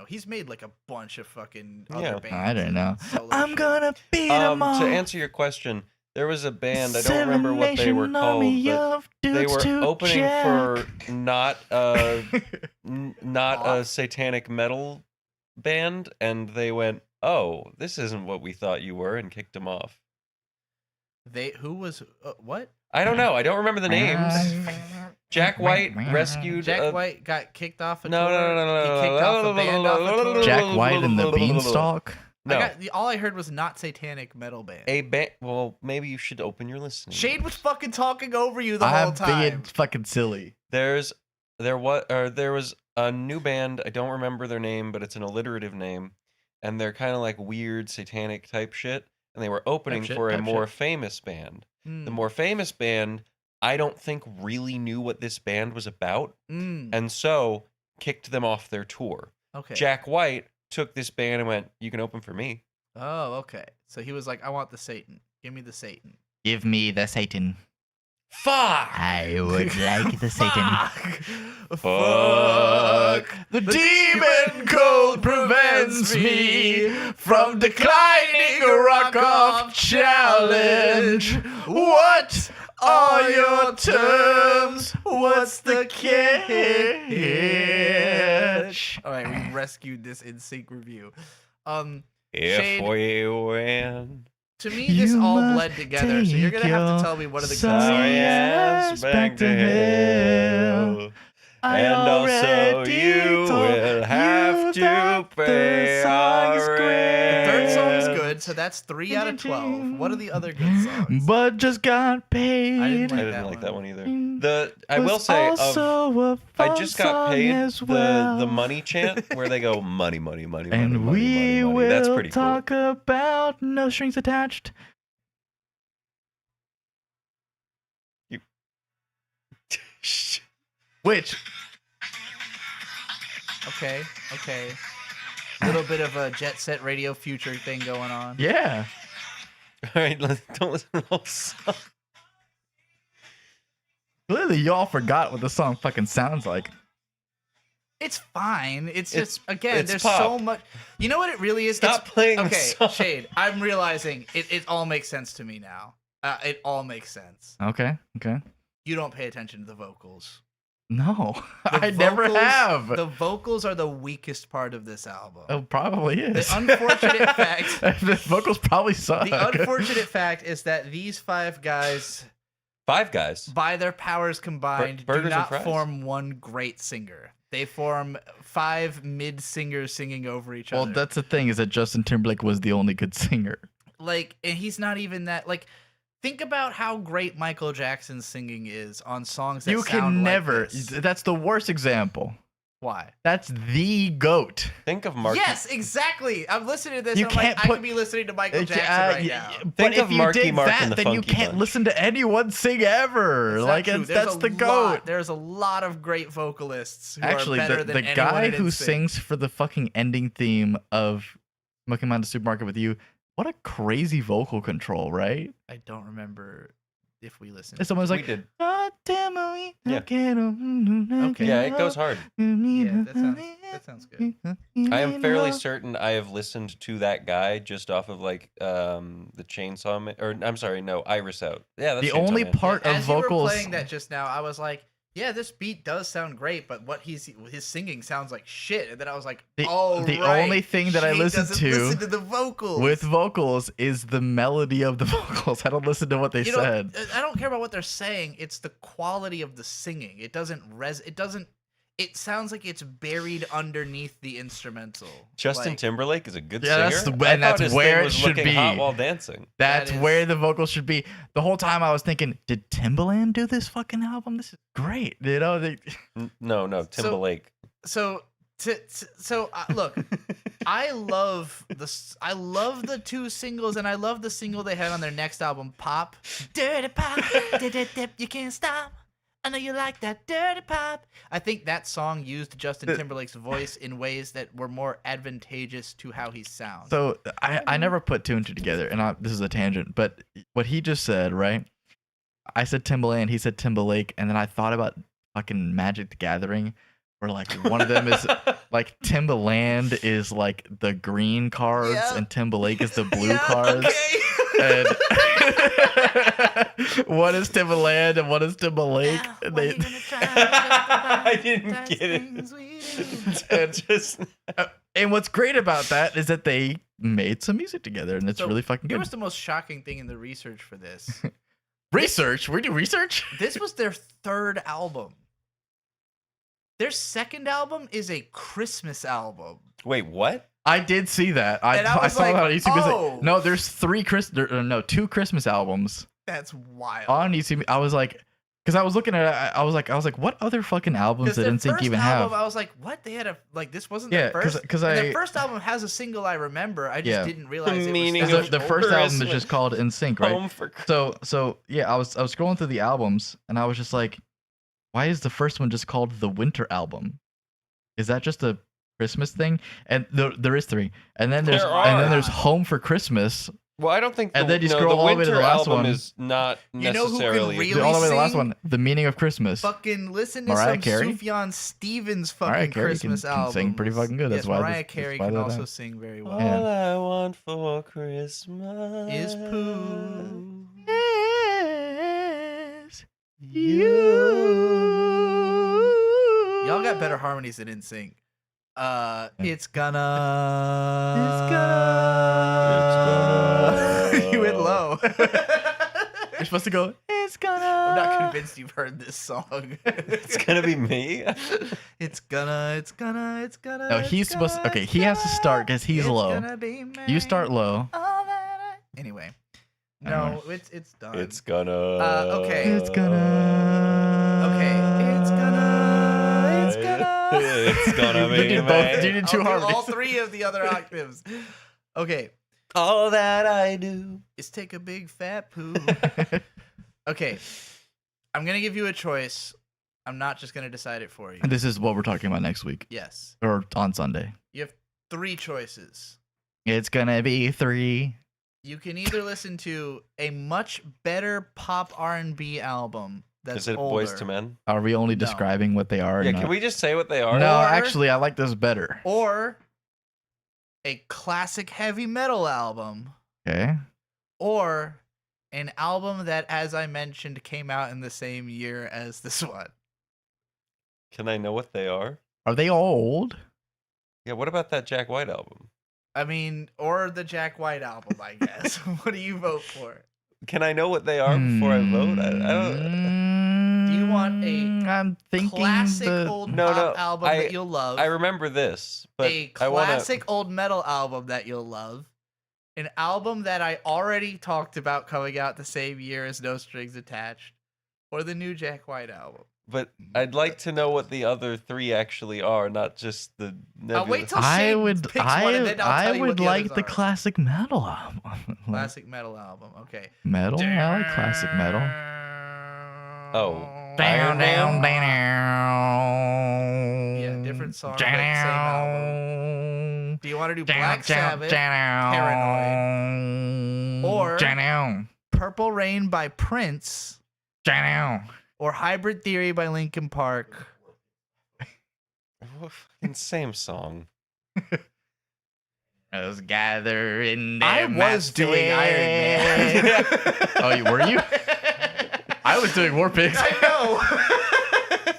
S1: he's made like a bunch of fucking other
S2: Yeah.
S1: bands.
S3: I don't
S1: and
S3: know.
S1: solo
S3: I'm
S1: shit.
S3: gonna beat 'em all.
S2: To answer your question, there was a band, I don't remember what they were called, but they were opening for not a satanic metal band, and they went, "Oh, this isn't what we thought you were," and kicked them off.
S1: Who was what?
S2: I don't know. I don't remember the names. Jack White rescued.
S1: Jack White got kicked off a
S2: No,
S1: tour.
S2: no, no, no,
S1: He
S2: no,
S1: kicked off a band off a tour.
S3: Jack White and the Beanstalk.
S2: No,
S1: All I heard was not satanic metal band.
S2: a band. Well, maybe you should open your listening.
S1: Shade was fucking talking over you the whole
S3: I'm
S1: time.
S3: being fucking silly.
S2: There was a new band. I don't remember their name, but it's an alliterative name, and they're kind of like weird satanic type shit. And they were opening
S3: shit,
S2: for a
S3: type
S2: more
S3: shit.
S2: famous band.
S1: Mm,
S2: The more famous band, I don't think really knew what this band was about, and so kicked them off their tour.
S1: okay.
S2: Jack White took this band and went, "You can open for me."
S1: Oh, okay. So he was like, I want the Satan. Give me the Satan.
S3: Give me the Satan.
S2: Fuck.
S3: I would like the Satan.
S2: Fuck.
S3: The demon code prevents me from declining a rock-off challenge. What are your terms? What's the catch?
S1: All right, we rescued this NSYNC review.
S2: If
S1: Shade-
S2: we win,
S1: To me, this
S3: You
S1: all
S3: must
S1: bled together, so you're gonna
S3: take
S1: have
S3: your
S1: to tell me what are the good
S3: sorry
S2: sorry
S1: songs.
S2: ass back to hell. And also you will have to pay our
S1: The third song's
S2: rent.
S1: good, so that's 3 out of 12. What are the other good songs?
S3: But just got paid.
S1: I
S2: I
S1: didn't
S2: didn't like that one either. I
S3: Was
S2: will say,
S3: also a
S2: I
S3: fun
S2: just got
S3: song
S2: paid
S3: as
S2: the
S3: well.
S2: money chant where they go money, money, money, money,
S3: And
S2: money,
S3: we
S2: money, money.
S3: will
S2: That's pretty
S3: talk about no strings attached.
S2: cool.
S3: Which
S1: Okay. Little bit of a Jet Set Radio Future thing going on.
S3: yeah.
S2: All right, don't listen to the whole song.
S3: Clearly y'all forgot what the song fucking sounds like.
S1: It's fine. It's
S2: It's-
S1: just again,
S2: it's
S1: there's
S2: pop.
S1: so much. You know what it really is?
S2: Stop playing the
S1: Okay,
S2: song.
S1: Shade. I'm realizing it all makes sense to me now. It all makes sense.
S3: Okay.
S1: You don't pay attention to the vocals.
S3: No.
S1: The
S3: I never
S1: vocals-
S3: have.
S1: The vocals are the weakest part of this album.
S3: Oh, probably is.
S1: The unfortunate fact-
S3: the vocals probably suck.
S1: The unfortunate fact is that these 5 guys,
S2: Five guys.
S1: by their powers combined, do
S2: burgers and
S1: not
S2: fries.
S1: form one great singer. They form 5 mid singers singing over each
S3: Well,
S1: other.
S3: that's the thing is that Justin Timberlake was the only good singer.
S1: Like, and he's not even that. Like, think about how great Michael Jackson's singing is on songs that
S3: You
S1: sound
S3: can never.
S1: Like this.
S3: That's the worst example.
S1: Why?
S3: That's the goat.
S2: Think of Marky.
S1: Yes, exactly. I'm listening to this.
S3: You
S1: and I'm like,
S3: can't
S1: I
S3: put-
S1: could be listening to Michael Jackson right now.
S3: But
S2: Think
S3: if
S2: of
S3: you
S2: Marky
S3: did
S2: Mark
S3: that,
S2: and the
S3: then you
S2: Funky
S3: can't
S2: Bunch.
S3: listen to anyone sing ever.
S1: It's
S3: Like
S1: not true.
S3: that's the goat.
S1: There's a lot of great vocalists who
S3: Actually,
S1: are better
S3: the
S1: than anyone
S3: guy
S1: in
S3: who
S1: NSYNC.
S3: sings for the fucking ending theme of Smoking Man to Supermarket with You, what a crazy vocal control, right?
S1: I don't remember if we listened.
S3: And someone's
S2: We
S3: like,
S2: did.
S3: "Ah,
S2: Yeah.
S1: Okay.
S2: Yeah, it goes hard.
S1: Yeah, that sounds good.
S2: I am fairly certain I have listened to that guy just off of like the Chainsaw Man, or I'm sorry, no, Iris Out. Yeah, that's
S3: The
S2: Chainsaw
S3: only
S2: Man.
S3: part of
S1: As you were
S3: vocals.
S1: playing that just now, I was like, yeah, this beat does sound great, but what his singing sounds like shit. And then I was like,
S3: The
S1: right,
S3: only thing that I
S1: Shane
S3: listen
S1: doesn't
S3: to
S1: listen to the vocals.
S3: with vocals is the melody of the vocals. I don't listen to what they
S1: You know,
S3: said.
S1: I don't care about what they're saying. It's the quality of the singing. It doesn't It sounds like it's buried underneath the instrumental.
S2: Justin
S1: Like,
S2: Timberlake is a good
S3: Yeah,
S2: singer.
S3: that's
S2: I
S3: and
S2: thought
S3: that's
S2: his thing
S3: where it
S2: was
S3: should
S2: looking hot
S3: be.
S2: while dancing.
S3: That's
S1: That
S3: where
S1: is-
S3: the vocals should be. The whole time I was thinking, did Timbaland do this fucking album? This is great. You know,
S2: No, Timberlake.
S1: So look, I love the two singles, and I love the single they had on their next album, Pop. Dirty Pop, you can't stop. I know you like that dirty pop. I think that song used Justin Timberlake's voice in ways that were more advantageous to how he sounds.
S3: So I never put two and two together, and this is a tangent, but what he just said, right? I said Timbaland, he said Timberlake, and then I thought about fucking Magic the Gathering, where like one of them is like Timbaland is like the green cards,
S1: Yeah.
S3: and Timberlake is the blue
S1: Yeah,
S3: cards.
S1: okay.
S3: And one is Timbaland and one is Timberlake.
S1: Now,
S3: And
S1: what
S3: they,
S1: you gonna try?
S2: I didn't
S1: That's
S2: get it.
S1: things we do.
S2: Just
S3: and what's great about that is that they made some music together, and it's
S1: So,
S3: really fucking
S1: Here
S3: good.
S1: was the most shocking thing in the research for this.
S3: Research? We do research?
S1: This was their third album. Their second album is a Christmas album.
S2: wait, what?
S3: I did see that.
S1: And I
S3: I
S1: was
S3: saw
S1: like,
S3: that on YouTube. It's like,
S1: oh.
S3: no, there's two Christmas albums
S1: That's wild.
S3: on YouTube. I was like, because I was looking at it, I was like, what other fucking albums did
S1: their
S3: NSYNC
S1: first
S3: even
S1: album,
S3: have?
S1: I was like, what? They had a this wasn't
S3: Yeah,
S1: their first.
S3: because
S1: And
S3: I
S1: their first album has a single I remember. I just
S3: Yeah.
S1: didn't realize it
S2: Meaning
S1: was
S3: because
S1: that
S3: the
S1: much
S3: first
S1: older.
S3: album is just called NSYNC, right?
S2: Home for Christmas.
S3: So yeah, I was scrolling through the albums and I was just like, why is the first one just called the Winter Album? Is that just a Christmas thing? And there is three, and then there's
S2: There are.
S3: Home for Christmas.
S2: Well, I don't think.
S3: And then you scroll
S2: the
S3: all the way to
S2: Winter
S3: the last
S2: album
S3: one.
S2: is not
S1: You know who can
S2: necessarily.
S1: really
S3: All the way to the last
S1: sing?
S3: one, The Meaning of Christmas.
S1: Fucking listen to
S3: Mariah
S1: some
S3: Carey?
S1: Sufjan Stevens fucking
S3: Mariah Carey
S1: Christmas
S3: can
S1: album.
S3: sing pretty fucking good. That's
S1: Yes,
S3: why
S1: Mariah
S3: that's
S1: Carey
S3: why
S1: can
S3: they're
S1: also
S3: there.
S1: sing very
S2: All
S1: well.
S3: Yeah.
S2: I want for Christmas
S1: Is poo.
S3: Yes,
S1: Y'all got better harmonies than NSYNC. It's gonna. You went low.
S3: You're supposed to go. It's gonna.
S1: I'm not convinced you've heard this song.
S2: It's gonna be me.
S1: It's gonna.
S3: No, he's supposed to. Okay, he has to start because he's low. You start low.
S1: Anyway,
S3: Alright.
S1: no, it's done.
S2: It's gonna.
S1: Okay.
S3: It's gonna.
S1: Okay, it's gonna. It's gonna.
S2: It's gonna
S3: You
S2: be
S3: did
S2: me.
S3: both. You did two
S1: I'll do all
S3: harmonies.
S1: three of the other octaves. Okay,
S2: All that I do.
S1: is take a big fat poo. Okay, I'm gonna give you a choice. I'm not just gonna decide it for you.
S3: This is what we're talking about next week
S1: Yes,
S3: or on Sunday.
S1: you have three choices.
S3: It's gonna be 3.
S1: You can either listen to a much better pop R&B album that's
S2: Is it
S1: older,
S2: Boys to Men?
S3: Are we only
S1: No.
S3: describing what they are?
S2: Yeah,
S3: not-
S2: can we just say what they are?
S3: No,
S1: Or-
S3: actually, I like this better.
S1: or a classic heavy metal album,
S3: Okay.
S1: or an album that, as I mentioned, came out in the same year as this one.
S2: Can I know what they are?
S3: Are they old?
S2: Yeah, what about that Jack White album?
S1: I mean, or the Jack White album, I guess. What do you vote for?
S2: Can I know what they are before I vote? I don't.
S1: Do you want a
S3: I'm thinking
S1: Classic
S3: the...
S1: old
S2: No,
S1: pop
S2: no,
S1: album that you'll love.
S2: I remember this, but
S1: A
S2: I want
S1: classic old metal album that you'll love. An album that I already talked about coming out the same year as No Strings Attached. Or the new Jack White album.
S2: But I'd like to know what the other three actually are, not just the.
S1: I'll wait till
S2: nebulous-
S1: Shane picks one and then I'll tell you what
S3: would
S1: the
S3: like
S1: others
S3: the
S1: are.
S3: classic metal album.
S1: Classic metal album. Okay.
S3: Metal? I like classic metal.
S2: Oh.
S3: Down, down, down.
S1: Yeah, different song, but same album. Do you want to do Black Sabbath, Paranoid, or Purple Rain by Prince, or Hybrid Theory by Linkin Park?
S2: Fucking same song.
S3: Us gather in
S1: I was doing Iron Man.
S3: Oh, were you? I was doing War Pigs.
S1: I know.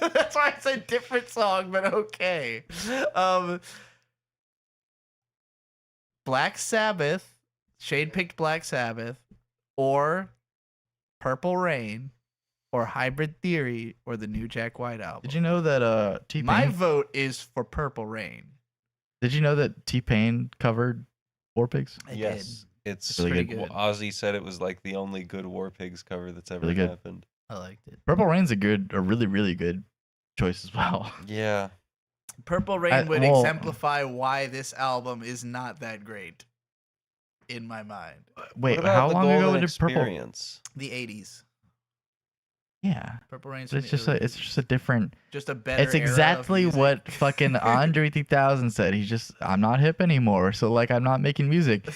S1: That's why I said different song, but okay. Black Sabbath. Shade picked Black Sabbath, or Purple Rain, or Hybrid Theory, or the new Jack White album.
S3: Did you know that T-Pain?
S1: My vote is for Purple Rain.
S3: Did you know that T-Pain covered War Pigs?
S1: I
S2: Yes. It's
S3: really
S1: pretty
S3: good.
S1: good.
S2: Ozzy said it was like the only good War Pigs cover that's ever
S3: Really good.
S2: happened.
S1: I liked it.
S3: Purple Rain's a really, really good choice as well.
S2: Yeah.
S1: Purple Rain
S3: I-
S1: would
S3: well-
S1: exemplify why this album is not that great, in my mind.
S3: Wait,
S2: What about
S3: how
S2: the
S3: long ago
S2: Golden
S3: did Purple?
S2: Experience?
S1: The 80s.
S3: Yeah,
S1: Purple Rain's
S3: but
S1: from the
S3: it's just a different.
S1: just a better.
S3: It's
S1: era of
S3: exactly
S1: music.
S3: what fucking Andre 3000 said. He's just, I'm not hip anymore, so like I'm not making music.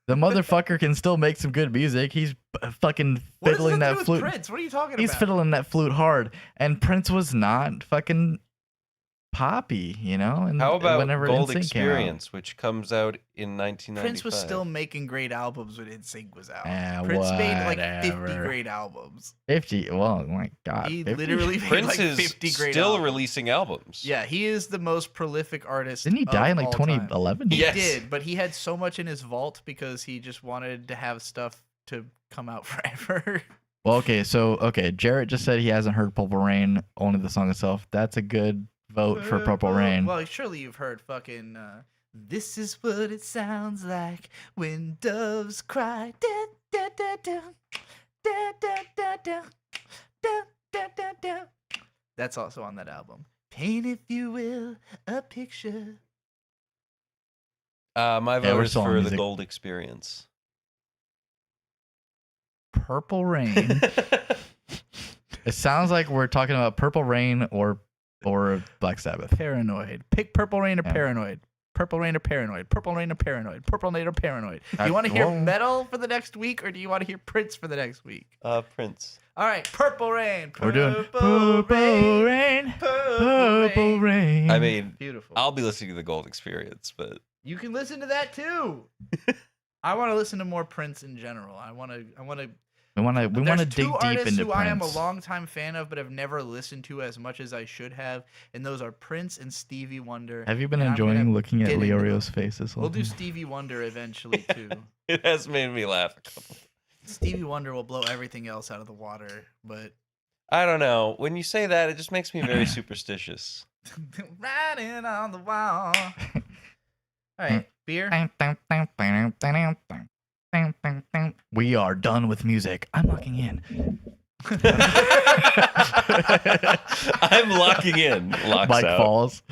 S3: The motherfucker can still make some good music. He's fucking
S1: What does
S3: fiddling
S1: that
S3: that
S1: do with
S3: flute.
S1: Prince? What are you talking
S3: He's
S1: about?
S3: fiddling that flute hard, and Prince was not fucking poppy, you know. And
S2: How about
S3: whenever
S2: Gold
S3: NSYNC came out.
S2: Experience, which comes out in 1995?
S1: Prince was still making great albums when NSYNC was out.
S3: Eh,
S1: Prince made like 50
S3: whatever.
S1: great albums.
S3: 50. Well, my God.
S1: He
S3: 50?
S1: literally made
S2: Prince
S1: like
S2: is
S1: 50 great
S2: still
S1: albums.
S2: releasing albums.
S1: Yeah, he is the most prolific artist.
S3: Didn't he
S1: of
S3: die in like
S1: all time.
S3: 2011?
S1: He
S2: Yes.
S1: did, but he had so much in his vault because he just wanted to have stuff to come out forever.
S3: Well, okay, Jarrett just said he hasn't heard Purple Rain, only the song itself. That's a good vote for Purple Rain.
S1: Well, surely you've heard fucking. This is what it sounds like when doves cry. Da, da, da, da, da, da, da, da, da, da, da, da. That's also on that album. Paint, if you will, a picture.
S2: My vote
S3: we're
S2: is
S3: still on
S2: for the
S3: music.
S2: Gold Experience.
S3: Purple Rain. It sounds like we're talking about Purple Rain or Black Sabbath.
S1: Paranoid. Pick Purple Rain or
S3: Yeah.
S1: Paranoid. Purple Rain or Paranoid. Purple Rain or Paranoid. Purple Rain or Paranoid. Do you
S3: I-
S1: want to hear
S3: well-
S1: metal for the next week, or do you want to hear Prince for the next week?
S2: Prince.
S1: All right, Purple Rain.
S3: We're doing
S1: Purple
S3: Purple Rain. Purple Rain.
S2: I mean,
S1: Beautiful.
S2: I'll be listening to the Gold Experience, but
S1: You can listen to that too. I want to listen to more Prince in general. I want to.
S3: we want to
S1: There's
S3: dig
S1: two
S3: deep
S1: artists
S3: into
S1: who
S3: Prince.
S1: I am a longtime fan of, but have never listened to as much as I should have, and those are Prince and Stevie Wonder.
S3: Have you been
S1: and I'm
S3: enjoying
S1: gonna
S3: looking at
S1: get into
S3: Leorio's face this whole
S1: We'll do
S3: time?
S1: Stevie Wonder eventually too.
S2: it has made me laugh a couple.
S1: Stevie Wonder will blow everything else out of the water, but
S2: I don't know. When you say that, it just makes me very superstitious.
S1: riding on the wall. All right, beer.
S3: We are done with music. I'm locking in.
S2: I'm locking in. Locks
S3: Mike
S2: out.
S3: falls.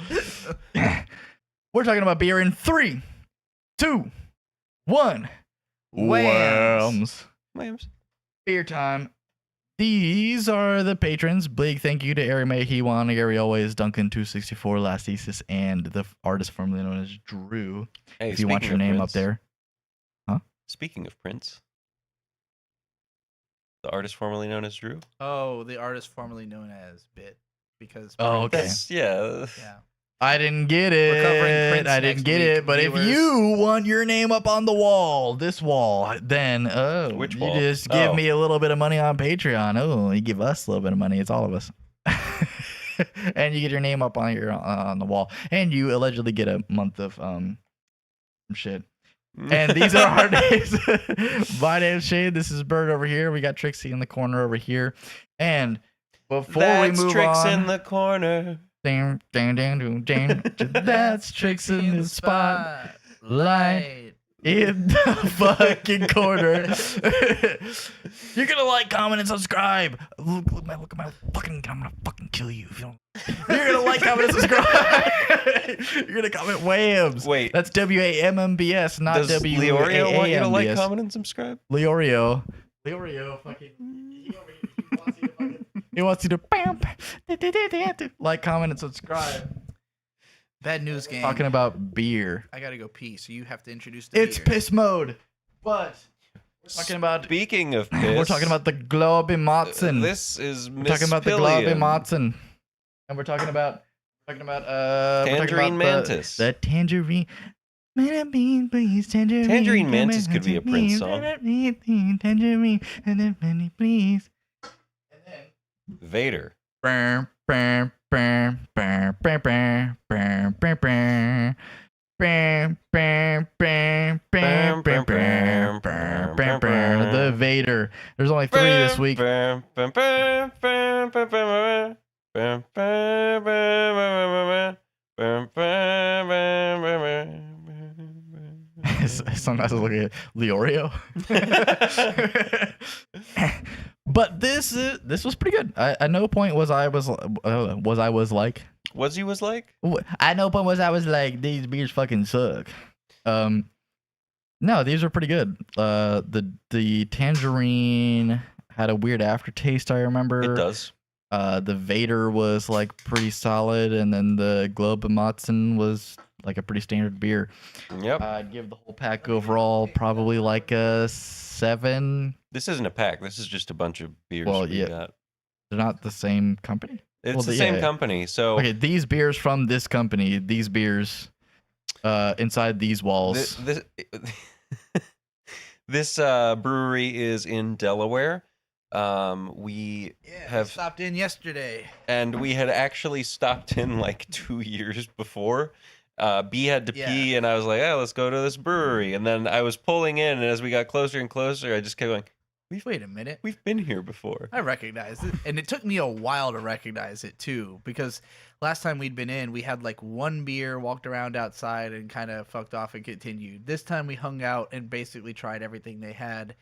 S3: We're talking about beer in 3, 2, 1.
S1: Whams.
S2: Whams.
S3: Beer time. These are the patrons. Big thank you to Ari Mayhe, Juan, Gary Always, Duncan264, Lastesis, and the artist formerly known as Drew.
S2: Hey,
S3: If you want your
S2: speaking of
S3: name up
S2: Prince-
S3: there.
S2: Speaking of Prince, the artist formerly known as Drew.
S1: Oh, the artist formerly known as Bit, because
S3: Oh, okay.
S2: That's, yeah.
S1: yeah.
S3: I didn't get
S1: We're covering
S3: it.
S1: Prince
S3: I
S1: next
S3: didn't get
S1: week,
S3: it. But
S1: viewers.
S3: if you want your name up on the wall, this wall, then
S2: Which
S3: you
S2: wall?
S3: just give
S2: Oh.
S3: me a little bit of money on Patreon. Oh, you give us a little bit of money. It's all of us. And you get your name up on your on the wall, and you allegedly get a month of shit. And these are our names. My name's Shane. This is Bird over here. We got Trixie in the corner over here. And before
S2: That's
S3: we move
S2: Tricks
S3: on,
S2: in the corner.
S3: ding, ding, ding, ding, ding. That's Tricks in the spotlight in the fucking corner. You're gonna like, comment, and subscribe. Look at my fucking. I'm gonna fucking kill you if you don't. You're gonna like, comment, and subscribe. You're gonna comment WAMBS.
S2: Wait,
S3: That's WAMMBS, not
S2: does Leorio want you to like, comment, and subscribe?
S3: Leorio fucking. He wants you to bam, like, comment, and subscribe.
S1: Bad news, gang.
S3: Talking about beer.
S1: I gotta go pee, so you have to introduce the
S3: It's
S1: beer.
S3: piss mode. But we're talking about.
S2: Speaking of piss,
S3: We're talking about the Globe Matzen.
S2: This is
S3: We're talking about the Globe
S2: Mispillion.
S3: Matzen. And we're talking about
S2: Tangerine Mantis.
S3: The tangerine. Please, tangerine.
S2: Tangerine Mantis could be a Prince song.
S3: Tangerine, and then many please. And then
S2: Vader.
S3: the Vader. There's only 3 this week. Sometimes I look at Leorio. But this was pretty good. At no point was I like. At no point was I was like, these beers fucking suck. No, these are pretty good. The tangerine had a weird aftertaste, I remember.
S2: It does.
S3: The Vader was like pretty solid, and then the Globe Matzen was like a pretty standard beer.
S2: Yep.
S3: I'd give the whole pack overall probably like a 7.
S2: This isn't a pack. This is just a bunch of beers.
S3: Well,
S2: we
S3: yeah.
S2: got.
S3: They're not the same company.
S2: It's the same company. So
S3: okay, these beers from this company, these beers inside these walls.
S2: This brewery is in Delaware. We have
S1: stopped in yesterday.
S2: and we had actually stopped in like 2 years before. B had to pee, and I was like, "Oh, let's go to this brewery." And then I was pulling in, and as we got closer and closer, I just kept going,
S1: Wait a minute.
S2: "We've been here before."
S1: I recognize it. And it took me a while to recognize it, too. Because last time we'd been in, we had like one beer, walked around outside, and kind of fucked off and continued. This time we hung out and basically tried everything they had.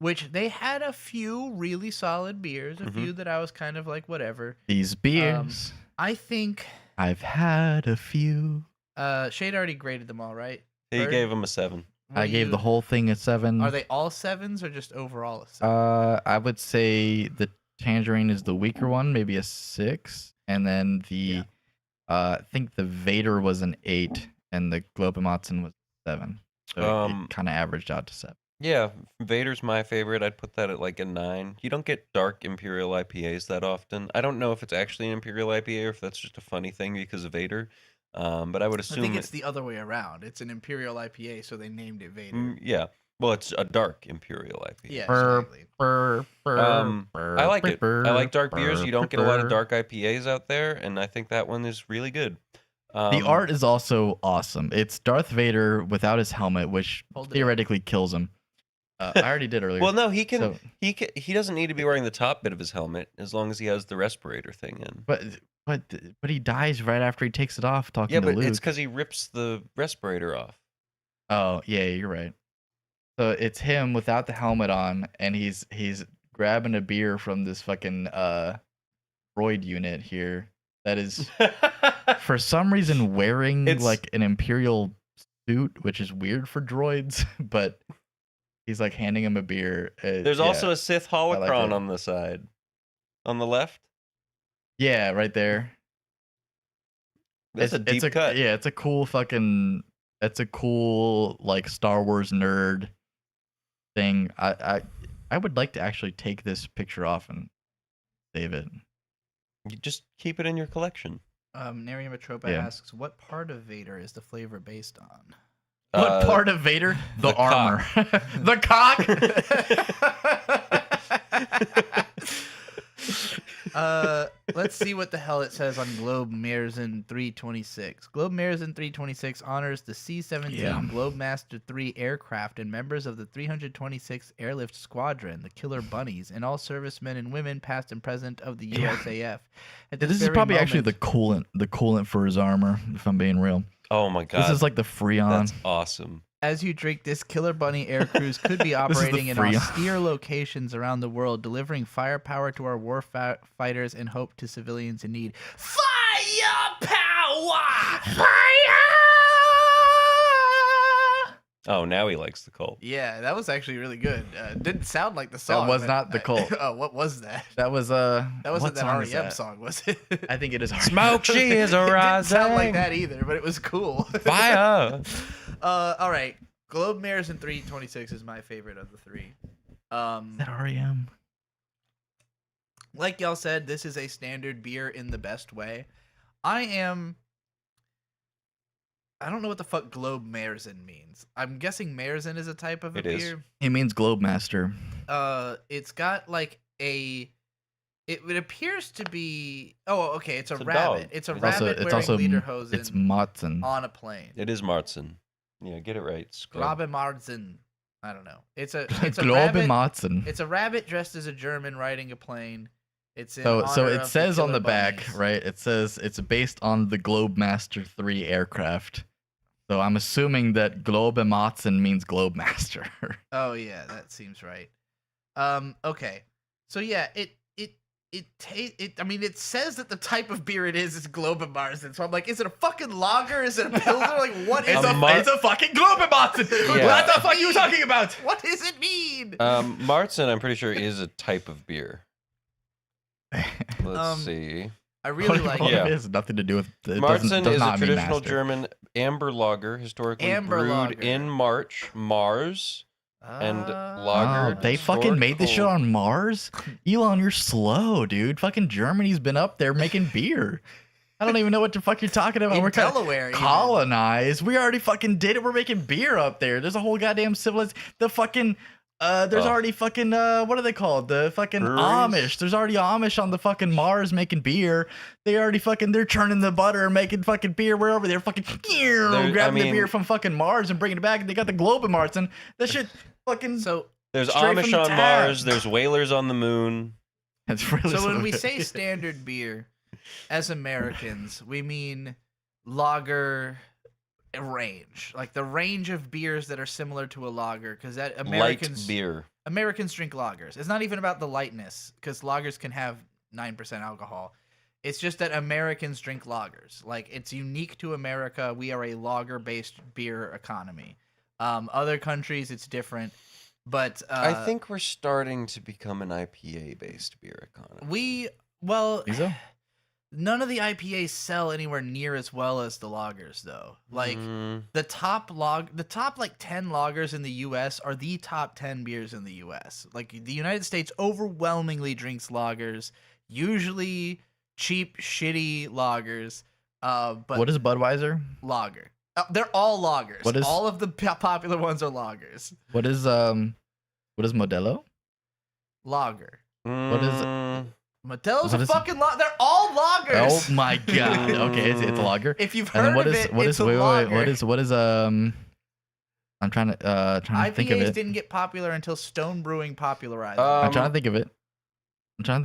S1: Which they had a few really solid beers. A few that I was kind of like, whatever.
S3: These beers.
S1: I think...
S3: I've had a few.
S1: Shade already graded them all, right?
S2: He
S1: Bird?
S2: gave him a 7.
S3: I gave the whole thing a 7.
S1: Are they all 7s or just overall a 7?
S3: I would say the tangerine is the weaker one, maybe a 6, and then the I think the Vader was an 8, and the Globe Matzen was 7. So it kind of averaged out to 7.
S2: Yeah, Vader's my favorite. I'd put that at like a 9. You don't get dark Imperial IPAs that often. I don't know if it's actually an Imperial IPA or if that's just a funny thing because of Vader. But I would assume
S1: I think it's the other way around. It's an Imperial IPA, so they named it Vader.
S2: Yeah. Well, it's a dark Imperial IPA.
S1: Yeah, exactly.
S2: I like it. I like dark beers. You don't get a lot of dark IPAs out there, and I think that one is really good.
S3: The art is also awesome. It's Darth Vader without his helmet, which theoretically kills him. I already did earlier.
S2: Well, no, he can. He doesn't need to be wearing the top bit of his helmet as long as he has the respirator thing in.
S3: But he dies right after he takes it off. Talking to Luke.
S2: It's because he rips the respirator off.
S3: Oh yeah, you're right. So it's him without the helmet on, and he's grabbing a beer from this fucking droid unit here that is for some reason wearing like an Imperial suit, which is weird for droids, but. He's like handing him a beer.
S2: There's also a Sith holocron on the side. On the left?
S3: Yeah, right there.
S2: That's a deep cut.
S3: Yeah, it's a cool fucking... It's a cool, like, Star Wars nerd thing. I would like to actually take this picture off and save it.
S2: You just keep it in your collection.
S1: Narium Atropa asks, what part of Vader is the flavor based on?
S3: What part of Vader? The armor. The cock?
S1: Let's see what the hell it says on Globe Merzin 326. Globe Merzin 326 honors the C-17 Globemaster III aircraft and members of the 326th Airlift Squadron, the Killer Bunnies, and all servicemen and women past and present of the USAF.
S3: This is probably actually the coolant for his armor, if I'm being real.
S2: Oh my god.
S3: This is like the Freon.
S2: That's awesome.
S1: As you drink, this Killer Bunny air cruise could be operating in austere locations around the world, delivering firepower to our war fighters and hope to civilians in need. Firepower! Fire!
S2: Oh, now he likes the cult.
S1: Yeah, that was actually really good. Didn't sound like the song.
S3: That was
S1: but
S3: not the Cult.
S1: Oh, what was that?
S3: That was
S1: That
S3: what
S1: wasn't that
S3: song is
S1: REM
S3: that?
S1: song, was it?
S3: I think it is.
S2: Smoke, she is a
S1: It didn't
S2: rising.
S1: sound like that either, but it was cool.
S2: Fire.
S1: All right. Globe Mares in 326 is my favorite of the three.
S3: Is that REM?
S1: Like y'all said, this is a standard beer in the best way. I don't know what the fuck Globe Marzen means. I'm guessing Marzen is a type of a
S2: It is.
S1: beer.
S3: It means Globe Master.
S1: It's got like it appears to be. Oh, okay. It's a
S2: It's a
S1: rabbit.
S2: dog.
S1: It's a
S2: It's
S1: rabbit
S3: it's
S1: wearing
S3: also
S1: lederhosen
S3: it's Matzen.
S1: on a plane.
S2: It is Martzen. Yeah, get it right. Scrub.
S1: Globe Marzen. I don't know. It's a
S3: Globe
S1: rabbit.
S3: Matzen.
S1: It's a rabbit dressed as a German riding a plane. It's in
S3: So
S1: honor
S3: it
S1: of
S3: says
S1: the
S3: on the
S1: killer
S3: back,
S1: bunnies.
S3: right? It says it's based on the Globe Master 3 aircraft. So I'm assuming that Globe Matzen means Globe Master.
S1: Oh yeah, that seems right. Okay. So yeah, I mean, it says that the type of beer it is Globe Marzen. So I'm like, is it a fucking lager? Is it a pilsner? Like, what is
S2: It's a
S1: it?
S3: fucking Globe Matzen.
S2: Yeah.
S3: What the fuck are you talking about?
S1: What does it mean?
S2: Martzen, I'm pretty sure, is a type of beer. Let's
S1: Um,
S2: see.
S1: I really
S3: What
S1: like
S3: if
S2: Yeah.
S3: it has nothing to do with it.
S2: Martzen
S3: does
S2: is a
S3: not mean
S2: traditional
S3: master.
S2: German amber lager, historically
S1: Amber
S2: brewed
S1: lager.
S2: in March, Mars, and
S3: Oh,
S2: lager.
S3: they fucking made this shit
S2: historical-
S3: on Mars? Elon, you're slow, dude. Fucking Germany's been up there making beer. I don't even know what the fuck you're talking about.
S1: in
S3: We're kinda
S1: Delaware. even.
S3: colonized. We already fucking did it. We're making beer up there. There's a whole goddamn civilization. The fucking there's
S2: Oh.
S3: already fucking what are they called? The fucking
S2: Breweries?
S3: Amish. There's already Amish on the fucking Mars making beer. They already fucking they're churning the butter and making fucking beer. We're over there fucking
S2: I
S3: grabbing the
S2: mean-
S3: beer from fucking Mars and bringing it back. And they got the Globe of Mars and that shit fucking.
S1: So
S2: There's
S3: Straight from
S2: Amish
S3: the
S2: on
S3: tap.
S2: Mars. There's whalers on the moon.
S3: That's really
S1: So when we
S3: good.
S1: say standard beer, as Americans, we mean lager range, like the range of beers that are similar to a lager, because that Americans
S2: Light beer.
S1: Americans drink lagers. It's not even about the lightness, because lagers can have 9% alcohol. It's just that Americans drink lagers. Like, it's unique to America. We are a lager-based beer economy. Other countries, it's different. But
S2: I think we're starting to become an IPA-based beer economy.
S3: Think so?
S1: None of the IPAs sell anywhere near as well as the lagers, though. Like, the top like 10 lagers in the US are the top 10 beers in the US. Like, the United States overwhelmingly drinks lagers, usually cheap, shitty lagers. But
S3: What is Budweiser?
S1: lager? They're all lagers.
S3: What is-
S1: all of the popular ones are lagers.
S3: What is Modelo?
S1: Lager.
S3: What is it?
S1: Modelo's
S3: What
S1: a
S3: is it?
S1: fucking lager. They're all lagers.
S3: Oh my god. Okay, it's a lager.
S1: If you've
S3: And
S1: heard
S3: then what
S1: of
S3: is
S1: it,
S3: what
S1: it's
S3: is
S1: a
S3: wait,
S1: lager.
S3: what is I'm trying to think of
S1: IPAs
S3: it.
S1: didn't get popular until Stone Brewing popularized it.
S3: I'm trying to think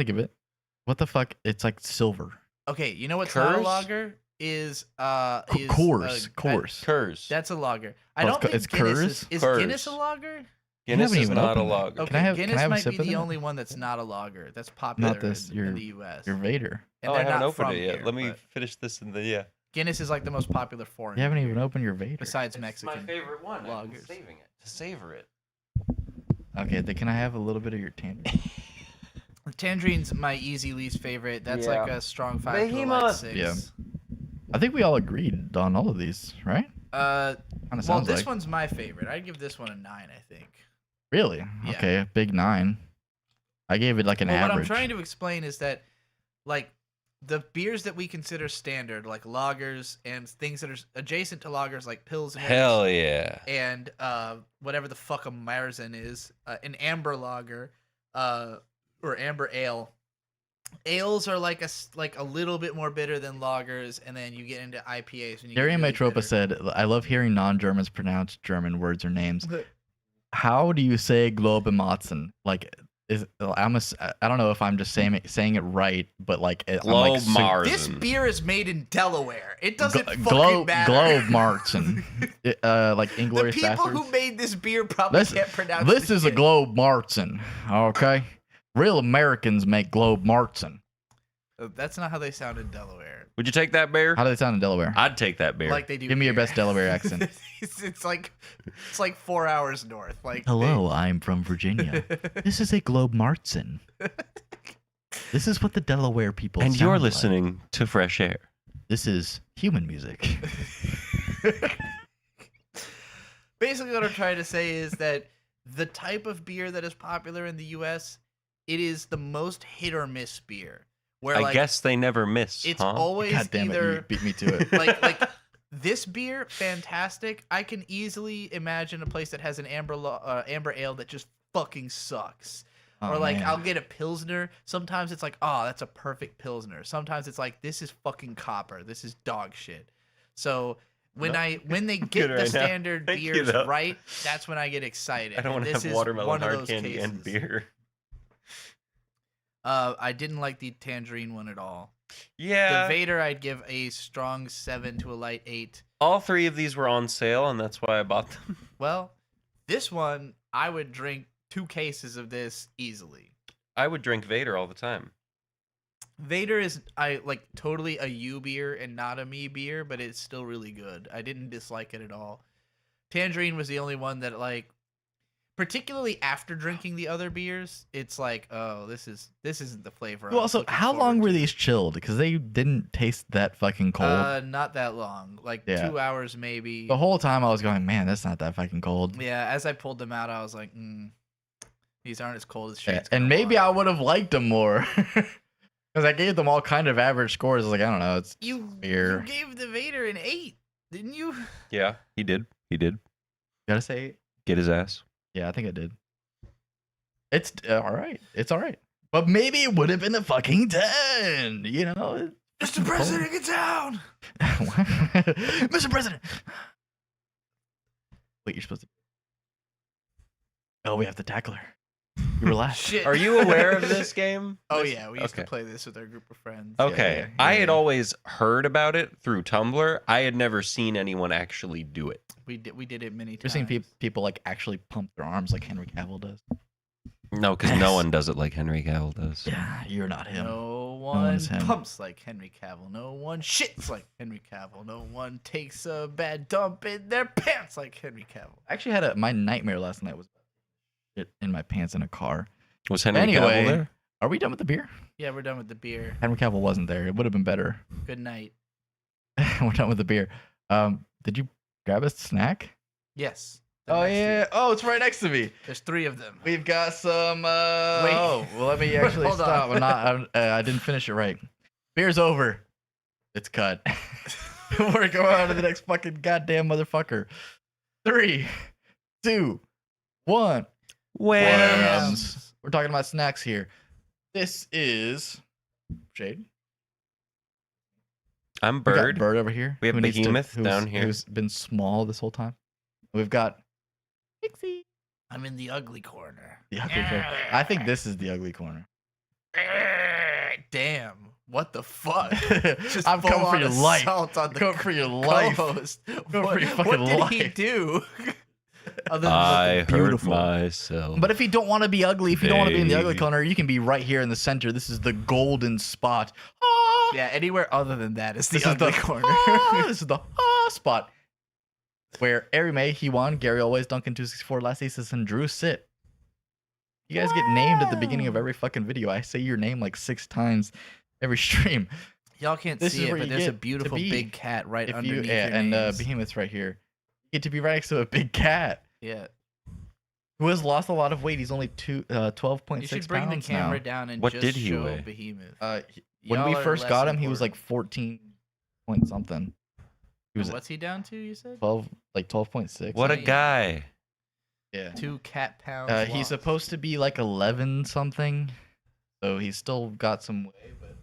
S3: of it. What the fuck? It's like silver.
S1: Okay, you know what's not a
S2: Coors?
S1: lager? Is
S3: Coors.
S2: Coors.
S1: That's a lager.
S3: Oh,
S1: I don't think
S3: it's
S1: Guinness
S3: Coors?
S1: is
S2: Coors.
S1: Guinness a lager?
S2: Guinness
S3: haven't
S2: is
S3: even
S2: not a
S3: opened it.
S2: lager.
S1: Okay,
S3: I have-
S1: Guinness
S3: can I have a
S1: might be
S3: sip of
S1: the
S3: it?
S1: only one that's not a lager. That's popular
S3: this,
S1: in
S3: your-
S1: the US.
S3: Your Vader.
S1: And
S2: Oh, I
S1: they're
S2: haven't
S1: not
S2: opened
S1: from
S2: it yet.
S1: here,
S2: Let me
S1: but
S2: finish this in the
S1: Guinness is like the most popular foreign.
S3: You haven't
S1: beer
S3: even opened your Vader.
S1: besides Mexican.
S2: favorite one.
S1: lagers.
S2: saving it to savor it.
S3: Okay, then can I have a little bit of your tangerine?
S1: Tangerine's my easy least favorite. That's like
S2: Yeah.
S1: a strong 5 to a light
S2: Behemoth.
S1: 6.
S3: Yeah. I think we all agreed on all of these, right? Kind of
S1: Well,
S3: sounds
S1: this
S3: like.
S1: one's my favorite. I'd give this one a 9, I think.
S3: Really?
S1: Yeah.
S3: Okay, a big 9. I gave it like an
S1: Well, what I'm
S3: average.
S1: trying to explain is that, like, the beers that we consider standard, like lagers and things that are adjacent to lagers, like Pilsner.
S2: Hell yeah.
S1: And whatever the fuck a Marzen is, an amber lager, or amber ale. Ales are like a little bit more bitter than lagers, and then you get into IPAs. And you
S3: Darian
S1: get really
S3: Metropa
S1: bitter.
S3: said, I love hearing non-Germans pronounce German words or names. How do you say Globemotzen? Like, I don't know if I'm just saying it right, but like, I'm like,
S2: Globe
S1: This
S2: Marzen.
S1: beer is made in Delaware. It doesn't fucking
S3: Globe
S1: matter.
S3: Martzen. Like
S1: The
S3: Inglorious
S1: people
S3: Bastards.
S1: who made this beer probably
S3: This-
S1: can't pronounce
S3: This is a
S1: shit.
S3: Globe Martzen, okay? Real Americans make Globe Martzen.
S1: That's not how they sound in Delaware.
S2: Would you take that bear?
S3: How do they sound in Delaware?
S2: I'd take that bear.
S1: Like they do.
S3: Give me your
S1: here.
S3: best Delaware accent.
S1: it's like 4 hours north. Like
S3: Hello, I'm from Virginia. This is a Globe Martson. This is what the Delaware people
S2: and
S3: sound
S2: you're
S3: like.
S2: listening to Fresh Air.
S3: This is human music.
S1: Basically, what I'm trying to say is that the type of beer that is popular in the U.S., it is the most hit or miss beer. Where
S2: I guess they never miss.
S1: it's
S2: huh?
S1: always
S3: God damn it, you
S1: either
S3: beat me to it.
S1: like this beer, fantastic. I can easily imagine a place that has an amber ale that just fucking sucks.
S3: Oh,
S1: Or like
S3: man.
S1: I'll get a pilsner. Sometimes it's like, oh, that's a perfect pilsner. Sometimes it's like, this is fucking copper. This is dog shit. So when they get
S2: right
S1: the
S2: now.
S1: standard
S2: Thank you,
S1: beers
S2: though.
S1: right, that's when I get excited.
S2: I don't want
S1: And
S2: to
S1: this
S2: have
S1: is
S2: watermelon
S1: one of
S2: hard
S1: those
S2: candy and
S1: cases.
S2: beer.
S1: I didn't like the tangerine one at all.
S2: Yeah.
S1: The Vader, I'd give a strong 7 to a light 8.
S2: All three of these were on sale, and that's why I bought them.
S1: Well, this one, I would drink 2 cases of this easily.
S2: I would drink Vader all the time.
S1: Vader is totally a you beer and not a me beer, but it's still really good. I didn't dislike it at all. Tangerine was the only one that particularly after drinking the other beers, it's like, oh, this isn't the flavor.
S3: Well, also, how long were these chilled? Because they didn't taste that fucking cold.
S1: Not that long,
S3: Yeah.
S1: 2 hours maybe.
S3: The whole time I was going, man, that's not that fucking cold.
S1: Yeah, as I pulled them out, I was like, these aren't as cold as
S3: Yeah,
S1: shit's
S3: and
S1: gonna
S3: maybe
S1: want.
S3: I would have liked them more. Because I gave them all kind of average scores. I was like, I don't know, it's
S1: You
S3: beer.
S1: gave the Vader an 8, didn't you?
S2: Yeah, he did. He did.
S3: Gotta say,
S2: Get his ass.
S3: yeah, I think I did. It's all right. It's all right. But maybe it would have been a fucking 10. You know,
S1: Mr. President, get down!
S3: Mr. President. Wait, you're supposed to. Oh, we have to tackle her. We were last.
S1: Shit.
S2: Are you aware of this game?
S1: Oh yeah, we used
S2: Okay.
S1: to play this with our group of friends.
S2: Okay.
S3: yeah,
S2: I
S3: yeah,
S2: had
S3: yeah.
S2: always heard about it through Tumblr. I had never seen anyone actually do it.
S1: We did it many
S3: You've
S1: times.
S3: seen people like actually pump their arms like Henry Cavill does.
S2: No, because no one does it like Henry Cavill does.
S3: Yeah, you're not him.
S1: No
S3: one
S1: one
S3: is him.
S1: pumps like Henry Cavill. No one shits like Henry Cavill. No one takes a bad dump in their pants like Henry Cavill.
S3: I actually had my nightmare last night was shit in my pants in a car.
S2: Was Henry
S3: Anyway.
S2: Cavill there?
S3: Are we done with the beer?
S1: Yeah, we're done with the beer.
S3: Henry Cavill wasn't there. It would have been better.
S1: Good night.
S3: We're done with the beer. Did you grab a snack?
S1: Yes.
S3: Oh
S1: next
S3: yeah.
S1: week.
S3: Oh, it's right next to me.
S1: There's 3 of them.
S3: We've got some.
S1: Wait.
S3: Oh, well, let me actually
S1: Hold on.
S3: stop. I'm not. I didn't finish it right. Beer's over. It's cut. We're going on to the next fucking goddamn motherfucker. 3, 2, 1.
S2: Whams.
S3: We're talking about snacks here. This is Shade.
S2: I'm
S3: We got
S2: Bird.
S3: Bird over here.
S2: We have
S3: who needs
S2: Behemoth down here.
S3: Who's been small this whole time. We've got Pixie.
S1: I'm in the ugly corner.
S3: The ugly corner. I think this is the ugly corner.
S1: Damn. What the fuck? Just
S3: I'm coming for
S1: full-on
S3: your life.
S1: assault on the
S3: Coming for your life.
S1: co-host.
S3: Going for your
S1: What
S3: fucking
S1: did he
S3: life.
S1: do? Other than
S2: I
S1: look
S2: hurt
S1: beautiful.
S2: myself.
S3: But if you don't want to be ugly, if you don't want to be in the ugly
S2: Baby.
S3: corner, you can be right here in the center. This is the golden spot. Ah!
S1: Yeah, anywhere other than that is the
S3: This is
S1: ugly
S3: the
S1: corner.
S3: This is the spot where Ari May, he won. Gary always, Duncan 264, Last Aces, and Drew sit. You guys get named at the beginning of every fucking video. I say your name like 6 times every stream.
S1: Y'all can't
S3: This
S1: see
S3: is
S1: it,
S3: where
S1: but
S3: you
S1: there's a
S3: get to
S1: beautiful
S3: be.
S1: big cat right
S3: If you
S1: underneath
S3: yeah,
S1: your
S3: and
S1: names.
S3: Behemoth's right here. You get to be right next to a big cat
S1: Yeah,
S3: who has lost a lot of weight. He's only 12.6
S1: you should bring the
S3: pounds
S1: camera
S3: now.
S1: down and
S2: What
S1: just
S2: did he
S1: show
S2: weigh?
S1: Behemoth.
S3: When
S1: Y'all
S3: we
S1: are
S3: first
S1: less
S3: got him, he was
S1: important.
S3: like 14 point something. He was
S1: What's he down to? You said
S3: 12.6.
S2: What a
S1: Damn.
S2: guy.
S3: Yeah.
S1: 2 cat pounds.
S3: He's
S1: lost.
S3: supposed to be like 11 something, so he's still got some weight, but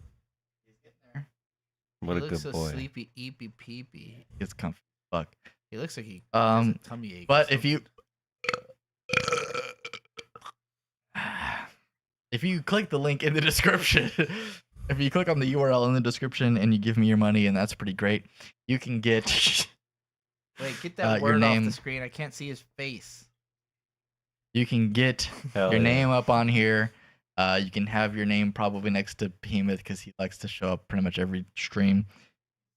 S3: he's getting there.
S2: What
S1: He
S2: a
S1: looks
S2: good
S1: so
S2: boy.
S1: sleepy, eepy, peepy.
S3: It's comfy. Fuck.
S1: He looks like he has a tummy ache. or
S3: But if
S1: something.
S3: you click the link in the description, if you click on the URL in the description and you give me your money, and that's pretty great, you can get
S1: wait, get that
S3: your
S1: word off
S3: name-
S1: the screen. I can't see his face.
S3: you can get
S2: Hell
S3: your
S2: yeah.
S3: name up on here, You can have your name probably next to Behemoth because he likes to show up pretty much every stream.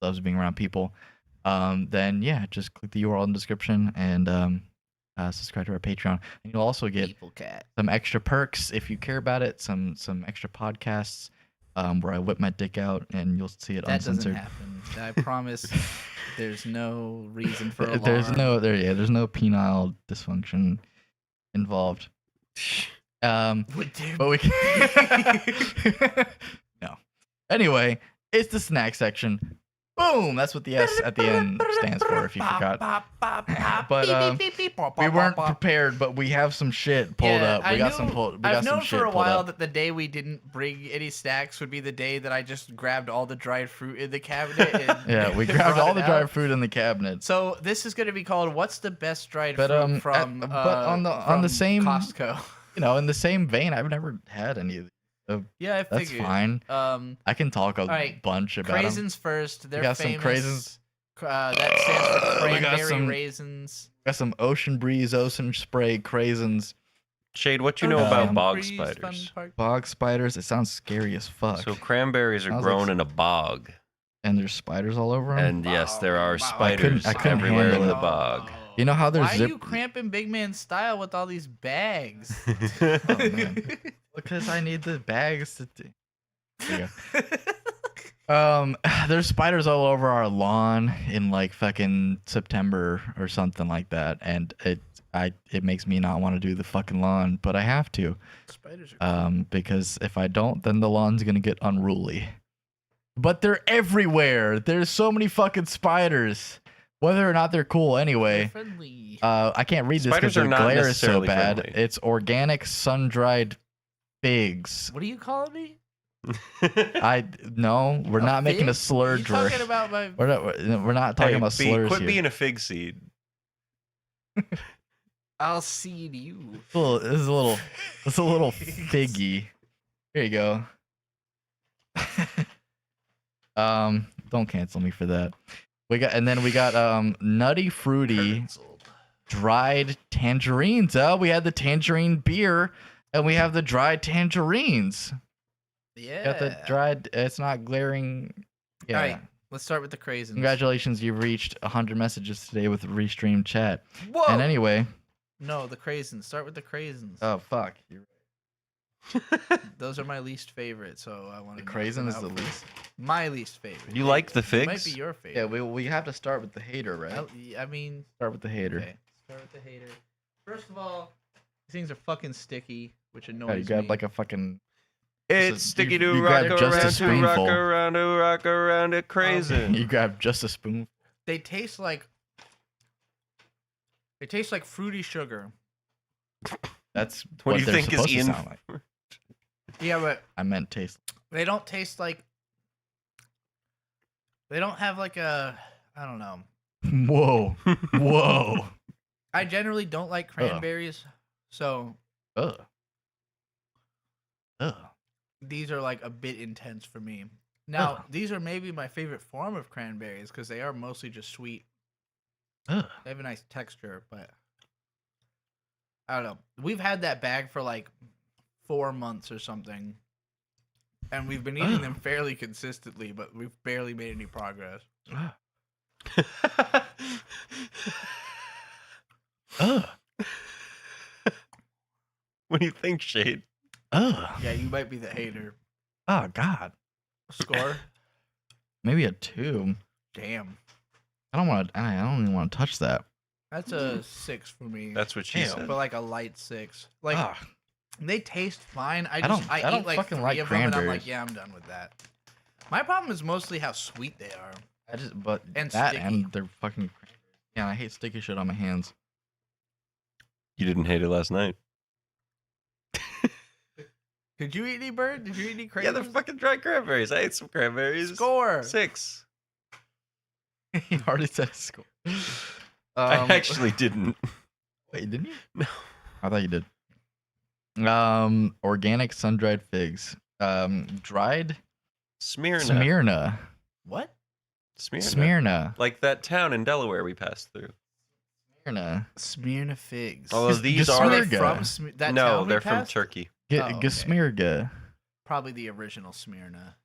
S3: Loves being around people. Then yeah, just click the URL in the description and subscribe to our Patreon. And you'll also get
S1: People cat.
S3: some extra perks if you care about it. Some extra podcasts where I whip my dick out and you'll see it
S1: That doesn't
S3: uncensored.
S1: happen. I promise. There's no reason for alarm.
S3: There's no penile dysfunction involved. But we can no. Anyway, it's the snack section. Boom! That's what the S at the end stands for, if you forgot. But we weren't prepared, but we have some shit pulled up. We got some pulled.
S1: I've known for a while that the day we didn't bring any snacks would be the day that I just grabbed all the dried fruit in the cabinet. And
S3: yeah, we grabbed all the dried fruit in the cabinet.
S1: So this is going to be called "What's the best dried fruit from?"
S3: But on the same
S1: Costco.
S3: In the same vein, I've never had any of these. So
S1: yeah, I
S3: that's
S1: figured.
S3: fine. I can talk a bunch about them.
S1: Craisins first. They're
S3: got
S1: famous.
S3: some craisins.
S1: That stands for cranberry
S3: some
S1: raisins.
S3: Got some ocean breeze, ocean spray craisins.
S2: Shade, what you know about bog
S1: Breeze,
S2: spiders?
S3: Bog spiders. It sounds scary as fuck.
S2: So cranberries are
S3: Sounds
S2: grown
S3: like-
S2: in a bog,
S3: And there's spiders all over them.
S2: and yes, there are spiders
S3: I couldn't
S2: everywhere
S3: handle
S2: in
S3: it.
S2: the bog.
S3: You know how there's
S1: Why are
S3: zip?
S1: you cramping big man style with all these bags?
S3: Oh, man. Because I need the bags to. There you go. There's spiders all over our lawn in like fucking September or something like that, and it makes me not want to do the fucking lawn, but I have to.
S1: Spiders are
S3: Because if I don't, then the lawn's gonna get unruly. But they're everywhere. There's so many fucking spiders. Whether or not they're cool, anyway.
S1: friendly.
S3: I can't read this because
S2: Spiders are
S3: the
S2: not
S3: glare is so
S2: necessarily
S3: bad.
S2: friendly.
S3: It's organic sun-dried figs.
S1: What are you calling me?
S3: No, we're
S1: A
S3: not making a
S1: fig?
S3: slur
S1: You
S3: drink.
S1: talking about my?
S3: We're not talking about slurs
S2: quit
S3: here.
S2: being a fig seed.
S1: I'll seed you.
S3: This is a little figgy. Here you go. Don't cancel me for that. We got nutty fruity
S1: Cancelled.
S3: dried tangerines. Oh, we had the tangerine beer and we have the dried tangerines.
S1: Yeah.
S3: Got the dried. It's not glaring. Yeah.
S1: All right. Let's start with the craisins.
S3: Congratulations, you've reached 100 messages today with restream chat.
S1: Whoa.
S3: And anyway,
S1: No, the craisins. Start with the craisins.
S3: oh fuck,
S1: Those are my least favorite, so I want
S3: the
S1: to.
S3: craisin is the least.
S1: My least favorite.
S2: You like the
S1: It
S2: figs?
S1: might be your favorite.
S3: Yeah, we have to start with the hater, right?
S1: I mean,
S3: Start with the hater.
S1: okay. Start with the hater. First of all, these things are fucking sticky, which annoys
S3: Yeah, you grab
S1: me.
S3: like a fucking.
S2: It's
S3: So
S2: sticky
S3: you
S2: to
S3: grab
S2: rock
S3: just a
S2: around, to rock
S3: spoonful.
S2: around, to rock around, it crazy.
S3: You grab just a spoon.
S1: They taste like. They taste like fruity sugar.
S3: That's
S2: What
S3: what,
S2: do you
S3: they're
S2: think is
S3: supposed to
S2: in-
S3: sound like.
S1: Yeah, but
S3: I meant taste.
S1: they don't taste like. They don't have like a. I don't know.
S3: Whoa, whoa.
S1: I generally don't like cranberries, so
S3: Ugh. Ugh.
S1: these are like a bit intense for me. Now, these are maybe my favorite form of cranberries because they are mostly just sweet.
S3: Ugh.
S1: They have a nice texture, but I don't know. We've had that bag for like 4 months or something, and we've been eating them fairly consistently, but we've barely made any progress.
S3: Ugh. Ugh.
S2: What do you think, Shade?
S3: Ugh.
S1: Yeah, you might be the hater.
S3: Oh God.
S1: Score?
S3: Maybe a 2.
S1: Damn.
S3: I don't even want to touch that.
S1: That's a 6 for me.
S2: That's what she
S3: Ew.
S2: said.
S1: but like a light 6. Like
S3: Ugh.
S1: they taste fine. I
S3: don't-
S1: just
S3: I
S1: I
S3: don't
S1: eat like
S3: fucking
S1: 3
S3: like
S1: of them and I'm like,
S3: cranberries.
S1: yeah, I'm done with that. My problem is mostly how sweet they are.
S3: But
S1: And
S3: that
S1: sticky.
S3: and they're fucking. Yeah, I hate sticky shit on my hands.
S2: You didn't hate it last night.
S1: Did you eat any bird? Did you eat any
S2: Yeah,
S1: craisins?
S2: they're fucking dry cranberries. I ate some cranberries.
S1: Score.
S2: 6.
S3: You already said a score.
S2: I actually didn't.
S3: Wait, didn't you?
S2: No.
S3: I thought you did. Organic sun-dried figs. Dried
S2: Smyrna.
S3: Smyrna.
S1: What?
S3: Smyrna.
S2: Like that town in Delaware we passed through.
S3: Smyrna.
S1: Smyrna figs.
S2: Although these
S3: Just
S2: are
S1: Are they
S3: Smyrna.
S1: from that
S2: no,
S1: town we
S2: they're from
S1: passed?
S2: Turkey.
S1: okay.
S3: Gesmirga.
S1: Probably the original Smyrna.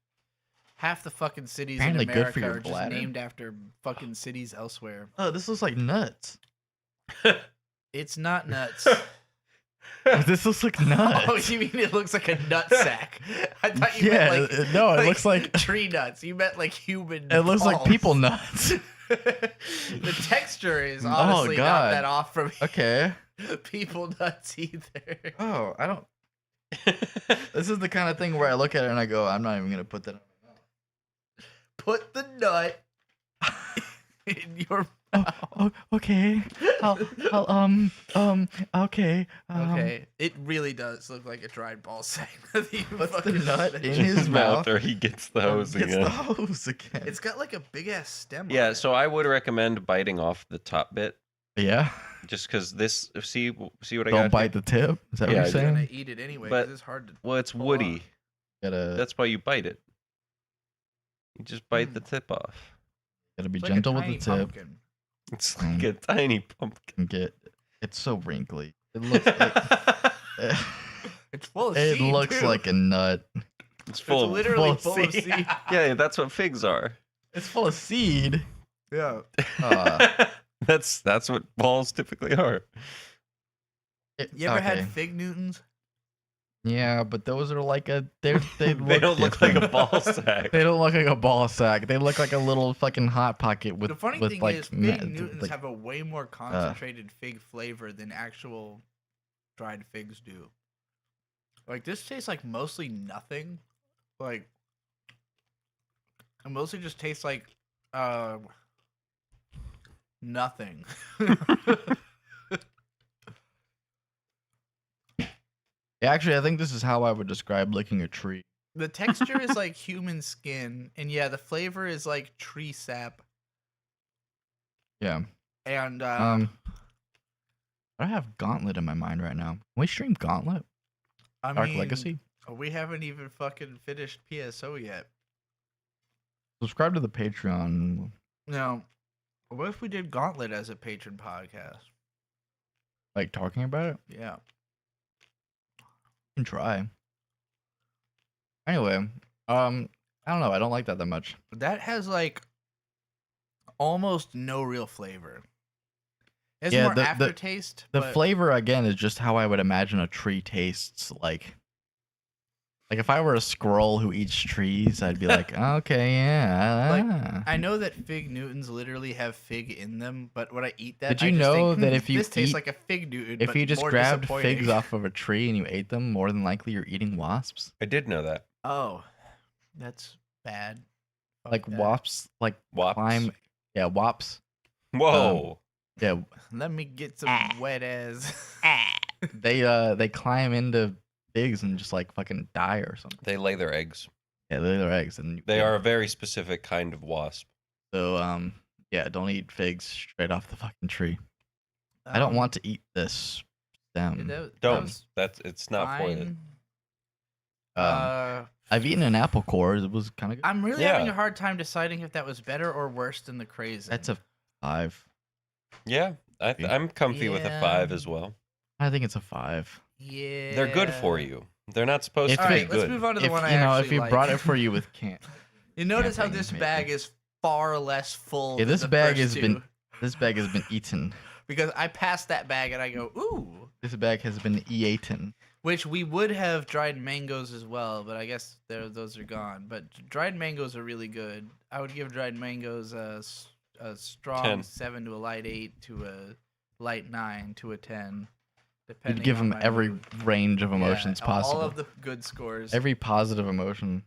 S1: Half the fucking cities
S3: Apparently
S1: in
S3: good for
S1: America
S3: your
S1: are just
S3: bladder.
S1: named after fucking cities elsewhere.
S3: Oh, this looks like nuts.
S1: It's not nuts.
S3: This looks like nuts.
S1: Oh, you mean it looks like a nut sack? I thought you
S3: Yeah,
S1: meant like
S3: no, it looks like
S1: tree nuts. You meant like human.
S3: it looks like
S1: balls.
S3: people nuts.
S1: The texture is
S3: Oh,
S1: honestly not
S3: God.
S1: that off from
S3: Okay.
S1: people nuts either.
S3: Oh, I don't. This is the kind of thing where I look at it and I go, I'm not even gonna put that.
S1: Put the nut in your
S3: Oh, okay. Okay.
S1: Okay, it really does look like a dried ball sack.
S3: Puts the nut in his mouth.
S2: or he gets the hose
S3: Gets
S2: again.
S3: the hose again.
S1: It's got like a big ass stem.
S2: Yeah,
S1: on it.
S2: so I would recommend biting off the top bit,
S3: Yeah.
S2: just because this. See what I got?
S3: Don't
S2: here?
S3: bite the tip. Is that
S2: Yeah,
S3: what you're
S1: I'm gonna
S3: saying?
S1: eat it anyway
S2: But-
S1: because it's hard to.
S2: Well, it's
S1: pull
S2: woody.
S1: off.
S3: Gotta
S2: That's why you bite it. You just bite the tip off.
S3: gotta be
S1: It's like a
S3: gentle with the
S1: tiny
S3: tip.
S1: pumpkin.
S2: It's like a tiny pumpkin.
S3: And it's so wrinkly. It looks like
S1: It's full of
S3: it
S1: seed,
S3: looks
S1: too.
S3: like a nut.
S2: It's
S1: It's
S2: full.
S1: literally
S3: full
S1: full
S3: of
S1: of
S3: seed.
S1: seed.
S2: Yeah, that's what figs are.
S3: It's full of seed.
S1: Yeah.
S2: That's what balls typically are.
S1: You ever had
S3: Okay.
S1: fig Newtons?
S3: Yeah, but those are like they
S2: They don't look like a
S3: different.
S2: ball sack.
S3: They don't look like a ball sack. They look like a little fucking hot pocket with
S1: The funny
S3: with
S1: thing
S3: like
S1: is, fig Newtons
S3: like,
S1: have a way more concentrated fig flavor than actual dried figs do. Like this tastes like mostly nothing. Like it mostly just tastes like nothing.
S3: Actually, I think this is how I would describe licking a tree.
S1: The texture is like human skin, and yeah, the flavor is like tree sap.
S3: Yeah.
S1: And
S3: I have Gauntlet in my mind right now. Can we stream Gauntlet?
S1: I
S3: Dark
S1: mean,
S3: Legacy?
S1: we haven't even fucking finished PSO yet.
S3: Subscribe to the Patreon.
S1: No. What if we did Gauntlet as a patron podcast?
S3: Like talking about it?
S1: Yeah.
S3: Can try. Anyway, I don't know. I don't like that much.
S1: That has like almost no real flavor. It's
S3: Yeah,
S1: more
S3: the-
S1: aftertaste.
S3: The
S1: but
S3: flavor again is just how I would imagine a tree tastes like. Like if I were a squirrel who eats trees, I'd be like, okay, yeah.
S1: Like, I know that fig Newtons literally have fig in them, but when I eat that,
S3: Did you
S1: I just
S3: know
S1: think,
S3: that if you
S1: this tastes
S3: eat-
S1: like a fig Newton,
S3: if
S1: but
S3: you just
S1: more
S3: grabbed
S1: disappointing.
S3: figs off of a tree and you ate them, more than likely you're eating wasps.
S2: I did know that.
S1: Oh, that's bad. Fuck
S3: Like
S1: that.
S3: wasps, like
S2: Wops.
S3: climb. Yeah, wasps.
S2: Whoa.
S3: Yeah,
S1: Let me get some wet ass.
S3: they climb into figs and just like fucking die or something.
S2: They lay their eggs.
S3: Yeah, they lay their eggs and
S2: They are a very specific kind of wasp.
S3: So yeah, don't eat figs straight off the fucking tree. I don't want to eat this stem.
S1: That
S2: Don't.
S1: was
S2: It's not for it.
S1: fine.
S3: I've eaten an apple core. It was kind of good.
S1: I'm really
S2: Yeah.
S1: having a hard time deciding if that was better or worse than the crazy.
S3: That's a 5.
S2: Yeah, I'm comfy with a
S1: Yeah.
S2: 5 as well.
S3: I think it's a 5.
S1: yeah.
S2: They're good for you. They're not supposed
S3: If
S2: to
S1: All
S2: be
S1: right, let's
S2: good.
S1: move on to the
S3: If
S1: one I
S3: you know,
S1: actually
S3: if you
S1: like.
S3: brought it for you with camp,
S1: You notice how
S3: camping,
S1: this
S3: maybe.
S1: bag is far less full.
S3: Yeah,
S1: than
S3: this
S1: the
S3: bag
S1: first
S3: has been-
S1: two,
S3: this bag has been eaten.
S1: because I passed that bag and I go ooh,
S3: This bag has been eaten.
S1: which we would have dried mangoes as well, but I guess those are gone. But dried mangoes are really good. I would give dried mangoes a strong
S2: 10.
S1: 7 to a light 8 to a light 9 to a 10.
S3: You'd
S1: Depending
S3: give
S1: on
S3: them
S1: my
S3: every
S1: mood.
S3: range of
S1: Yeah,
S3: emotions possible.
S1: All of the good scores.
S3: Every positive emotion.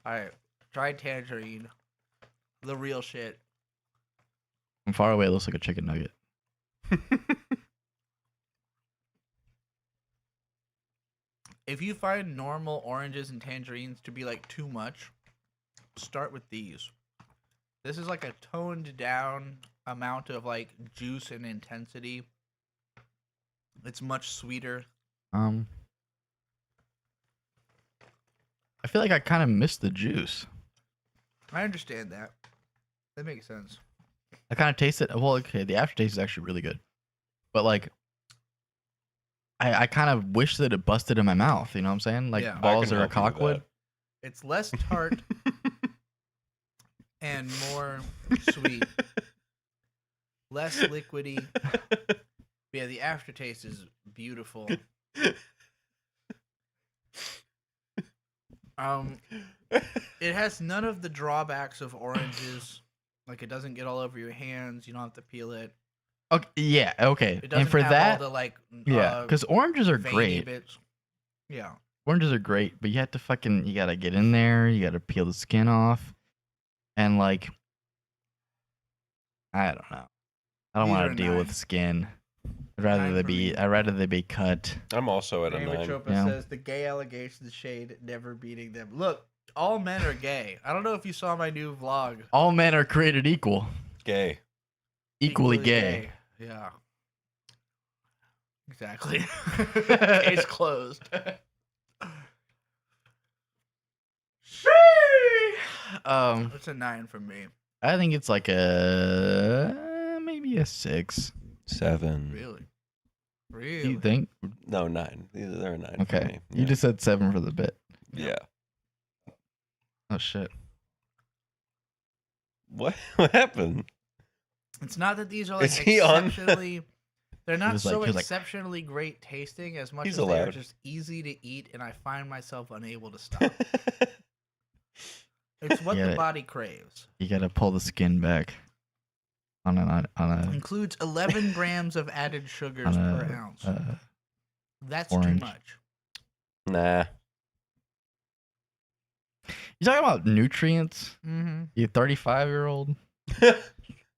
S1: All right, dried tangerine, the real shit.
S3: From far away, it looks like a chicken nugget.
S1: If you find normal oranges and tangerines to be like too much, start with these. This is like a toned down amount of like juice and intensity. It's much sweeter.
S3: I feel like I kind of missed the juice.
S1: I understand that. That makes sense.
S3: I kind of taste it. Well, okay, the aftertaste is actually really good, but like, I kind of wish that it busted in my mouth. You know what I'm saying? Like
S1: Yeah. I
S3: balls
S2: can
S3: or a
S2: help you with
S3: cockwood.
S1: It's less tart and more sweet, less liquidy. But yeah, the aftertaste is beautiful. It has none of the drawbacks of oranges. Like it doesn't get all over your hands. You don't have to peel it.
S3: Okay, yeah, okay.
S1: It doesn't
S3: And for
S1: have
S3: that,
S1: all the like
S3: yeah, because oranges are
S1: veiny
S3: great.
S1: bits. Yeah.
S3: Oranges are great, but you have to you gotta get in there. You gotta peel the skin off, and like, I don't know. I don't
S1: These
S3: want
S1: are
S3: to deal
S1: 9.
S3: with skin.
S1: Nine for me.
S3: I'd rather they be cut.
S2: I'm also at a
S1: David
S2: 9.
S1: Chopa
S3: Yeah.
S1: says the gay allegations shade never beating them. Look, all men are gay. I don't know if you saw my new vlog.
S3: All men are created equal,
S2: Gay.
S3: equally gay.
S1: Yeah. Exactly. Case closed. It's a 9 for me.
S3: I think it's like a maybe a 6.
S2: 7.
S1: Really?
S3: Do
S1: Really?
S3: you think?
S2: No, 9. They're a 9 for
S3: Okay,
S2: me.
S3: you just said 7 for the bit.
S2: Yeah.
S3: Oh shit.
S2: What happened?
S1: It's not that these are like
S2: Is he on?
S1: exceptionally. They're not
S3: was
S1: so
S3: like- he was like-
S1: exceptionally great tasting as much
S2: He's
S1: as they're
S2: allowed.
S1: just easy to eat, and I find myself unable to stop. It's what
S3: Yeah.
S1: the body craves.
S3: You gotta pull the skin back. On a
S1: Includes 11 grams of added sugars
S3: on
S1: per
S3: a,
S1: ounce.
S3: uh,
S1: That's
S3: orange.
S1: too much.
S2: Nah.
S3: You talking about nutrients?
S1: Mm-hmm.
S3: You 35-year-old?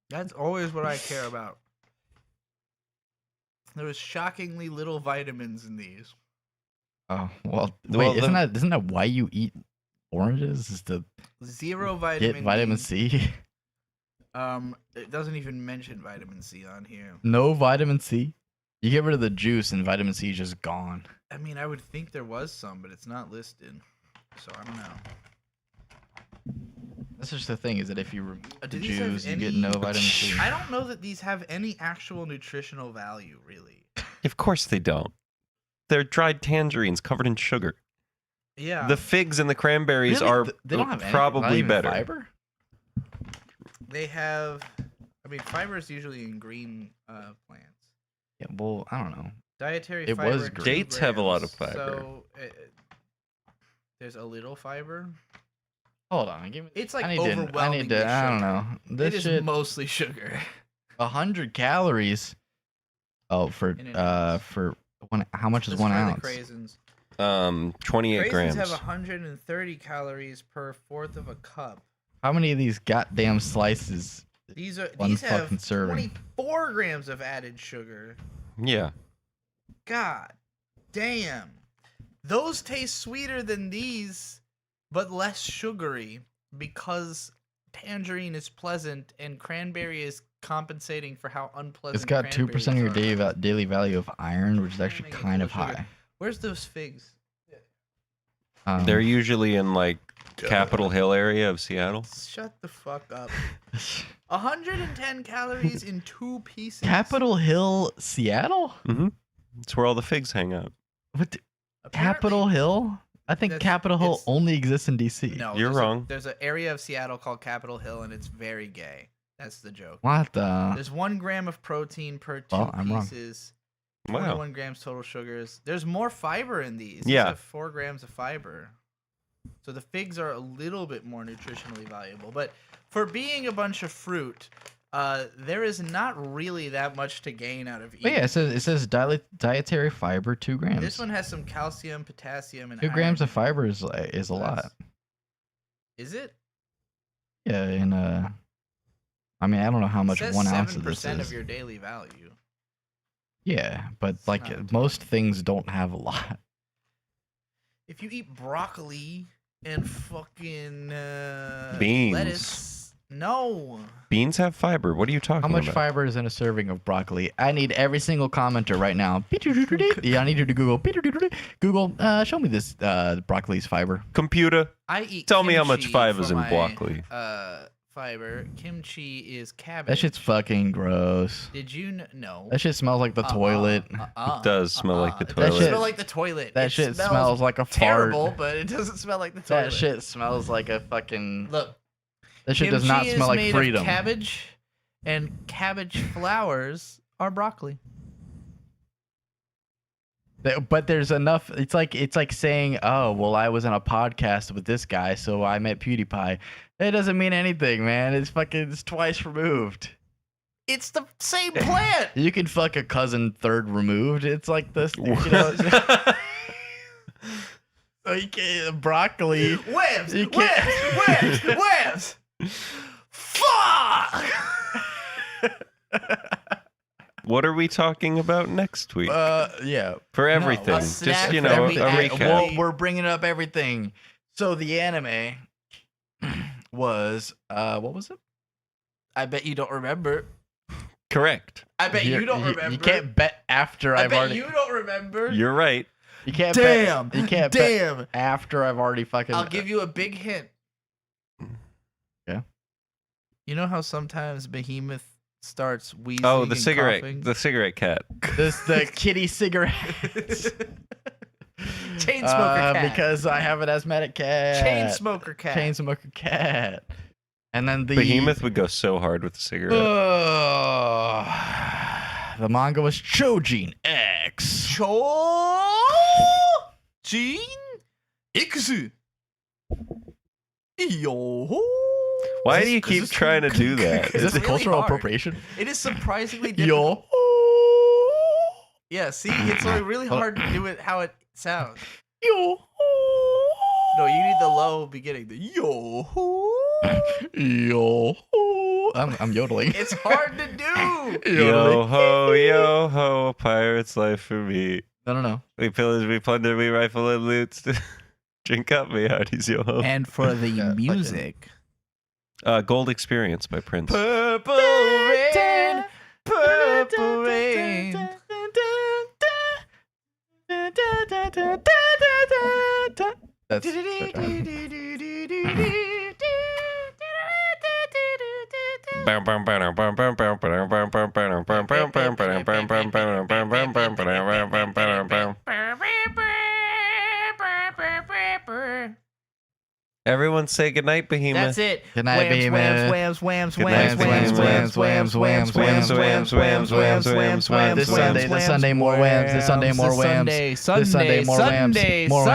S1: That's always what I care about. There was shockingly little vitamins in these.
S3: Oh well.
S2: Well,
S3: Wait, isn't that why you eat oranges? Is to
S1: 0 vitamin
S3: get vitamin
S1: D.
S3: C?
S1: It doesn't even mention vitamin C on here.
S3: No vitamin C. You get rid of the juice and vitamin C is just gone.
S1: I mean, I would think there was some, but it's not listed. So I don't know.
S3: That's just the thing, is that if you remove the
S1: Do these have
S3: juice, you get
S1: any-
S3: no vitamin C.
S1: I don't know that these have any actual nutritional value, really.
S2: Of course they don't. They're dried tangerines covered in sugar.
S1: Yeah.
S2: The figs and the cranberries
S3: Really?
S2: are
S3: They don't have any, not
S2: probably
S3: even
S2: better.
S3: fiber?
S1: They have. I mean, fiber is usually in green plants.
S3: Yeah, well, I don't know.
S1: Dietary
S3: It
S1: fiber.
S3: was
S1: 2
S3: green.
S2: Dates have a lot of
S1: grams.
S2: fiber.
S1: So there's a little fiber.
S3: Hold on, give me.
S1: It's like
S3: I need
S1: overwhelmingly
S3: to. I don't
S1: sugar.
S3: know. This
S1: It is
S3: shit.
S1: mostly sugar.
S3: 100 calories. Oh, for
S1: In an ounce.
S3: for one. How much is
S1: Just
S3: 1
S1: for the
S3: ounce?
S1: craisins.
S2: 28
S1: Craisins
S2: grams.
S1: have 130 calories per fourth of a cup.
S3: How many of these goddamn slices?
S1: These
S3: One
S1: have
S3: fucking serving.
S1: 24 grams of added sugar.
S2: Yeah.
S1: God damn. Those taste sweeter than these, but less sugary because tangerine is pleasant and cranberry is compensating for how unpleasant
S3: It's got 2% of your
S1: cranberries are.
S3: daily value of iron, which is actually
S1: Make it
S3: kind of
S1: full of sugar.
S3: high.
S1: Where's those figs?
S2: They're usually in like Capitol Hill area of Seattle.
S1: Shut the fuck up. 110 calories in 2 pieces.
S3: Capitol Hill, Seattle.
S2: Mm-hmm. It's where all the figs hang out.
S3: What?
S1: Apparently-
S3: Capitol Hill? I think
S1: That's-
S3: Capitol Hill
S1: it's-
S3: only exists in DC.
S1: No,
S2: You're wrong.
S1: There's an area of Seattle called Capitol Hill, and it's very gay. That's the joke.
S3: What the?
S1: There's 1 gram of protein per 2
S3: Well, I'm wrong.
S1: pieces.
S2: Wow.
S1: 21 grams total sugars. There's more fiber in these.
S2: Yeah.
S1: These have 4 grams of fiber. So the figs are a little bit more nutritionally valuable. But for being a bunch of fruit, there is not really that much to gain out of eating.
S3: But yeah, it says dietary fiber 2 grams.
S1: This one has some calcium, potassium, and
S3: 2 grams
S1: iron.
S3: of fiber is a lot.
S1: That's- Is it?
S3: Yeah, and I mean, I don't know how much
S1: It says
S3: 1 ounce of this
S1: 7%
S3: is.
S1: of your daily value.
S3: Yeah, but
S1: It's
S3: like
S1: not
S3: most things don't have a lot.
S1: If you eat broccoli and fucking
S2: Beans.
S1: lettuce, no.
S2: Beans have fiber. What are you talking
S3: How much
S2: about?
S3: fiber is in a serving of broccoli? I need every single commenter right now. Yeah, I need you to Google. Google, show me this broccoli's fiber.
S2: Computer.
S1: I eat.
S2: Tell me how much
S1: kimchi
S2: fiber's
S1: for
S2: in
S1: my,
S2: broccoli.
S1: fiber. Kimchi is cabbage.
S3: That shit's fucking gross.
S1: Did you know?
S3: That shit smells like the toilet.
S2: It does smell like the
S1: It
S2: toilet.
S1: does smell like the toilet.
S3: That
S1: It
S3: shit smells like a
S1: terrible,
S3: fart.
S1: but it doesn't smell like the toilet.
S3: That shit smells like a fucking.
S1: Look,
S3: That shit does
S1: kimchi
S3: not smell
S1: is
S3: like
S1: made
S3: freedom.
S1: Of cabbage, and cabbage flowers are broccoli.
S3: But there's enough. It's like saying, "Oh, well, I was in a podcast with this guy, so I met PewDiePie." It doesn't mean anything, man. It's twice removed.
S1: It's the same plant.
S3: You can fuck a cousin third removed. It's like this, you know. So you can't broccoli.
S1: Webs.
S3: You can't-
S1: Webs. Fuck.
S2: What are we talking about next week?
S3: Yeah.
S2: For everything.
S1: a
S2: Just,
S1: snack
S2: you
S1: for
S2: know, a
S1: everything.
S2: recap.
S3: Well, we're bringing up everything. So the anime was what was it?
S1: I bet you don't remember.
S2: Correct.
S1: I bet you don't
S3: You
S1: remember.
S3: can't bet after
S1: I
S3: I've
S1: bet
S3: already.
S1: you don't remember.
S2: You're right.
S3: You can't
S1: Damn.
S3: bet. You can't
S1: Damn.
S3: bet after I've already fucking.
S1: I'll give you a big hint.
S3: Yeah.
S1: You know how sometimes Behemoth starts wheezing
S2: Oh, the
S1: and
S2: cigarette.
S1: coughing?
S2: The cigarette cat.
S3: the kitty cigarettes.
S1: Chain smoker cat.
S3: Because I have an asthmatic cat.
S1: Chain smoker cat.
S3: Chain smoker cat. And then the
S2: Behemoth would go so hard with the cigarette.
S3: The manga was Chojin X.
S1: Jean Ixu. Yo.
S2: Why do you keep trying to do that?
S3: Is this a
S1: really
S3: cultural
S1: hard.
S3: appropriation?
S1: It is surprisingly difficult.
S3: Yo.
S1: Yeah, see, it's like really hard to do it how it sounds.
S3: Yo.
S1: No, you need the low beginning. The yo.
S3: Yo. I'm yodeling.
S1: It's hard to do.
S2: Yo ho, a pirate's life for me.
S3: No.
S2: We pillage, we plunder, we rifle and loot. Drink up, me hearties, yo ho.
S1: And for the
S3: Yeah,
S1: music.
S2: Gold Experience by Prince.
S1: Purple rain, purple rain.
S3: That's
S2: Everyone say goodnight, Behemoth.
S1: That's it.
S3: Good night, Behemoth.
S1: Whams, whams,
S2: Good
S1: whams,
S2: night,
S1: whams,
S2: Behemoth.
S1: whams, whams, whams, whams, whams, whams, whams, whams,
S3: This Sunday more whams. This Sunday more whams.
S1: Sunday,
S3: This Sunday more whams.
S1: Sunday,
S3: More